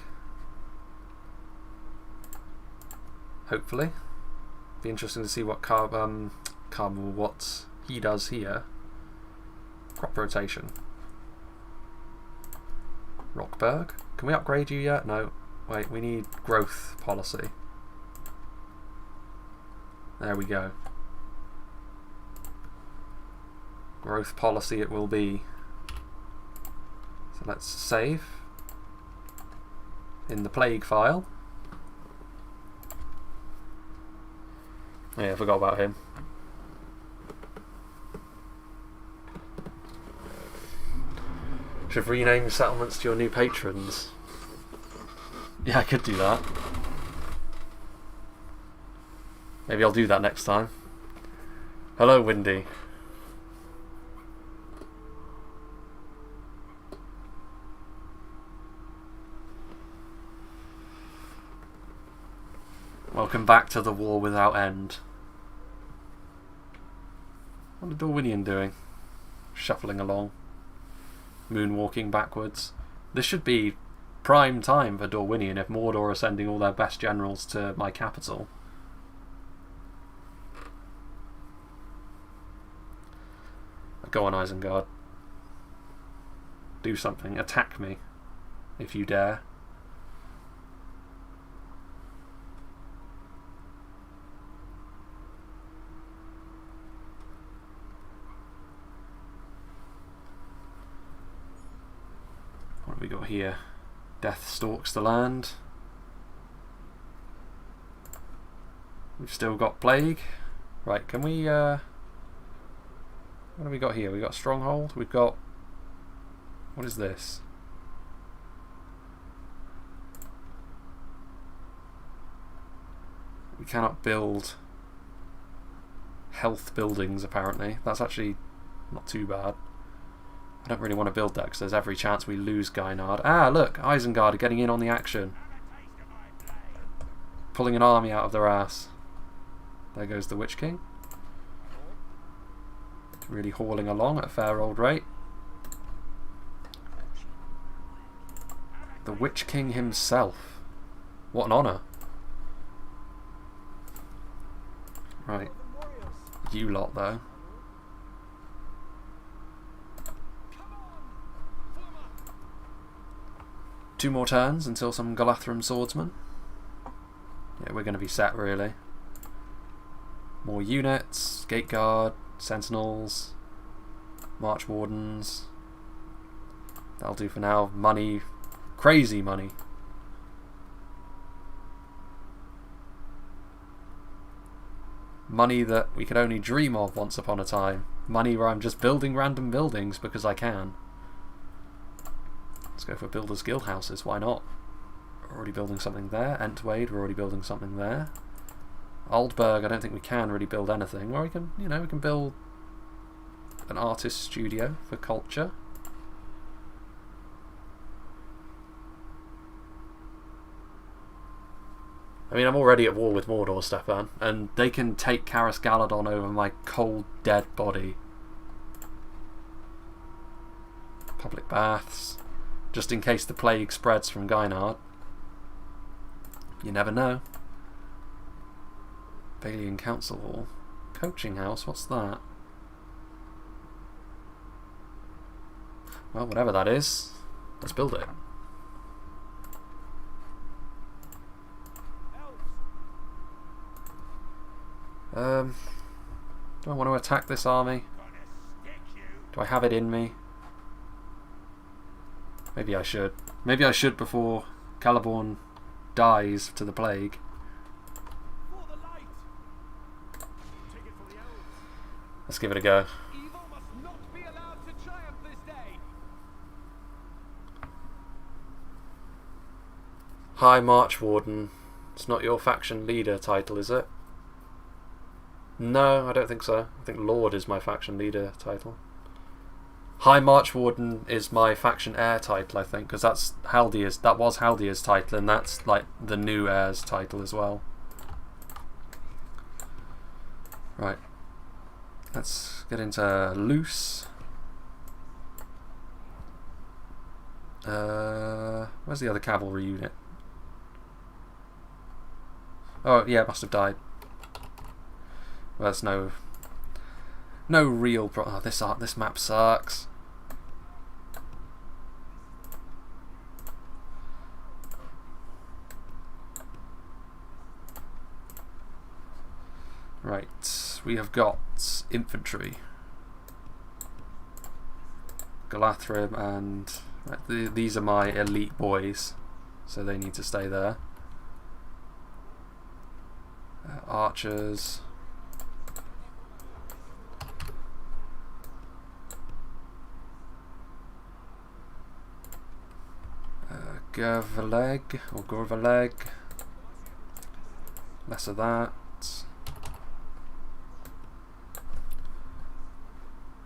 Hopefully. Be interesting to see what what he does here. Crop rotation. Rockberg. Can we upgrade you yet? No. Wait, we need growth policy. There we go. Growth policy it will be. So let's save in the plague file. Yeah, I forgot about him. Should rename settlements to your new patrons. Yeah, I could do that. Maybe I'll do that next time. Hello, Windy. Welcome back to the War Without End. What are Dorwinion doing? Shuffling along. Moonwalking backwards. This should be prime time for Dorwinion if Mordor are sending all their best generals to my capital. Go on, Isengard. Do something. Attack me, if you dare. What have we got here? Death stalks the land. We've still got plague. Right, can we... What have we got here? We've got stronghold. We've got... What is this? We cannot build health buildings, apparently. That's actually not too bad. I don't really want to build that because there's every chance we lose Gynard. Ah, look! Isengard are getting in on the action. Pulling an army out of their ass. There goes the Witch King. Really hauling along at a fair old rate. The Witch King himself. What an honour. Right. You lot, though. Two more turns until some Galatharan swordsmen. Yeah, we're going to be set, really. More units. Gate guard. Sentinels, March Wardens. That'll do for now. Money, crazy money. Money that we could only dream of once upon a time. Money where I'm just building random buildings because I can. Let's go for Builders Guild houses, why not? We're already building something there. Entwade, we're already building something there. Aldburg, I don't think we can really build anything. Or we can, you know, we can build an artist studio for culture. I mean, I'm already at war with Mordor, Stefan, and they can take Carascaladon over my cold, dead body. Public baths, just in case the plague spreads from Gynard. You never know. Balian Council Hall. Coaching House, what's that? Well, whatever that is, let's build it. Do I want to attack this army? Do I have it in me? Maybe I should. Maybe I should before Celeborn dies to the plague. Let's give it a go. High March Warden. It's not your faction leader title, is it? No, I don't think so. I think Lord is my faction leader title. High March Warden is my faction heir title, I think, because that's Haldir's. That was Haldir's title, and that's like the new heir's title as well. Right. Let's get into loose. Where's the other cavalry unit? Oh yeah, it must have died. Well, there's no real oh, this map sucks. Right, we have got infantry, Lothlorien, and right, these are my elite boys, so they need to stay there. Archers. Gorvaleg. Less of that.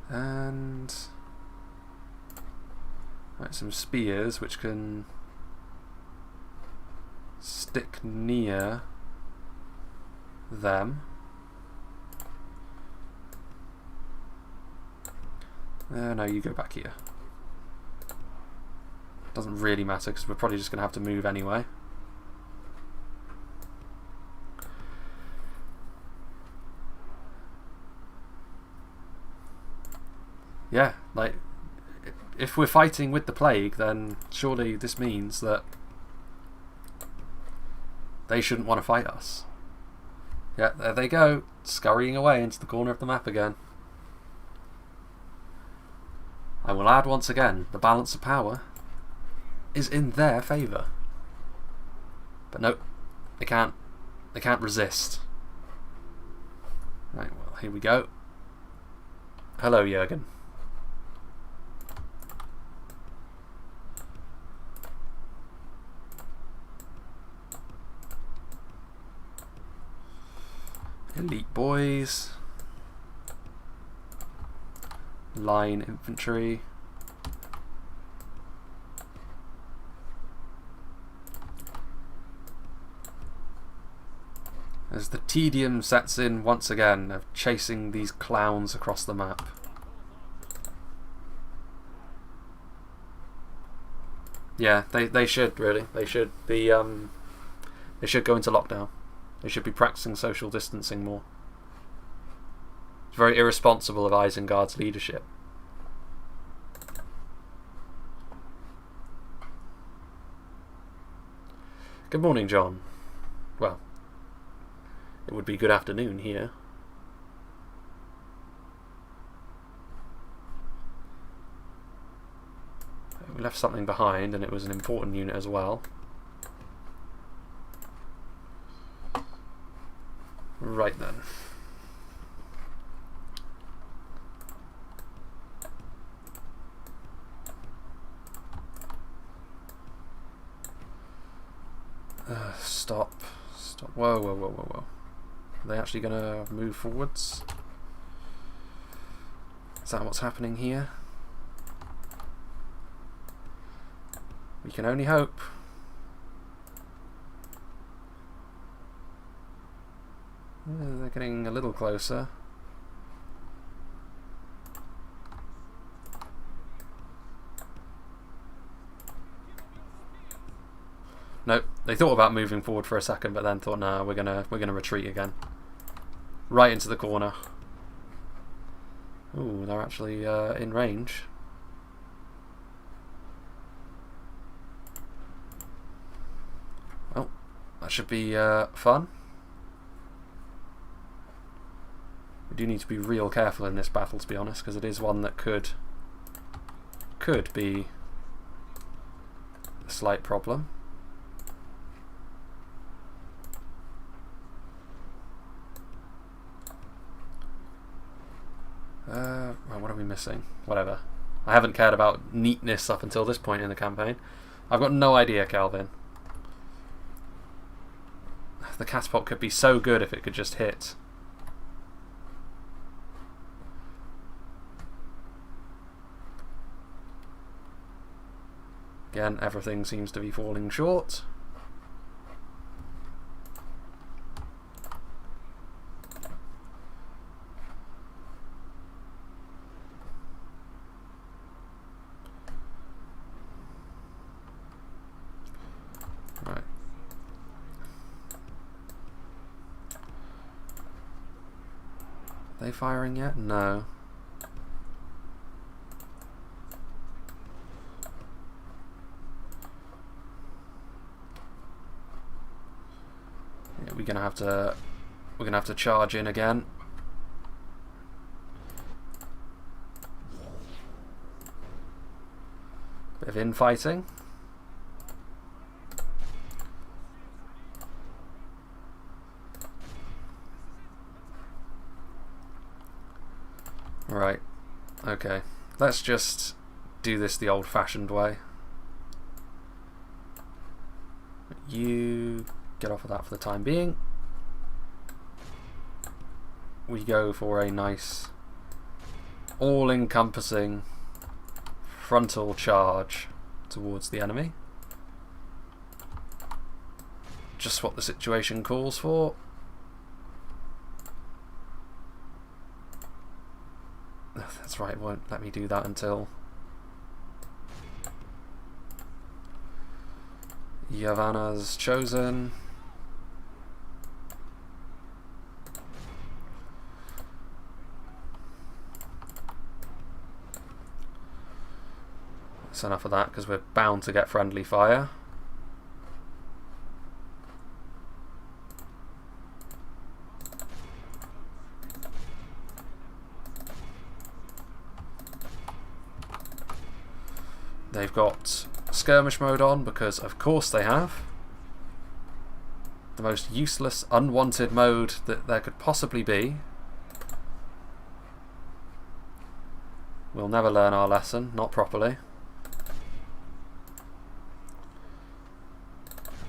And right, some spears which can stick near them. No, you go back here. Doesn't really matter because we're probably just going to have to move anyway. Yeah, like, if we're fighting with the plague, then surely this means that they shouldn't want to fight us. Yeah, there they go, scurrying away into the corner of the map again. I will add once again, the balance of power is in their favour. But nope, they can't resist. Right, well, here we go. Hello, Jurgen. Elite boys. Line infantry. As the tedium sets in once again of chasing these clowns across the map. Yeah, they should really. They should be they should go into lockdown. They should be practicing social distancing more. It's very irresponsible of Isengard's leadership. Good morning, John. Well, it would be good afternoon here. We left something behind, and it was an important unit as well. Right then. Stop. Whoa. Are they actually going to move forwards? Is that what's happening here? We can only hope. They're getting a little closer. Nope, they thought about moving forward for a second, but then thought, nah, we're gonna retreat again. Right into the corner. Ooh, they're actually in range. That should be fun. We do need to be real careful in this battle, to be honest, because it is one that could be a slight problem. Well, what are we missing? Whatever. I haven't cared about neatness up until this point in the campaign. I've got no idea, Calvin. The catapult could be so good if it could just hit. Again, everything seems to be falling short. Right. Are they firing yet? No. We're gonna have to charge in again. Bit of infighting. Right. Okay. Let's just do this the old-fashioned way. You get off of that for the time being. We go for a nice all-encompassing frontal charge towards the enemy. Just what the situation calls for. That's right, it won't let me do that until Yavanna's chosen. That's enough of that, because we're bound to get friendly fire. They've got skirmish mode on, because of course they have. The most useless, unwanted mode that there could possibly be. We'll never learn our lesson, not properly.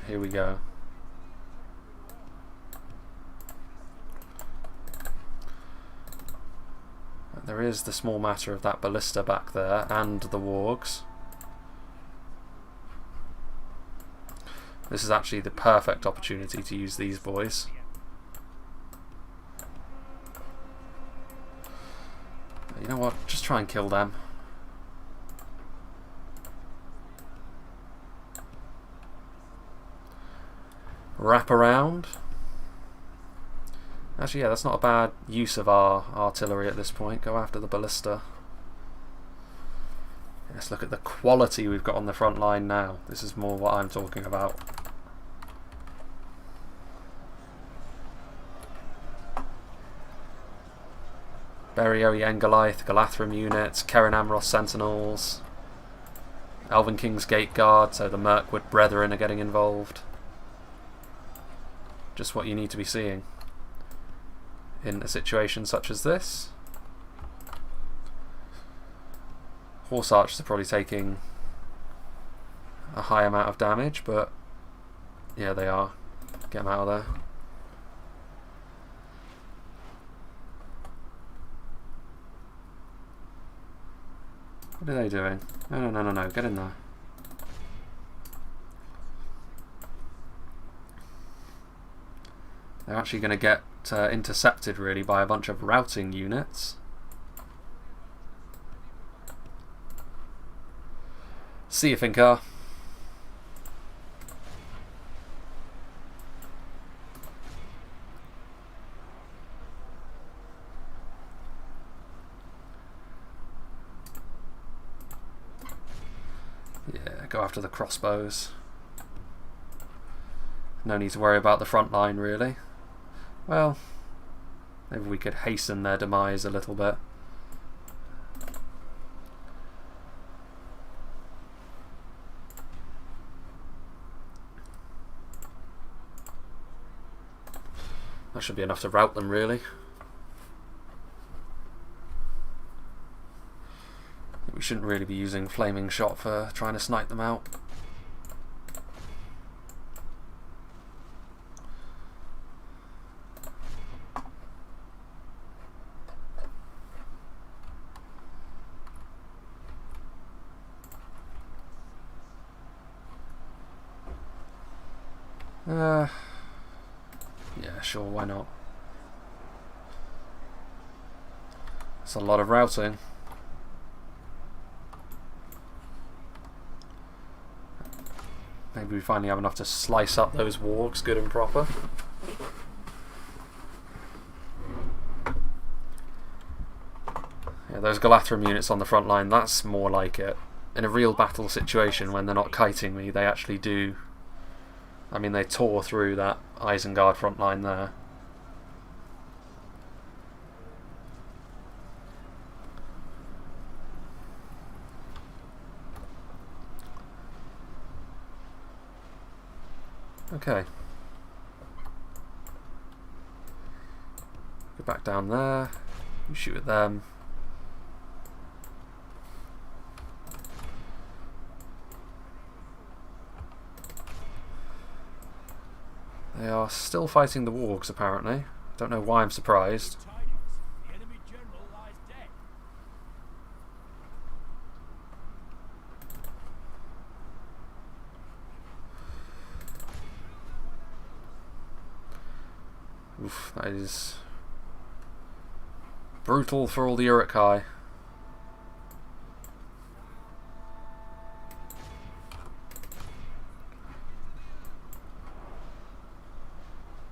Here we go. There is the small matter of that ballista back there and the wargs. This is actually the perfect opportunity to use these boys. You know what? Just try and kill them. Wrap around. Actually, yeah, that's not a bad use of our artillery at this point. Go after the ballista. Let's look at the quality we've got on the front line now. This is more what I'm talking about. Berioi Engolith, Galathrim units, Keren Amroth Sentinels, Elven King's Gate Guard, so the Mirkwood Brethren are getting involved. Just what you need to be seeing in a situation such as this. Horse archers are probably taking a high amount of damage, but yeah, they are. Get them out of there. What are they doing? No, get in there. They're actually going to get intercepted really by a bunch of routing units. See you, Fincar. Yeah, go after the crossbows. No need to worry about the front line, really. Well, maybe we could hasten their demise a little bit. That should be enough to rout them, really. We shouldn't really be using flaming shot for trying to snipe them out. Yeah, sure, why not? It's a lot of routing. Maybe we finally have enough to slice up those wargs good and proper. Yeah, those Galathrim units on the front line, that's more like it. In a real battle situation, when they're not kiting me, they actually do. I mean, they tore through that Isengard front line there. Okay. Go back down there. You shoot at them. They are still fighting the wargs, apparently. Don't know why I'm surprised. The enemy general lies dead. Oof, that is brutal for all the Uruk-hai.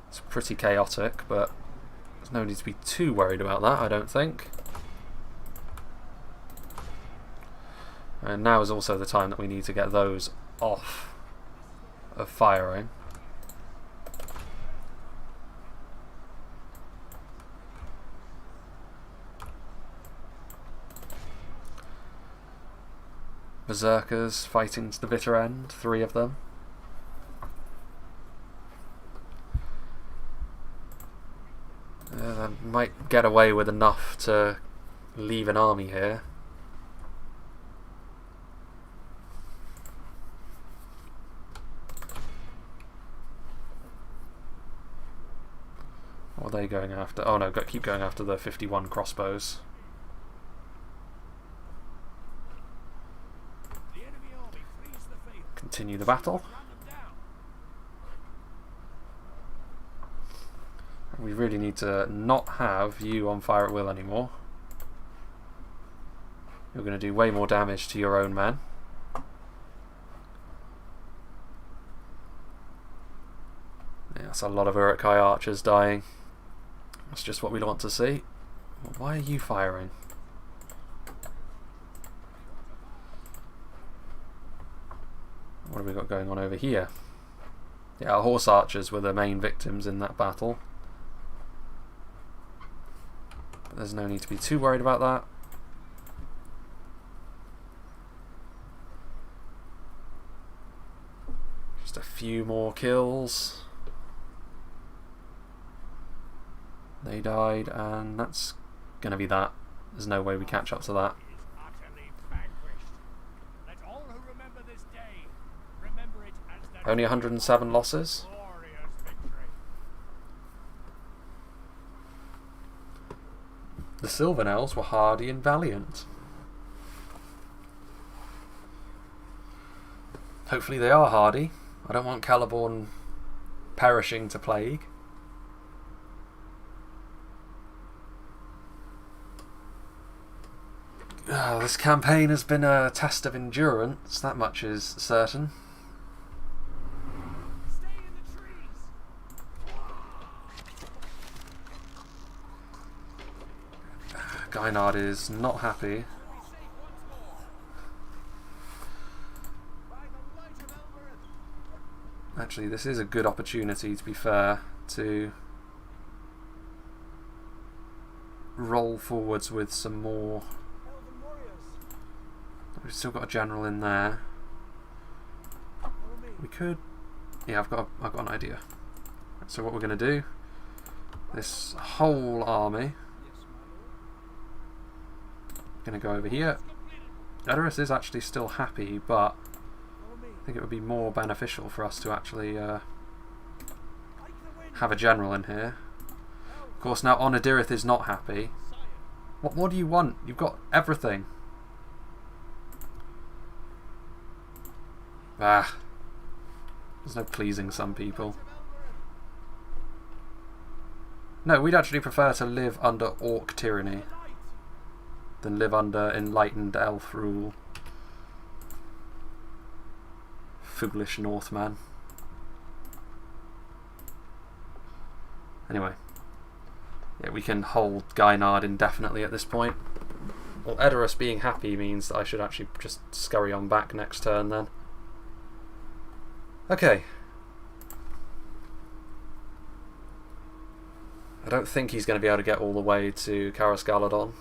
It's pretty chaotic, but there's no need to be too worried about that, I don't think. And now is also the time that we need to get those off of firing. Berserkers fighting to the bitter end, 3 of them. They might get away with enough to leave an army here. What are they going after? Oh no, keep going after the 51 crossbows. Continue the battle. We really need to not have you on fire at will anymore. You're going to do way more damage to your own men. Yeah, that's a lot of Uruk-hai archers dying. That's just what we want to see. Why are you firing? What have we got going on over here? Yeah, our horse archers were the main victims in that battle. But there's no need to be too worried about that. Just a few more kills. They died, and that's going to be that. There's no way we catch up to that. Only 107 losses. The Sylvan-Elves were hardy and valiant. Hopefully they are hardy. I don't want Celeborn perishing to plague. This campaign has been a test of endurance, that much is certain. Gynard is not happy. Actually, this is a good opportunity, to be fair, to roll forwards with some more. We've still got a general in there. We could. Yeah, I've got an idea. So what we're going to do? This whole army. Going to go over here. Edoras is actually still happy, but I think it would be more beneficial for us to actually have a general in here. Of course, now Onodirith is not happy. What more do you want? You've got everything. Ah. There's no pleasing some people. No, we'd actually prefer to live under orc tyranny than live under enlightened elf rule. Foolish Northman. Anyway. Yeah, we can hold Gynard indefinitely at this point. Well, Edoras being happy means that I should actually just scurry on back next turn then. Okay. I don't think he's going to be able to get all the way to Karas Galadon.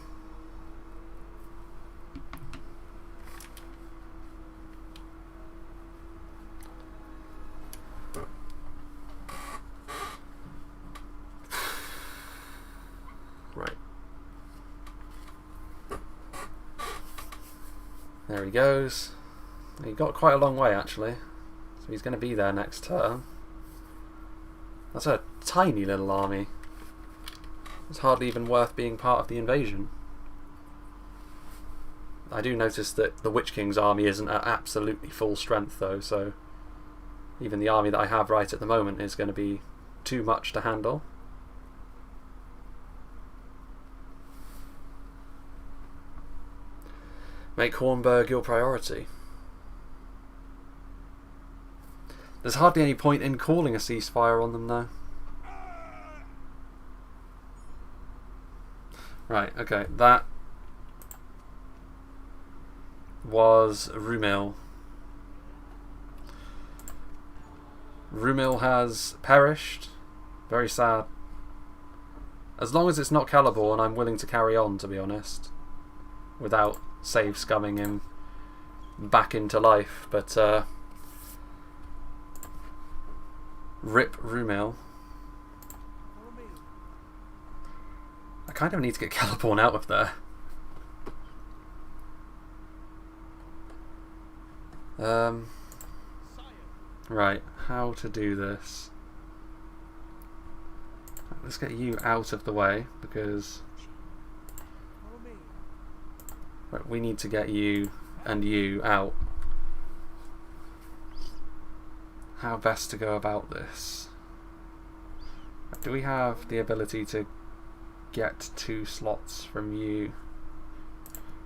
Right. There he goes. He got quite a long way actually. So he's going to be there next turn. That's a tiny little army. It's hardly even worth being part of the invasion. I do notice that the Witch King's army isn't at absolutely full strength though, so even the army that I have right at the moment is going to be too much to handle. Make Hornburg your priority. There's hardly any point in calling a ceasefire on them though. Right, okay, that was Rumil. Rumil has perished. Very sad. As long as it's not Celeborn, I'm willing to carry on, to be honest. Without save scumming him back into life, but rip Rumil. I kind of need to get Celeborn out of there. Right, how to do this? Let's get you out of the way because right, we need to get you and you out. How best to go about this? Do we have the ability to get 2 slots from you?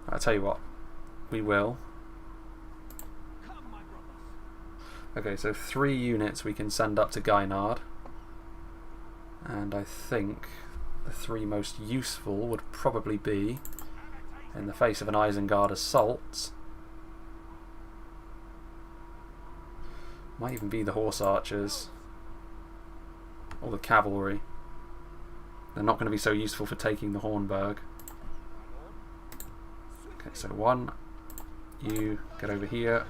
I'll tell you what, we will. Okay, so 3 units we can send up to Gynard, and I think the 3 most useful would probably be, in the face of an Isengard assault, might even be the horse archers or the cavalry. They're not going to be so useful for taking the Hornburg. Okay, so 1, you get over here.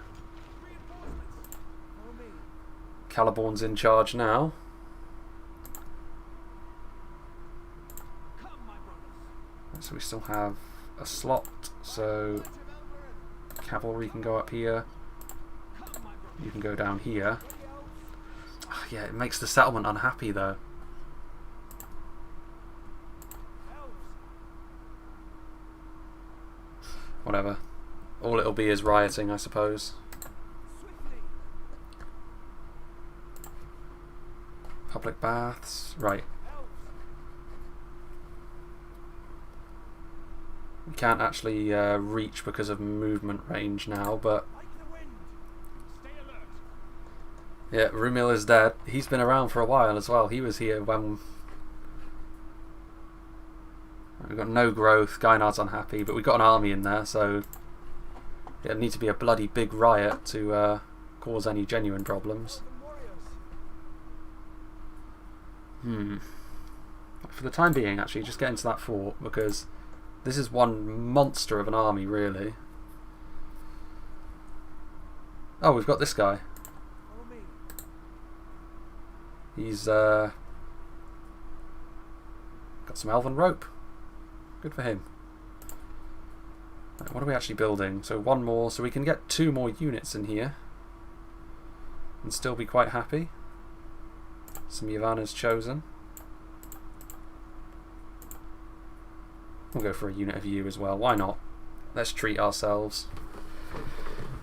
Celeborn's in charge now. So we still have a slot, so cavalry can go up here. You can go down here. Oh, yeah, it makes the settlement unhappy though. Whatever. All it'll be is rioting, I suppose. Public baths. Right. We can't actually reach because of movement range now, but yeah, Rumil is dead. He's been around for a while as well. He was here when we've got no growth. Gynard's unhappy, but we've got an army in there, so it'll need to be a bloody big riot to cause any genuine problems. For the time being, actually, just get into that fort, because this is one monster of an army, really. Oh, we've got this guy. He's got some elven rope. Good for him. Right, what are we actually building? So one more, so we can get 2 more units in here and still be quite happy. Some Yavanna's chosen. We'll go for a unit of you as well. Why not? Let's treat ourselves.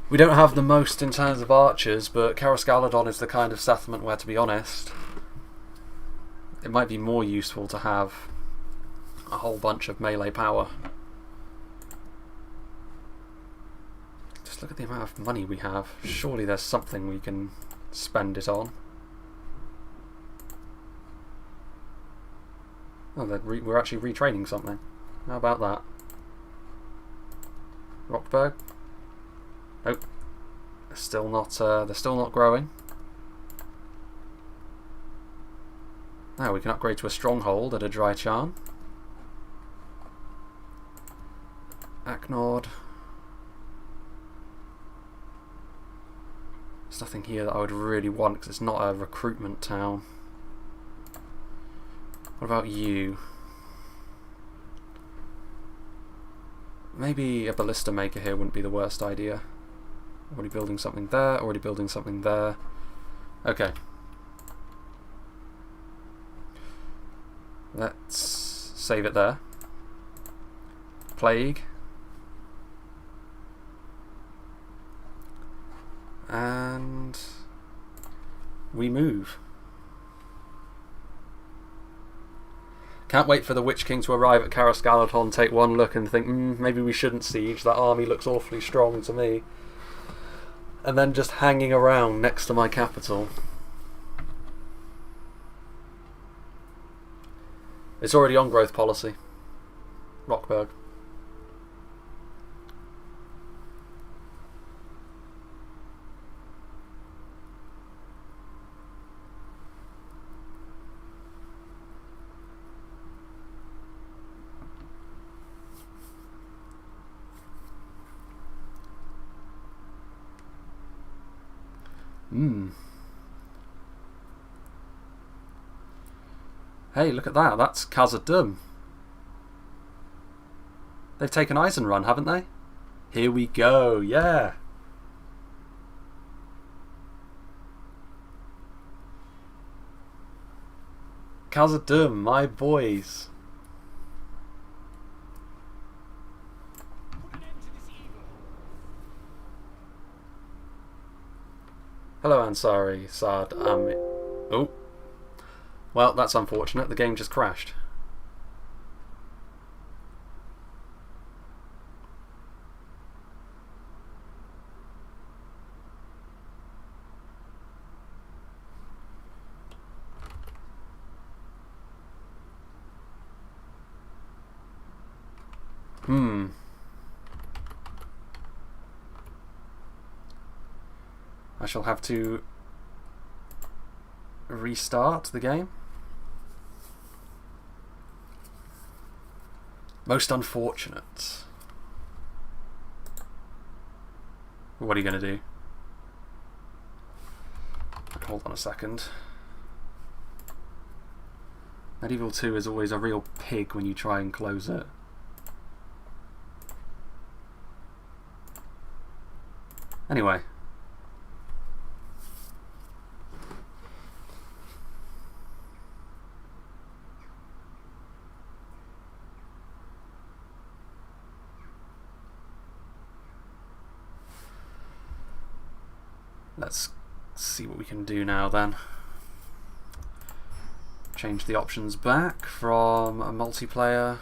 We don't have the most in terms of archers, but Carascaladon is the kind of settlement where, to be honest, it might be more useful to have a whole bunch of melee power. Just look at the amount of money we have. Surely there's something we can spend it on. Oh, we're actually retraining something. How about that? Rockberg? Nope. They're still not growing. Now we can upgrade to a stronghold at a dry charm. Aknord. There's nothing here that I would really want because it's not a recruitment town. What about you? Maybe a ballista maker here wouldn't be the worst idea. Already building something there, already building something there. Okay. Let's save it there. Plague. And we move. Can't wait for the Witch King to arrive at Carascaladon, take one look and think, maybe we shouldn't siege, that army looks awfully strong to me. And then just hanging around next to my capital. It's already on growth policy. Rockberg. Hey, look at that. That's Khazad-dûm. They've taken Eisenrun, haven't they? Here we go. Yeah. Khazad-dûm, my boys. Hello, Ansari, Saad, oh. Well, that's unfortunate. The game just crashed. I shall have to restart the game. Most unfortunate. What are you going to do? Hold on a second. Medieval 2 is always a real pig when you try and close it. Anyway. Let's see what we can do now then. Change the options back from a multiplayer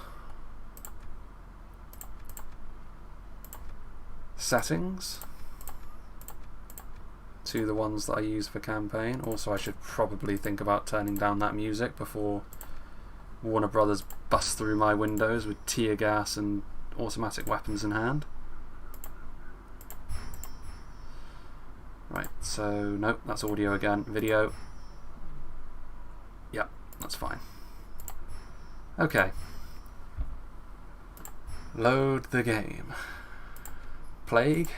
settings to the ones that I use for campaign. Also, I should probably think about turning down that music before Warner Brothers bust through my windows with tear gas and automatic weapons in hand. Right, so nope, that's audio again. Video. Yep, That's fine. Okay. Load the game. Plague.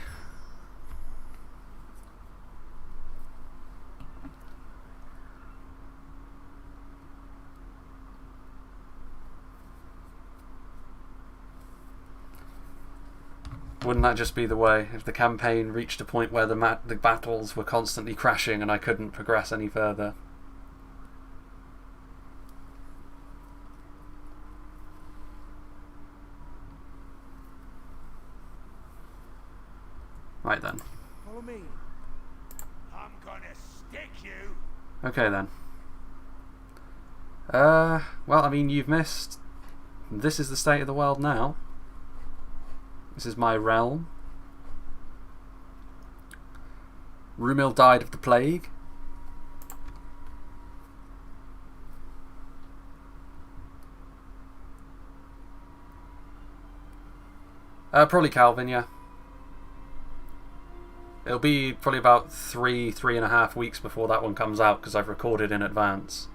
Wouldn't that just be the way if the campaign reached a point where the battles were constantly crashing and I couldn't progress any further? Right then. Follow me. I'm gonna stick you. Okay then. Well, I mean, you've missed. This is the state of the world now. This is my realm. Rumil died of the plague. Probably Calvin, yeah. It'll be probably about 3.5 weeks before that one comes out because I've recorded in advance.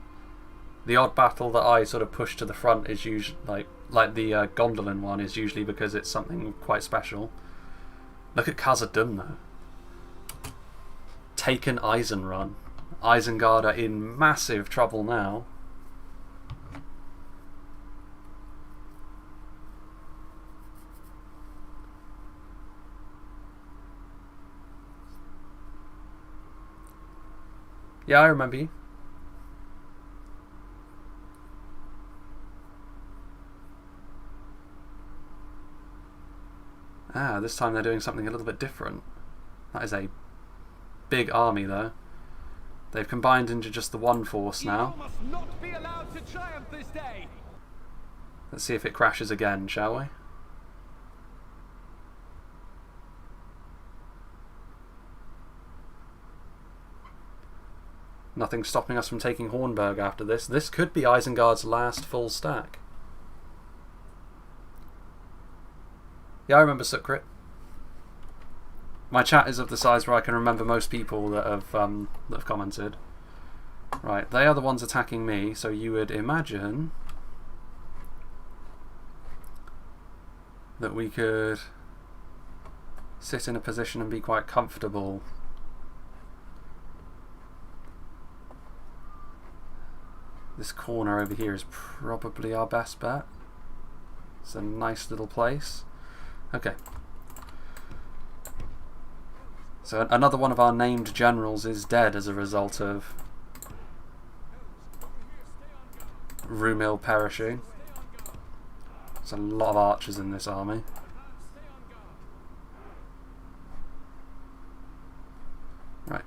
The odd battle that I sort of push to the front is usually like the Gondolin one is usually because it's something quite special. Look at Khazad-dûm though. Taken Eisenrun. Isengard are in massive trouble now. Yeah, I remember you. Ah, this time they're doing something a little bit different. That is a big army, though. They've combined into just the one force now. Must not be allowed to triumph this day. Let's see if it crashes again, shall we? Nothing stopping us from taking Hornburg after this. This could be Isengard's last full stack. Yeah, I remember Sukrit. My chat is of the size where I can remember most people that have commented. Right, they are the ones attacking me, so you would imagine that we could sit in a position and be quite comfortable. This corner over here is probably our best bet. It's a nice little place. Okay. So another one of our named generals is dead as a result of Rumil perishing. There's a lot of archers in this army. Right.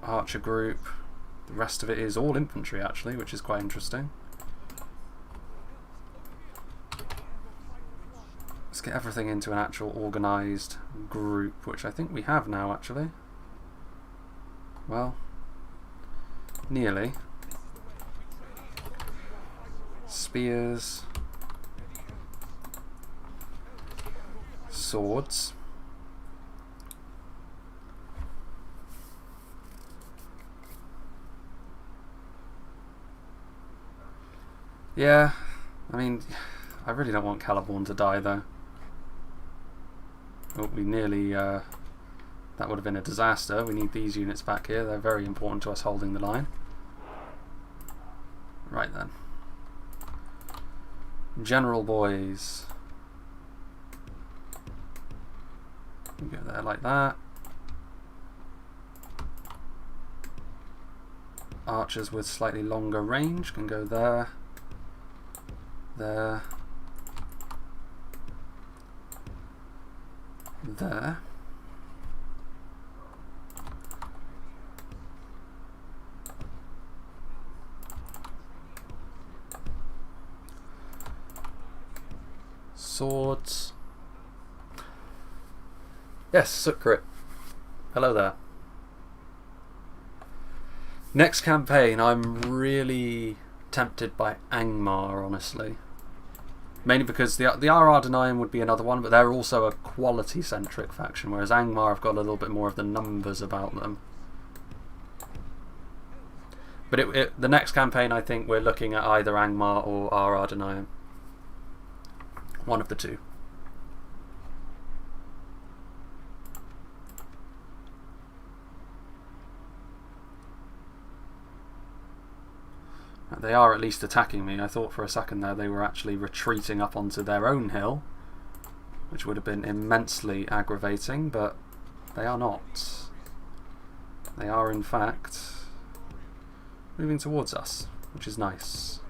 Archer group. The rest of it is all infantry actually, which is quite interesting. Let's get everything into an actual organised group, which I think we have now actually. Well, nearly. Spears. Swords. Yeah, I mean, I really don't want Celeborn to die though. Oh, we nearly, that would have been a disaster. We need these units back here. They're very important to us holding the line. Right then. General boys. We go there like that. Archers with slightly longer range can go there. There. There. Swords. Yes, Sukrit. Hello there. Next campaign, I'm really tempted by Angmar, honestly. Mainly because the Ardennine would be another one, but they're also a quality-centric faction, whereas Angmar have got a little bit more of the numbers about them. But the next campaign, I think we're looking at either Angmar or Ardenium. One of the two. They are at least attacking me. I thought for a second there they were actually retreating up onto their own hill, which would have been immensely aggravating, but they are not. They are in fact moving towards us, which is nice.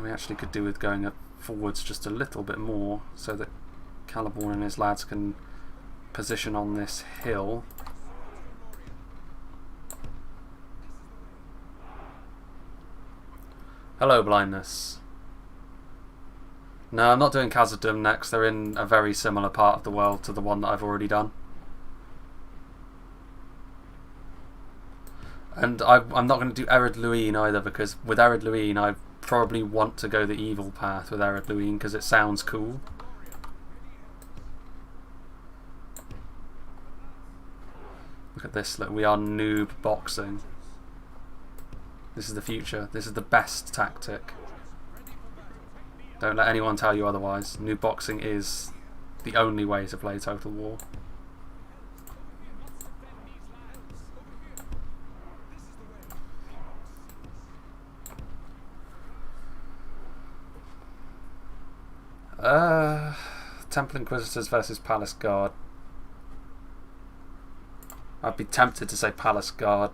We actually could do with going forwards just a little bit more so that Caliborn and his lads can position on this hill. Hello, blindness. No, I'm not doing Khazad-dûm next. They're in a very similar part of the world to the one that I've already done. And I'm not going to do Ered Luin either, because with Ered Luin I probably want to go the evil path with Ered Luin because it sounds cool. Look at this, look, we are noob boxing. This is the future. This is the best tactic. Don't let anyone tell you otherwise. Noob boxing is the only way to play Total War. Temple Inquisitors versus Palace Guard. I'd be tempted to say Palace Guard.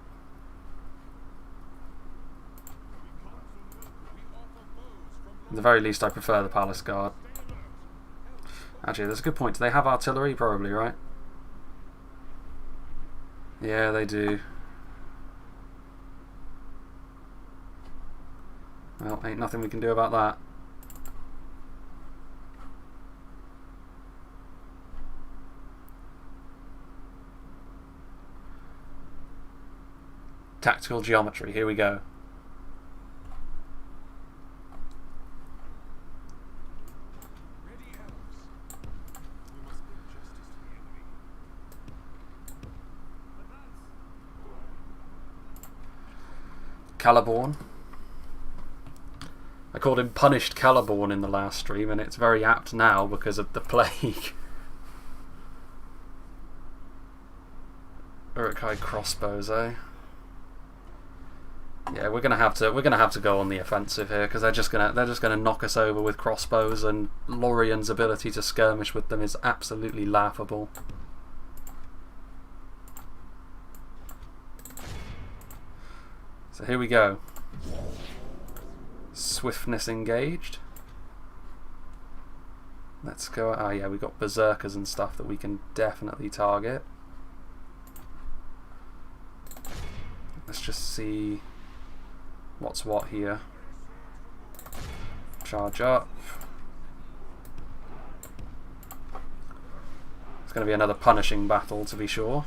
At the very least, I prefer the Palace Guard. Actually, there's a good point. Do they have artillery? Probably, right? Yeah, they do. Well, ain't nothing we can do about that. Tactical geometry, here we go. Caliborn. I called him Punished Caliborn in the last stream, and it's very apt now because of the plague. Urukai crossbows, eh? Yeah, we're gonna have to go on the offensive here because they're just gonna knock us over with crossbows, and Lothlorien's ability to skirmish with them is absolutely laughable. So here we go. Swiftness engaged. Let's go. Oh yeah, we've got berserkers and stuff that we can definitely target. Let's just see what's what here. Charge up. It's going to be another punishing battle, to be sure.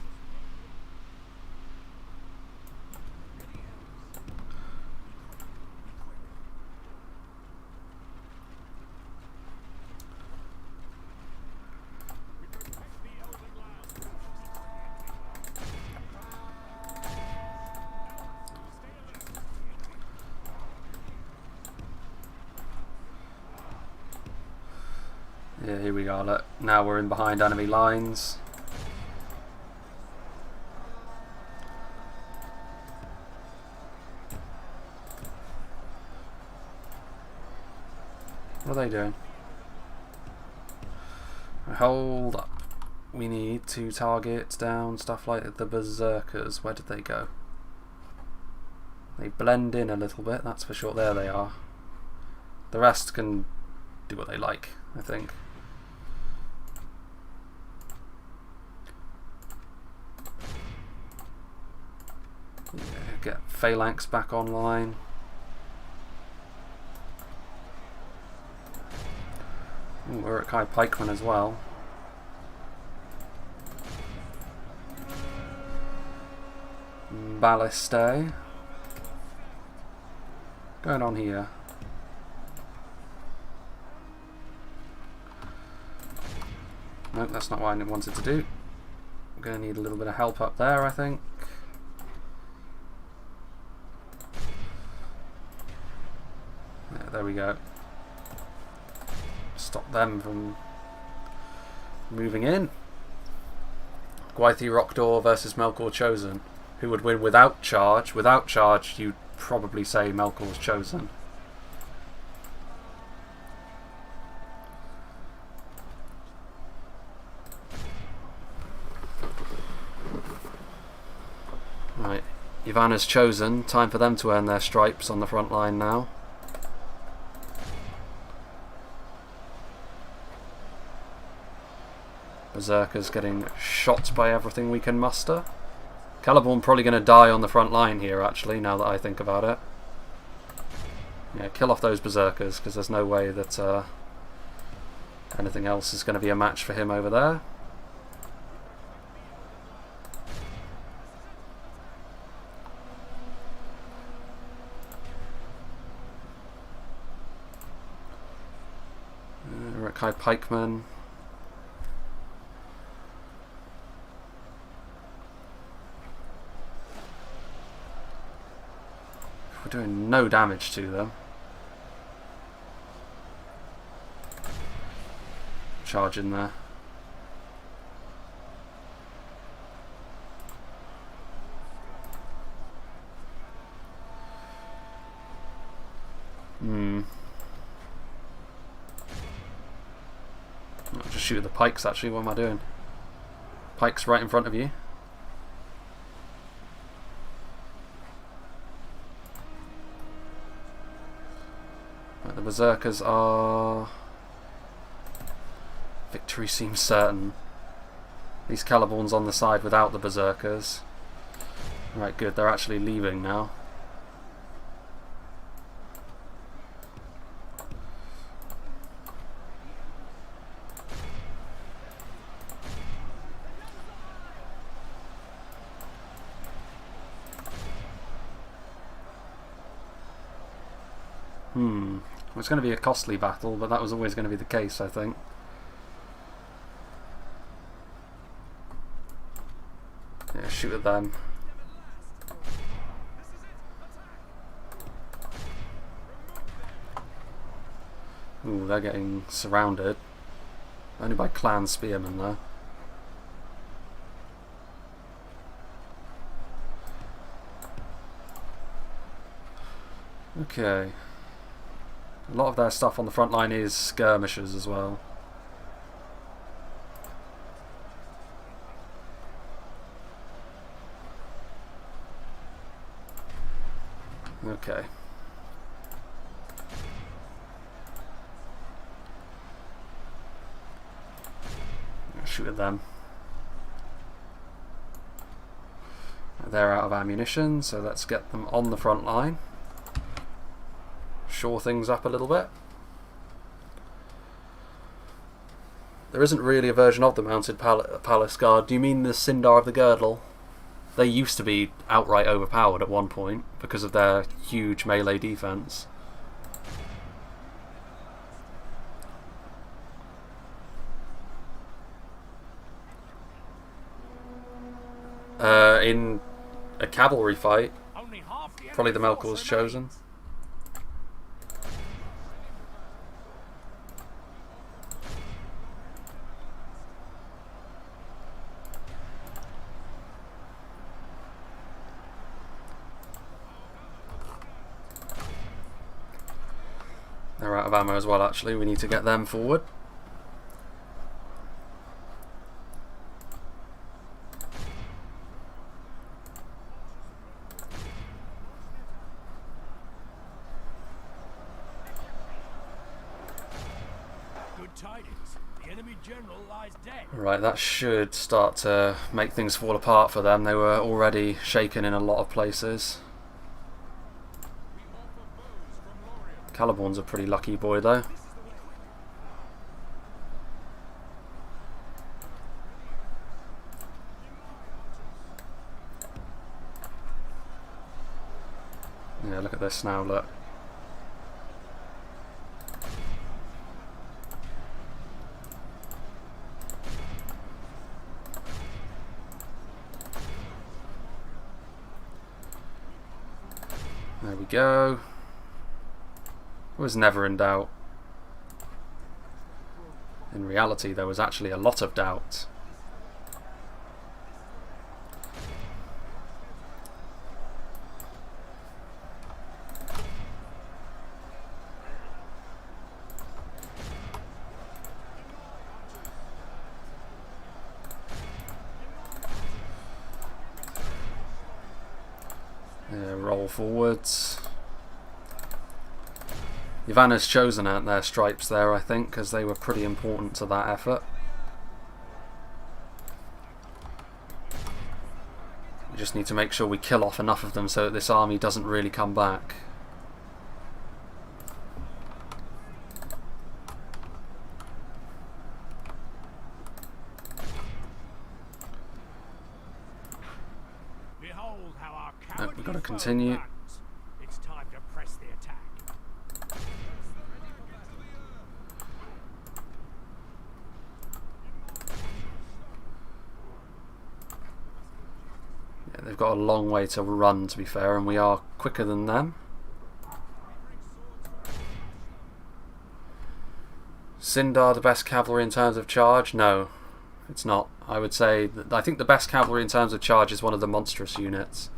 Yeah, here we are. Look, now we're in behind enemy lines. What are they doing? Hold up. We need to target down stuff like the berserkers. Where did they go? They blend in a little bit, that's for sure. There they are. The rest can do what they like, I think. Yeah, get Phalanx back online. Ooh, we're at Kai Pikeman as well. Balliste. Going on here. Nope, that's not what I wanted to do. I'm going to need a little bit of help up there, I think. Yeah, there we go. Stop them from moving in. Gwythi Rockdor versus Melkor Chosen. Who would win without charge? Without charge, you'd probably say Melkor's Chosen. Right, Ivana's Chosen. Time for them to earn their stripes on the front line now. Berserkers getting shot by everything we can muster. Celeborn probably going to die on the front line here, actually, now that I think about it. Yeah, kill off those Berserkers, because there's no way that anything else is going to be a match for him over there. Rakai Pikeman. We're doing no damage to them. Charge in there. I'll just shoot the pikes actually. What am I doing? Pikes right in front of you. The Berserkers are... Victory seems certain. These Celeborn's on the side without the Berserkers. Right, good. They're actually leaving now. It's going to be a costly battle, but that was always going to be the case, I think. Yeah, shoot at them. Ooh, they're getting surrounded. Only by clan spearmen, though. Okay. A lot of their stuff on the front line is skirmishers as well. Okay. Shoot at them. They're out of ammunition, so let's get them on the front line. Shore things up a little bit. There isn't really a version of the Mounted Palace Guard. Do you mean the Sindar of the Girdle? They used to be outright overpowered at one point because of their huge melee defense. In a cavalry fight, probably the Melkor's Chosen. They're out of ammo as well, actually. We need to get them forward. Good tidings. The enemy general lies dead. Right, that should start to make things fall apart for them. They were already shaken in a lot of places. Celeborn's a pretty lucky boy, though. Yeah, look at this now, look. There we go. It was never in doubt. In reality, there was actually a lot of doubt. Roll forwards. Ivana's chosen out their stripes there, I think, because they were pretty important to that effort. We just need to make sure we kill off enough of them so that this army doesn't really come back. Behold how our We've got to cowardly continue. foe runs. It's time to press the attack. Yeah, they've got a long way to run, to be fair, and we are quicker than them. Sindar the best cavalry in terms of charge? No, it's not. I would say that I think the best cavalry in terms of charge is one of the monstrous units.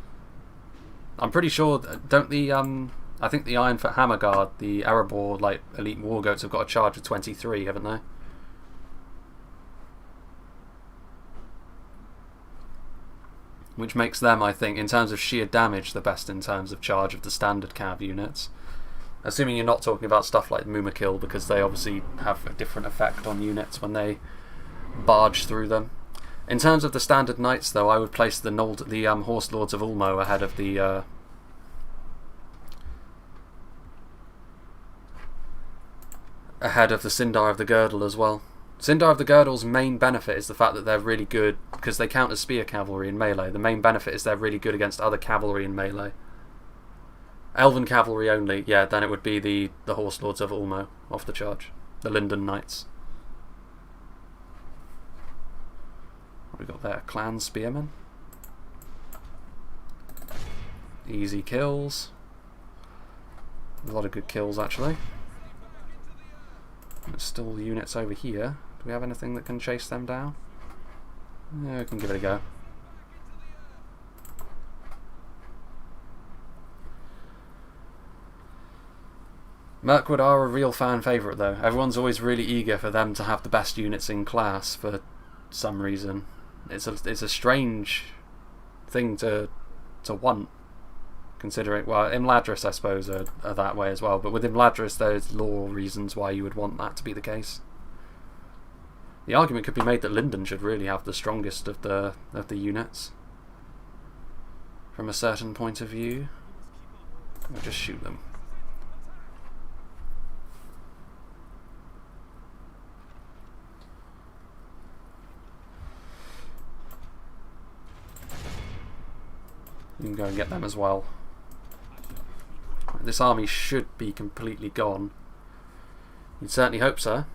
I'm pretty sure. Don't the I think the Ironfoot Hammer Guard, the Erebor like elite wargoats, have got a charge of 23, haven't they? Which makes them, I think, in terms of sheer damage, the best in terms of charge of the standard cav units. Assuming you're not talking about stuff like Mumakil, because they obviously have a different effect on units when they barge through them. In terms of the standard knights, though, I would place the Horse Lords of Ulmo ahead of the Sindar of the Girdle as well. Sindar of the Girdle's main benefit is the fact that they're really good because they count as spear cavalry in melee. The main benefit is they're really good against other cavalry in melee. Elven cavalry only, yeah, then it would be the Horse Lords of Ulmo off the charge. The Linden Knights. What have we got there? Clan Spearmen. Easy kills. A lot of good kills, actually. There's still units over here. Do we have anything that can chase them down? Yeah, we can give it a go. Mirkwood are a real fan favourite though. Everyone's always really eager for them to have the best units in class for some reason. It's a strange thing to want, considering, well, Imladris I suppose are that way as well, but with Imladris there's lore reasons why you would want that to be the case. The argument could be made that Linden should really have the strongest of the units from a certain point of view. I'll just shoot them. You can go and get them as well. This army should be completely gone. You'd certainly hope so.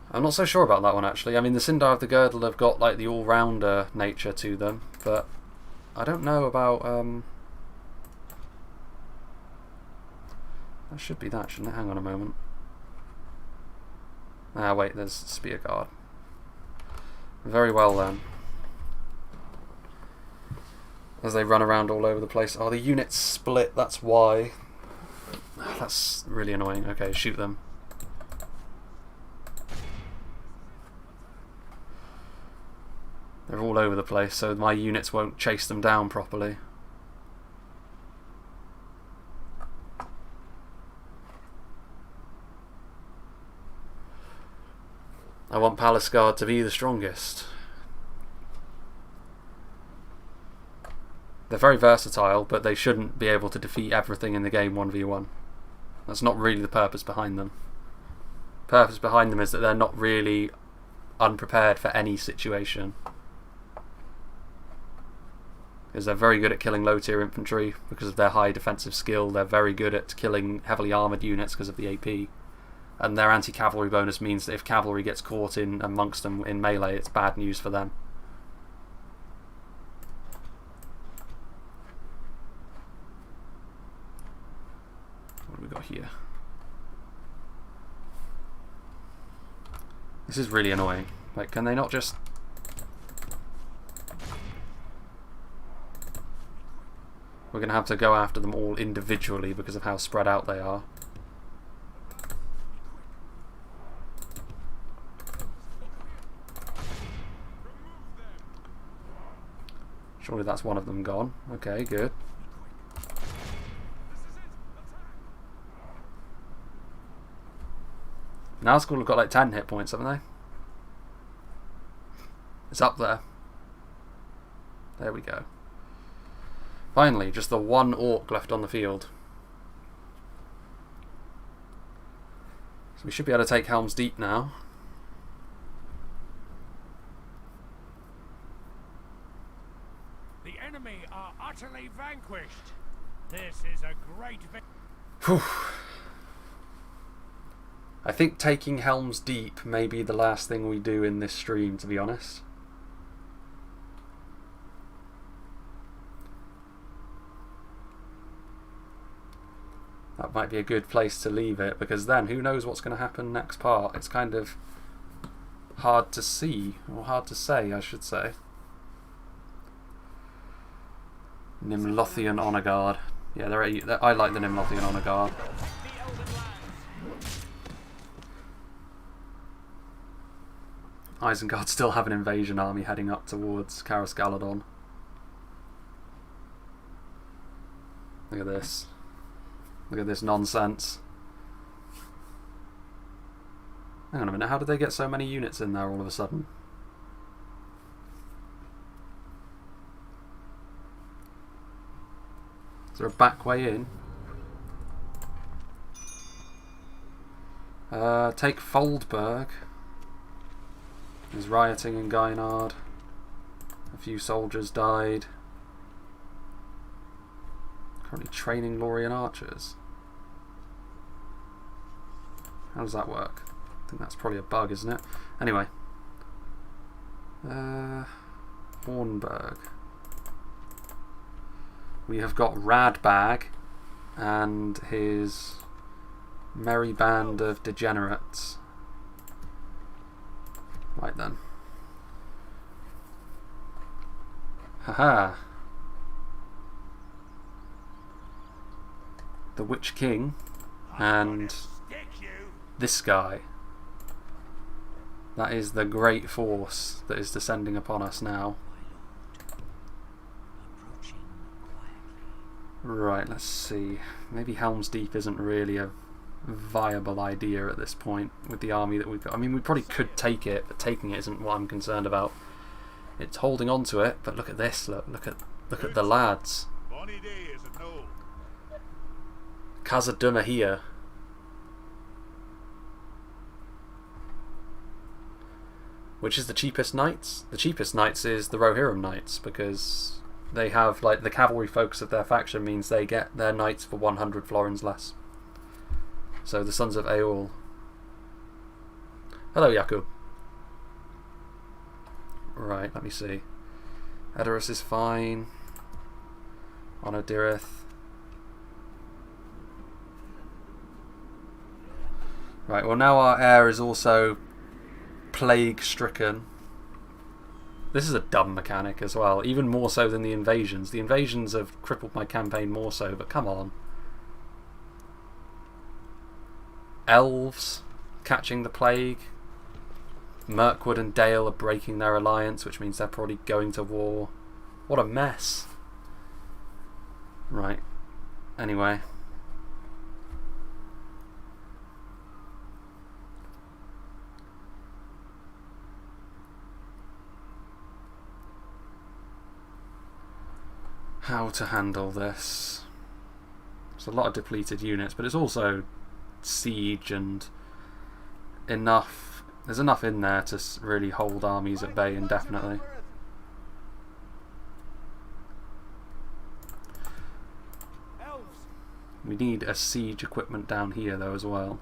I'm not so sure about that one actually. I mean, the Sindar of the Girdle have got like the all-rounder nature to them, but I don't know about that should be that, shouldn't it? Hang on a moment. Ah wait, there's Spear Guard. Very well then. As they run around all over the place. Oh, the units split, that's why. That's really annoying. Okay, shoot them. They're all over the place, so my units won't chase them down properly. I want Palace Guard to be the strongest. They're very versatile, but they shouldn't be able to defeat everything in the game 1v1. That's not really the purpose behind them. The purpose behind them is that they're not really unprepared for any situation. Because they're very good at killing low tier infantry because of their high defensive skill. They're very good at killing heavily armoured units because of the AP. And their anti-cavalry bonus means that if cavalry gets caught in amongst them in melee, it's bad news for them. This is really annoying. Like, can they not just... We're going to have to go after them all individually because of how spread out they are. Surely that's one of them gone. Okay, good. Now school have got like 10 hit points, haven't they? It's up there. There we go. Finally, just the one orc left on the field. So we should be able to take Helm's Deep now. The enemy are utterly vanquished. This is a great Whew. I think taking Helm's Deep may be the last thing we do in this stream, to be honest. That might be a good place to leave it, because then who knows what's going to happen next part. It's kind of hard to see, or hard to say, I should say. Lothlorien Honor Guard. Yeah, I like the Lothlorien Honor Guard. Isengard still have an invasion army heading up towards Karas Galadon. Look at this. Look at this nonsense. Hang on a minute, how did they get so many units in there all of a sudden? Is there a back way in? Take Foldberg. There's rioting in Gainard. A few soldiers died. Currently training Lorien archers. How does that work? I think that's probably a bug, isn't it? Anyway. Hornburg. We have got Radbag and his merry band of degenerates. Right then. Haha. The Witch King and this guy. That is the great force that is descending upon us now. Right, let's see. Maybe Helm's Deep isn't really a viable idea at this point with the army that we've got. I mean, we probably could take it, but taking it isn't what I'm concerned about. It's holding on to it, but look at this. Look at the lads. Khazad-dûm here. Which is the cheapest knights? The cheapest knights is the Rohirrim knights, because they have, like, the cavalry focus of their faction means they get their knights for 100 florins less. So the Sons of Eol. Hello, Jakub. Right, let me see. Edoras is fine. Onodirith. Right, well now our heir is also plague-stricken. This is a dumb mechanic as well, even more so than the invasions. The invasions have crippled my campaign more so, but come on. Elves catching the plague. Mirkwood and Dale are breaking their alliance, which means they're probably going to war. What a mess. Right. Anyway. How to handle this. There's a lot of depleted units, but it's also siege and enough. There's enough in there to really hold armies at bay indefinitely. We need a siege equipment down here though as well.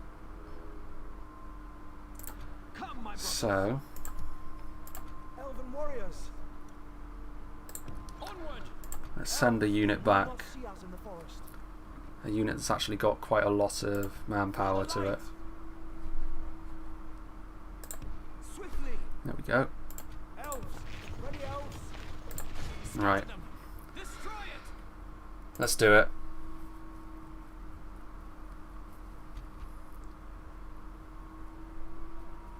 So let's send a unit back. A unit that's actually got quite a lot of manpower to it. There we go. Elves, ready elves. Right. Them. Destroy it. Let's do it.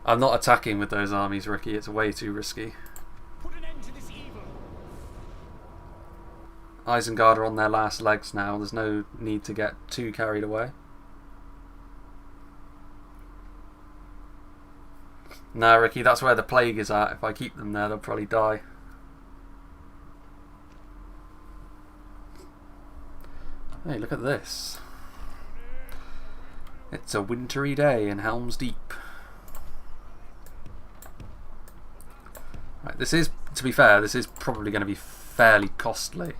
I'm not attacking with those armies, Ricky. It's way too risky. Put an end to this evil. Isengard are on their last legs now. There's no need to get too carried away. Nah, Ricky, that's where the plague is at. If I keep them there, they'll probably die. Hey, look at this. It's a wintry day in Helm's Deep. Right, this is, to be fair, this is probably going to be fairly costly.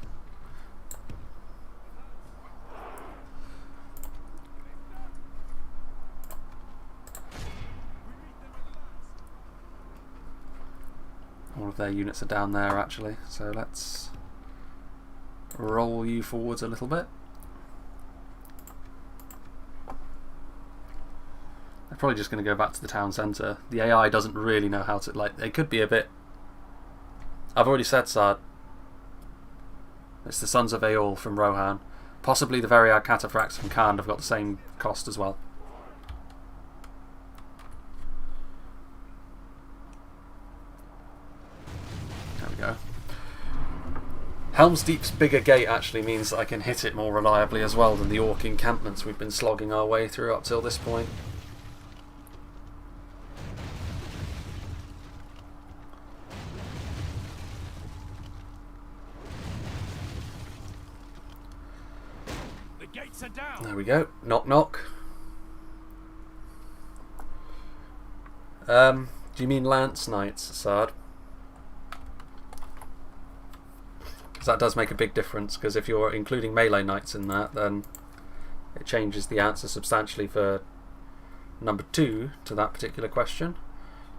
All of their units are down there actually, so let's roll you forwards a little bit. They're probably just going to go back to the town centre. The AI doesn't really know how to, like, they could be a bit... I've already said, Sard. It's the Sons of Aeol from Rohan. Possibly the Variag Cataphracts from Khand have got the same cost as well. There we go. Helm's Deep's bigger gate actually means that I can hit it more reliably as well than the Orc encampments we've been slogging our way through up till this point. There we go. Knock knock. Do you mean Lance Knights, Sard? Because that does make a big difference, because if you're including melee knights in that, then it changes the answer substantially for number 2 to that particular question.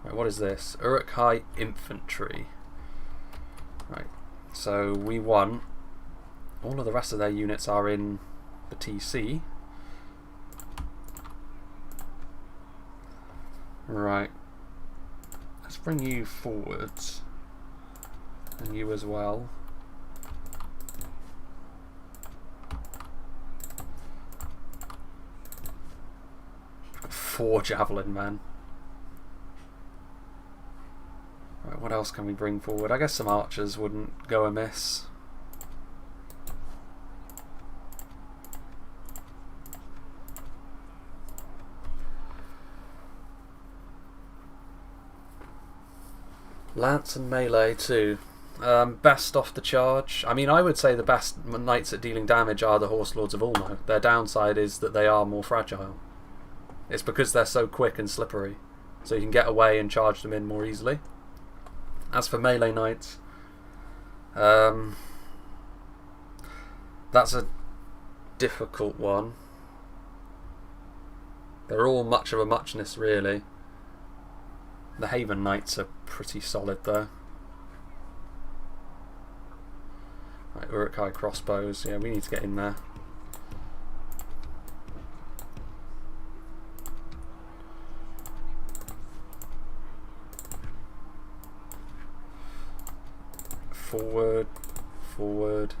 Right, what is this? Uruk-hai Infantry. Right, so we want... all of the rest of their units are in the TC. Right. Let's bring you forwards. And you as well. Four javelin men. Right, what else can we bring forward? I guess some archers wouldn't go amiss. Lance and melee too. Best off the charge. I mean, I would say the best knights at dealing damage are the Horse Lords of Ulmo. Their downside is that they are more fragile. It's because they're so quick and slippery, so you can get away and charge them in more easily. As for melee knights, that's a difficult one. They're all much of a muchness, really. The Haven Knights are pretty solid though. Right, Uruk-hai crossbows. Yeah, we need to get in there. Forward, forward.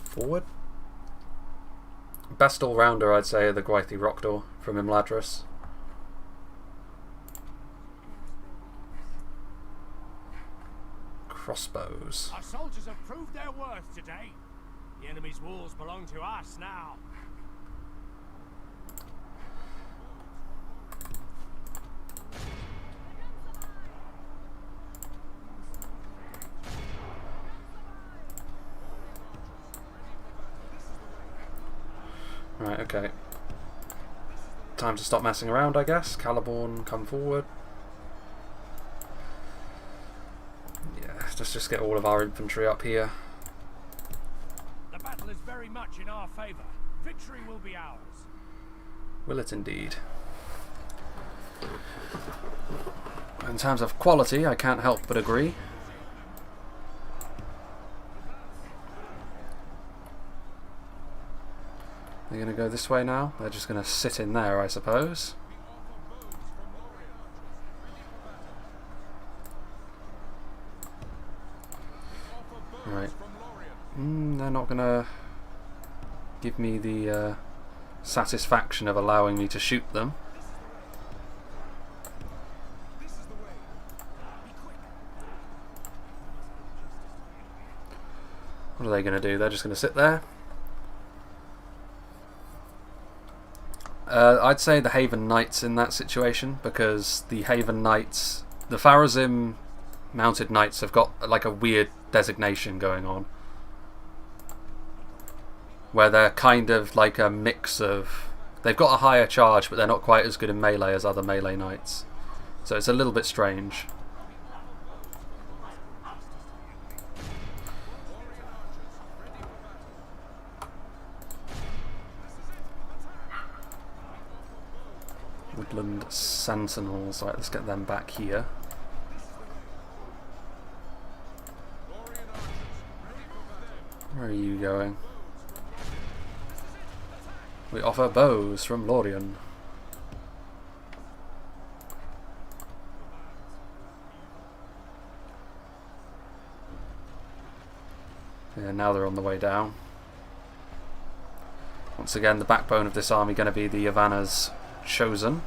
Forward? Best all-rounder, I'd say, are the Gwythi Rockdor from Imladris. Crossbows. Our soldiers have proved their worth today. The enemy's walls belong to us now. Right, okay. Time to stop messing around, I guess. Caliborn, come forward. Yeah, let's just get all of our infantry up here. The battle is very much in our favour. Victory will be ours. Will it indeed? In terms of quality, I can't help but agree. They're going to go this way now. They're just going to sit in there, I suppose. Right. They're not going to give me the satisfaction of allowing me to shoot them. What are they going to do? They're just going to sit there. I'd say the Haven Knights in that situation, because the Haven Knights, the Pharazim mounted knights have got like a weird designation going on, where they're kind of like a mix of, they've got a higher charge but they're not quite as good in melee as other melee knights, so it's a little bit strange. Woodland Sentinels, right, let's get them back here. Where are you going? We offer bows from Lothlorien. Yeah, now they're on the way down. Once again, the backbone of this army going to be the Yavanna's Chosen.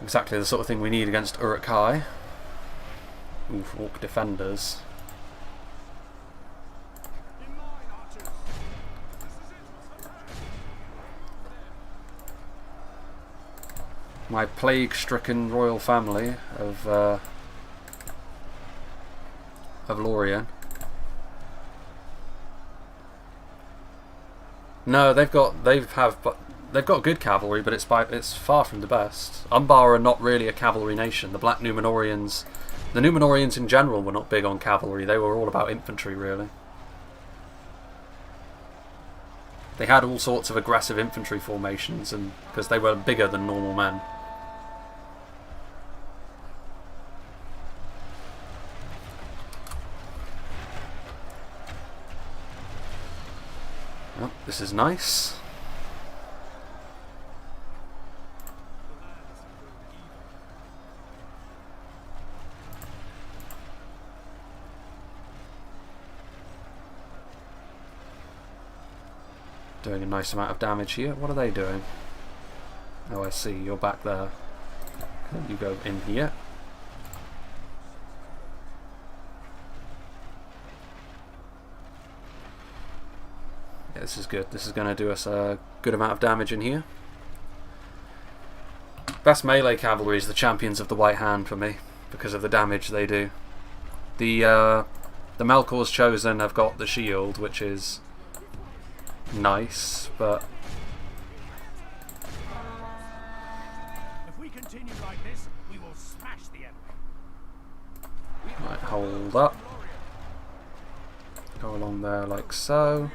Exactly the sort of thing we need against Uruk-hai. Oof, Orc defenders. My plague-stricken royal family of Lothlorien. No, they've got good cavalry, but it's far from the best. Umbar are not really a cavalry nation. The Black Númenóreans, the Númenóreans in general, were not big on cavalry. They were all about infantry, really. They had all sorts of aggressive infantry formations, and because they were bigger than normal men. Oh, this is nice. Doing a nice amount of damage here. What are they doing? Oh, I see. You're back there. You go in here. Yeah, this is good. This is going to do us a good amount of damage in here. Best melee cavalry is the Champions of the White Hand for me, because of the damage they do. The Melkor's Chosen have got the shield, which is nice, but If we continue like this, we will smash the enemy. right, hold up. Go along there like so.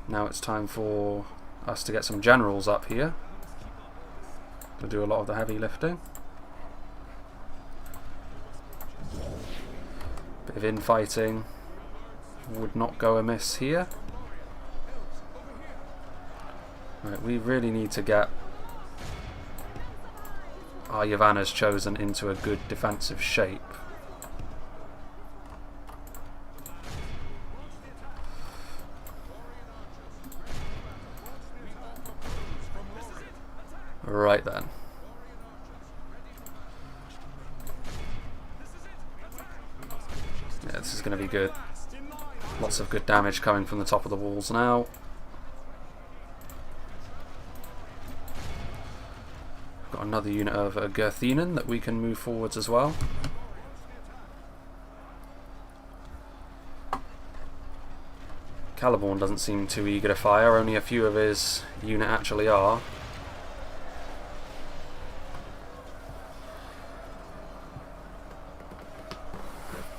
Now it's time for us to get some generals up here to do a lot of the heavy lifting. Bit of infighting would not go amiss here. Right, we really need to get our Yavanna's Chosen into a good defensive shape. Right then. Yeah, this is going to be good. Lots of good damage coming from the top of the walls now. Got another unit of Gerthenan that we can move forwards as well. Caliborn doesn't seem too eager to fire, only a few of his unit actually are.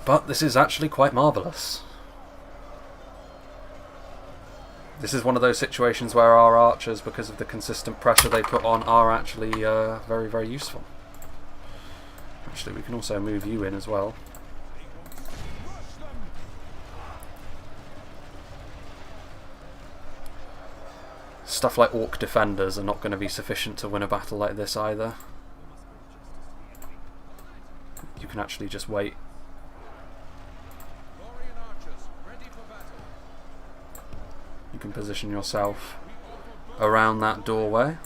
But this is actually quite marvellous. This is one of those situations where our archers, because of the consistent pressure they put on, are actually very, very useful. Actually, we can also move you in as well. stuff like orc defenders are not going to be sufficient to win a battle like this either. You can actually just wait. You can position yourself around that doorway.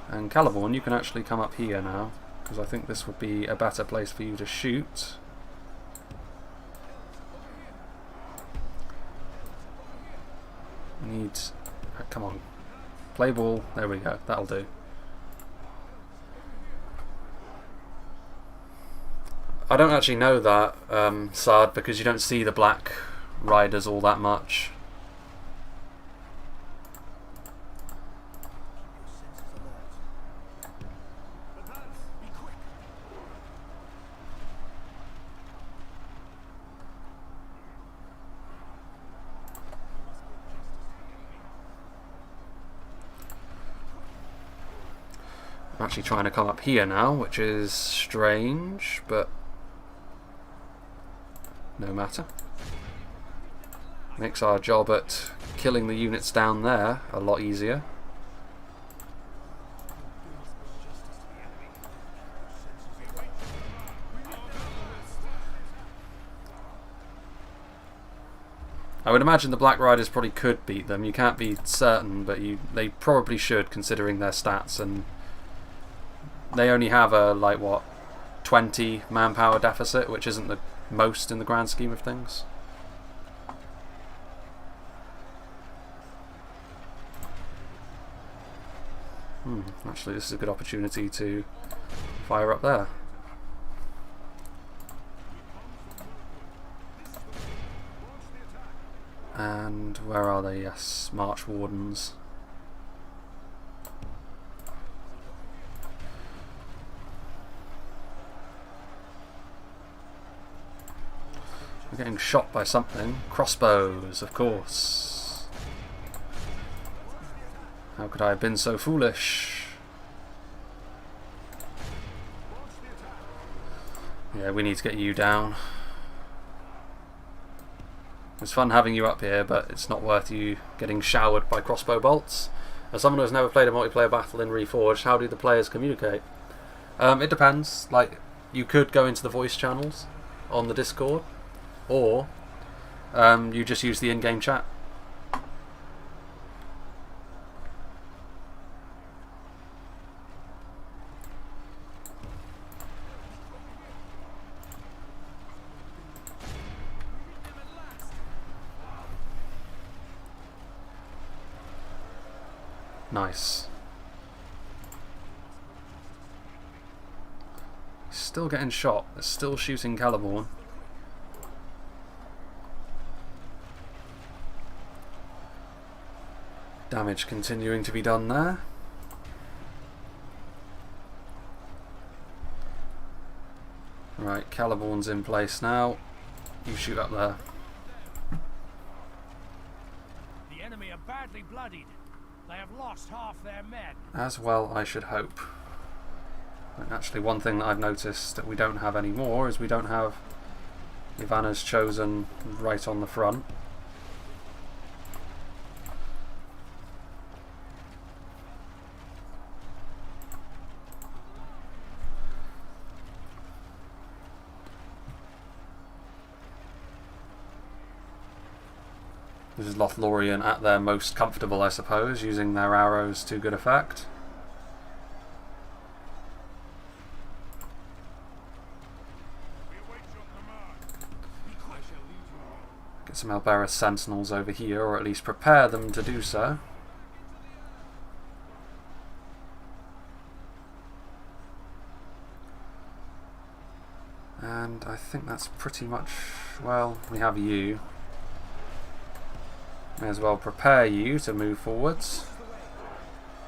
And Caliborn, you can actually come up here now, because I think this would be a better place for you to shoot. Come on. Play ball. There we go. That'll do. I don't actually know that, Sard, because you don't see the black riders all that much. I'm actually trying to come up here now, which is strange, but no matter. Makes our job at killing the units down there a lot easier. I would imagine the Black Riders probably could beat them. You can't be certain, but they probably should, considering their stats, and they only have a, like, what, 20 manpower deficit, which isn't the most in the grand scheme of things. Actually, this is a good opportunity to fire up there. And where are they? Yes, March Wardens. We're getting shot by something. Crossbows, of course. How could I have been so foolish? Yeah, we need to get you down. It's fun having you up here, but it's not worth you getting showered by crossbow bolts. As someone who's never played a multiplayer battle in Reforged, how do the players communicate? It depends. Like, you could go into the voice channels on the Discord, or you just use the in-game chat. Nice. Still getting shot. They're still shooting Caliborn. Damage continuing to be done there. Right, Caliborn's in place now. You shoot up there. The enemy are badly bloodied. They have lost half their men. As well I should hope. And actually, one thing that I've noticed that we don't have anymore is we don't have Ivana's Chosen right on the front. This is Lothlorien at their most comfortable, I suppose, using their arrows to good effect. Get some Elbereth Sentinels over here, or at least prepare them to do so. And I think that's pretty much, well, we have you. May as well prepare you to move forwards.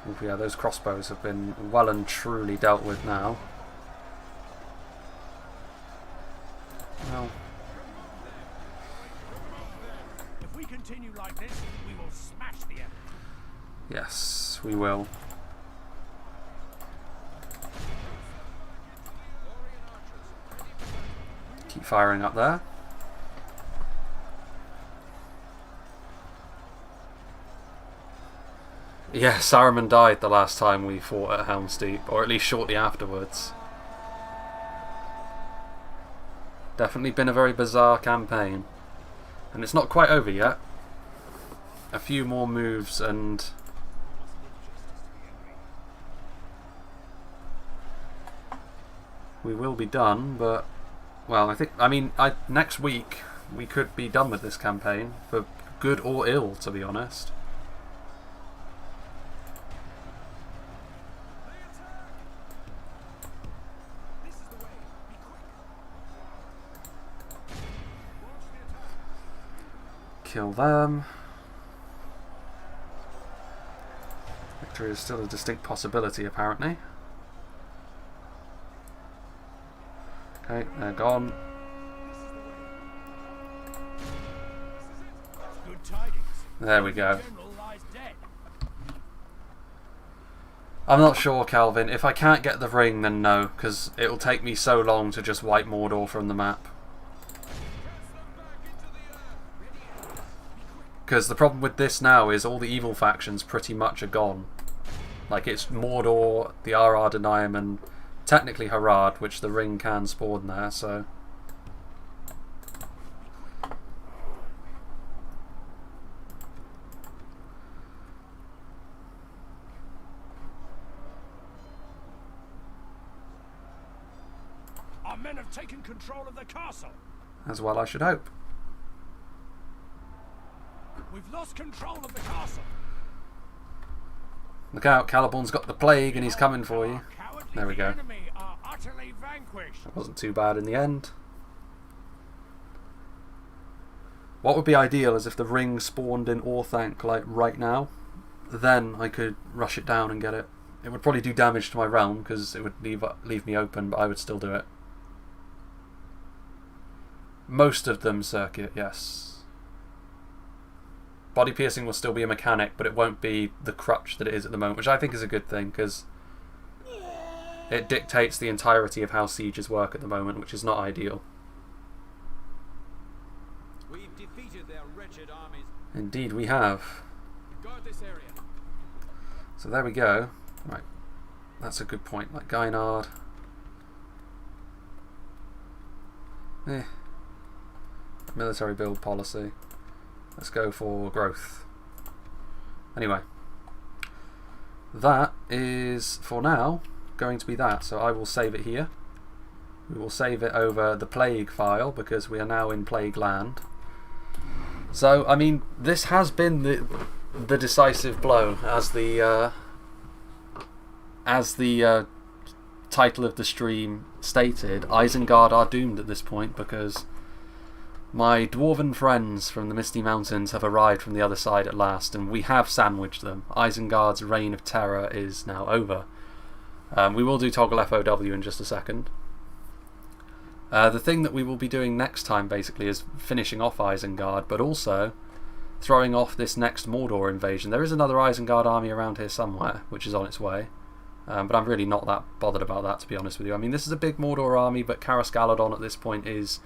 Oh, yeah, those crossbows have been well and truly dealt with now. Well, If we continue like this, we will smash the enemy. yes, we will. Keep firing up there. Yeah, Saruman died the last time we fought at Helm's Deep, or at least shortly afterwards. Definitely been a very bizarre campaign. And it's not quite over yet. A few more moves and... we will be done, but... well, next week we could be done with this campaign, for good or ill, to be honest. Kill them. Victory is still a distinct possibility, apparently. Okay, they're gone. Good tidings. There we go. The general lies dead. I'm not sure, Calvin. If I can't get the ring, then no, because it'll take me so long to just wipe Mordor from the map. Because the problem with this now is all the evil factions pretty much are gone. Like, it's Mordor, the Arad Denaim, and technically Harad, which the ring can spawn there, so... Our men have taken control of the castle. as well I should hope. We've lost control of the castle. Look out, Celeborn's got the plague and he's coming for you. Our cowardly There we go. enemy are utterly vanquished. That wasn't too bad in the end. What would be ideal is if the ring spawned in Orthanc, like right now. Then I could rush it down and get it. It would probably do damage to my realm because it would leave me open, but I would still do it. Most of them circuit, yes. Body piercing will still be a mechanic, but it won't be the crutch that it is at the moment, which I think is a good thing because it dictates the entirety of how sieges work at the moment, which is not ideal. We've defeated their wretched armies. Indeed, we have. Guard this area. So there we go. Right, that's a good point. Like Gynard. Military build policy. Let's go for growth. Anyway, that is for now going to be that. So I will save it here. We will save it over the plague file because we are now in plague land. So I mean, this has been the decisive blow, as the title of the stream stated. Isengard are doomed at this point because my dwarven friends from the Misty Mountains have arrived from the other side at last, and we have sandwiched them. Isengard's reign of terror is now over. We will do toggle FOW in just a second. The thing that we will be doing next time basically is finishing off Isengard, but also throwing off this next Mordor invasion. There is another Isengard army around here somewhere, which is on its way. But I'm really not that bothered about that, to be honest with you. I mean, this is a big Mordor army, but Karas Galadon at this point is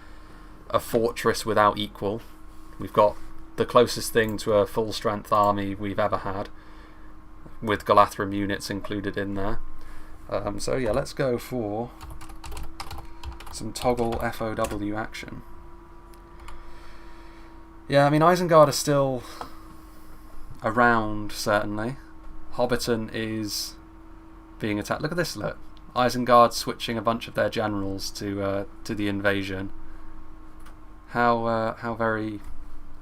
a fortress without equal. We've got the closest thing to a full-strength army we've ever had, with Galathrim units included in there. So yeah, let's go for some toggle FOW action. Yeah, I mean, Isengard are still around, certainly. Hobbiton is being attacked. Look at this, look. Isengard switching a bunch of their generals to the invasion. How very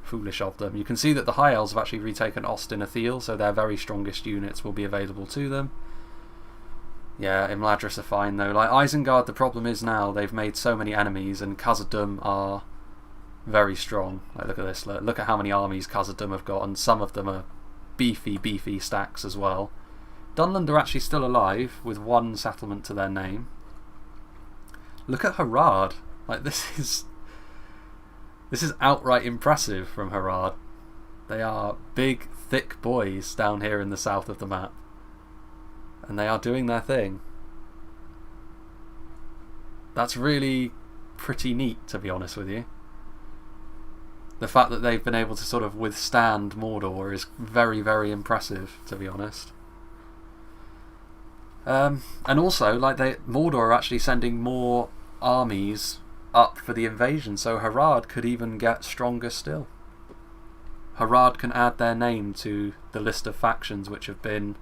foolish of them. You can see that the High Elves have actually retaken Ostin Athel, so their very strongest units will be available to them. Yeah, Imladris are fine though. Like Isengard, the problem is now they've made so many enemies, and Khazad-dûm are very strong. Like, look at this. Look at how many armies Khazad-dûm have got, and some of them are beefy stacks as well. Dunland are actually still alive with one settlement to their name. Look at Harad. Like, this is outright impressive from Harad. They are big, thick boys down here in the south of the map. And they are doing their thing. That's really pretty neat, to be honest with you. the fact that they've been able to sort of withstand Mordor is very, very impressive, to be honest. And also, like, Mordor are actually sending more armies up for the invasion, so Harad could even get stronger still. Harad can add their name to the list of factions which have been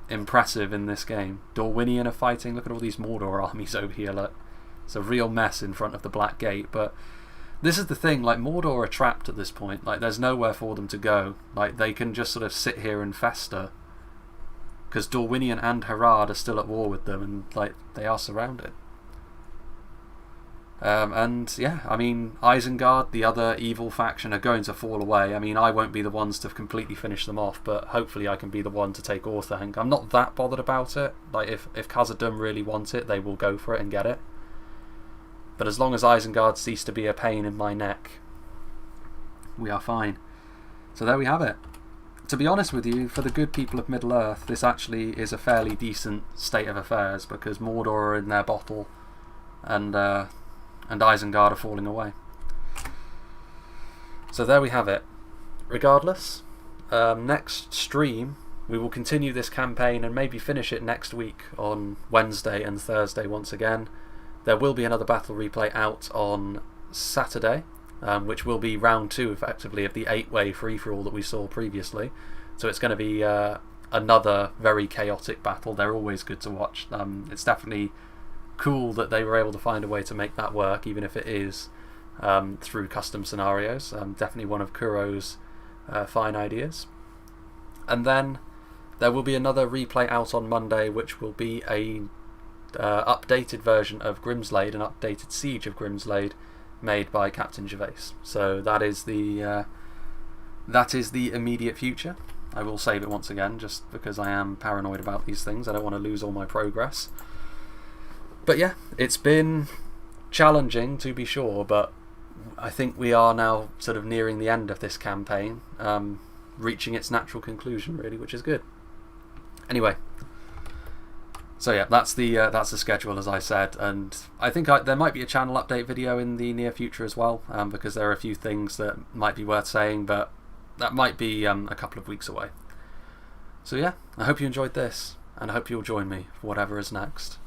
impressive in this game. Dorwinion are fighting. Look at all these Mordor armies over here. Look, it's a real mess in front of the Black Gate. But this is the thing, like, Mordor are trapped at this point. Like, there's nowhere for them to go. Like, they can just sort of sit here and fester, because Dorwinion and Harad are still at war with them, and like, they are surrounded. And yeah, I mean, Isengard, the other evil faction, are going to fall away. I mean, I won't be the ones to completely finish them off, but hopefully I can be the one to take Orthanc. I'm not that bothered about it. Like, if Khazad-dûm really want it, they will go for it and get it. But as long as Isengard cease to be a pain in my neck, we are fine. So there we have it. To be honest with you, for the good people of Middle-earth, this actually is a fairly decent state of affairs, because Mordor are in their bottle, and Isengard are falling away. So there we have it. Regardless, next stream we will continue this campaign and maybe finish it next week on Wednesday and Thursday once again. There will be another battle replay out on Saturday, which will be round 2 effectively of the 8-way free-for-all that we saw previously. So it's going to be another very chaotic battle. They're always good to watch. It's definitely cool that they were able to find a way to make that work, even if it is through custom scenarios. Definitely one of Kuro's fine ideas. And then there will be another replay out on Monday, which will be a updated version of Grimslade, an updated Siege of Grimslade, made by Captain Gervais. So that is the immediate future. I will save it once again, just because I am paranoid about these things. I don't want to lose all my progress. But yeah, it's been challenging, to be sure, but I think we are now sort of nearing the end of this campaign, reaching its natural conclusion, really, which is good. Anyway, so yeah, that's the schedule, as I said, and I think there might be a channel update video in the near future as well, because there are a few things that might be worth saying, but that might be a couple of weeks away. So yeah, I hope you enjoyed this, and I hope you'll join me for whatever is next.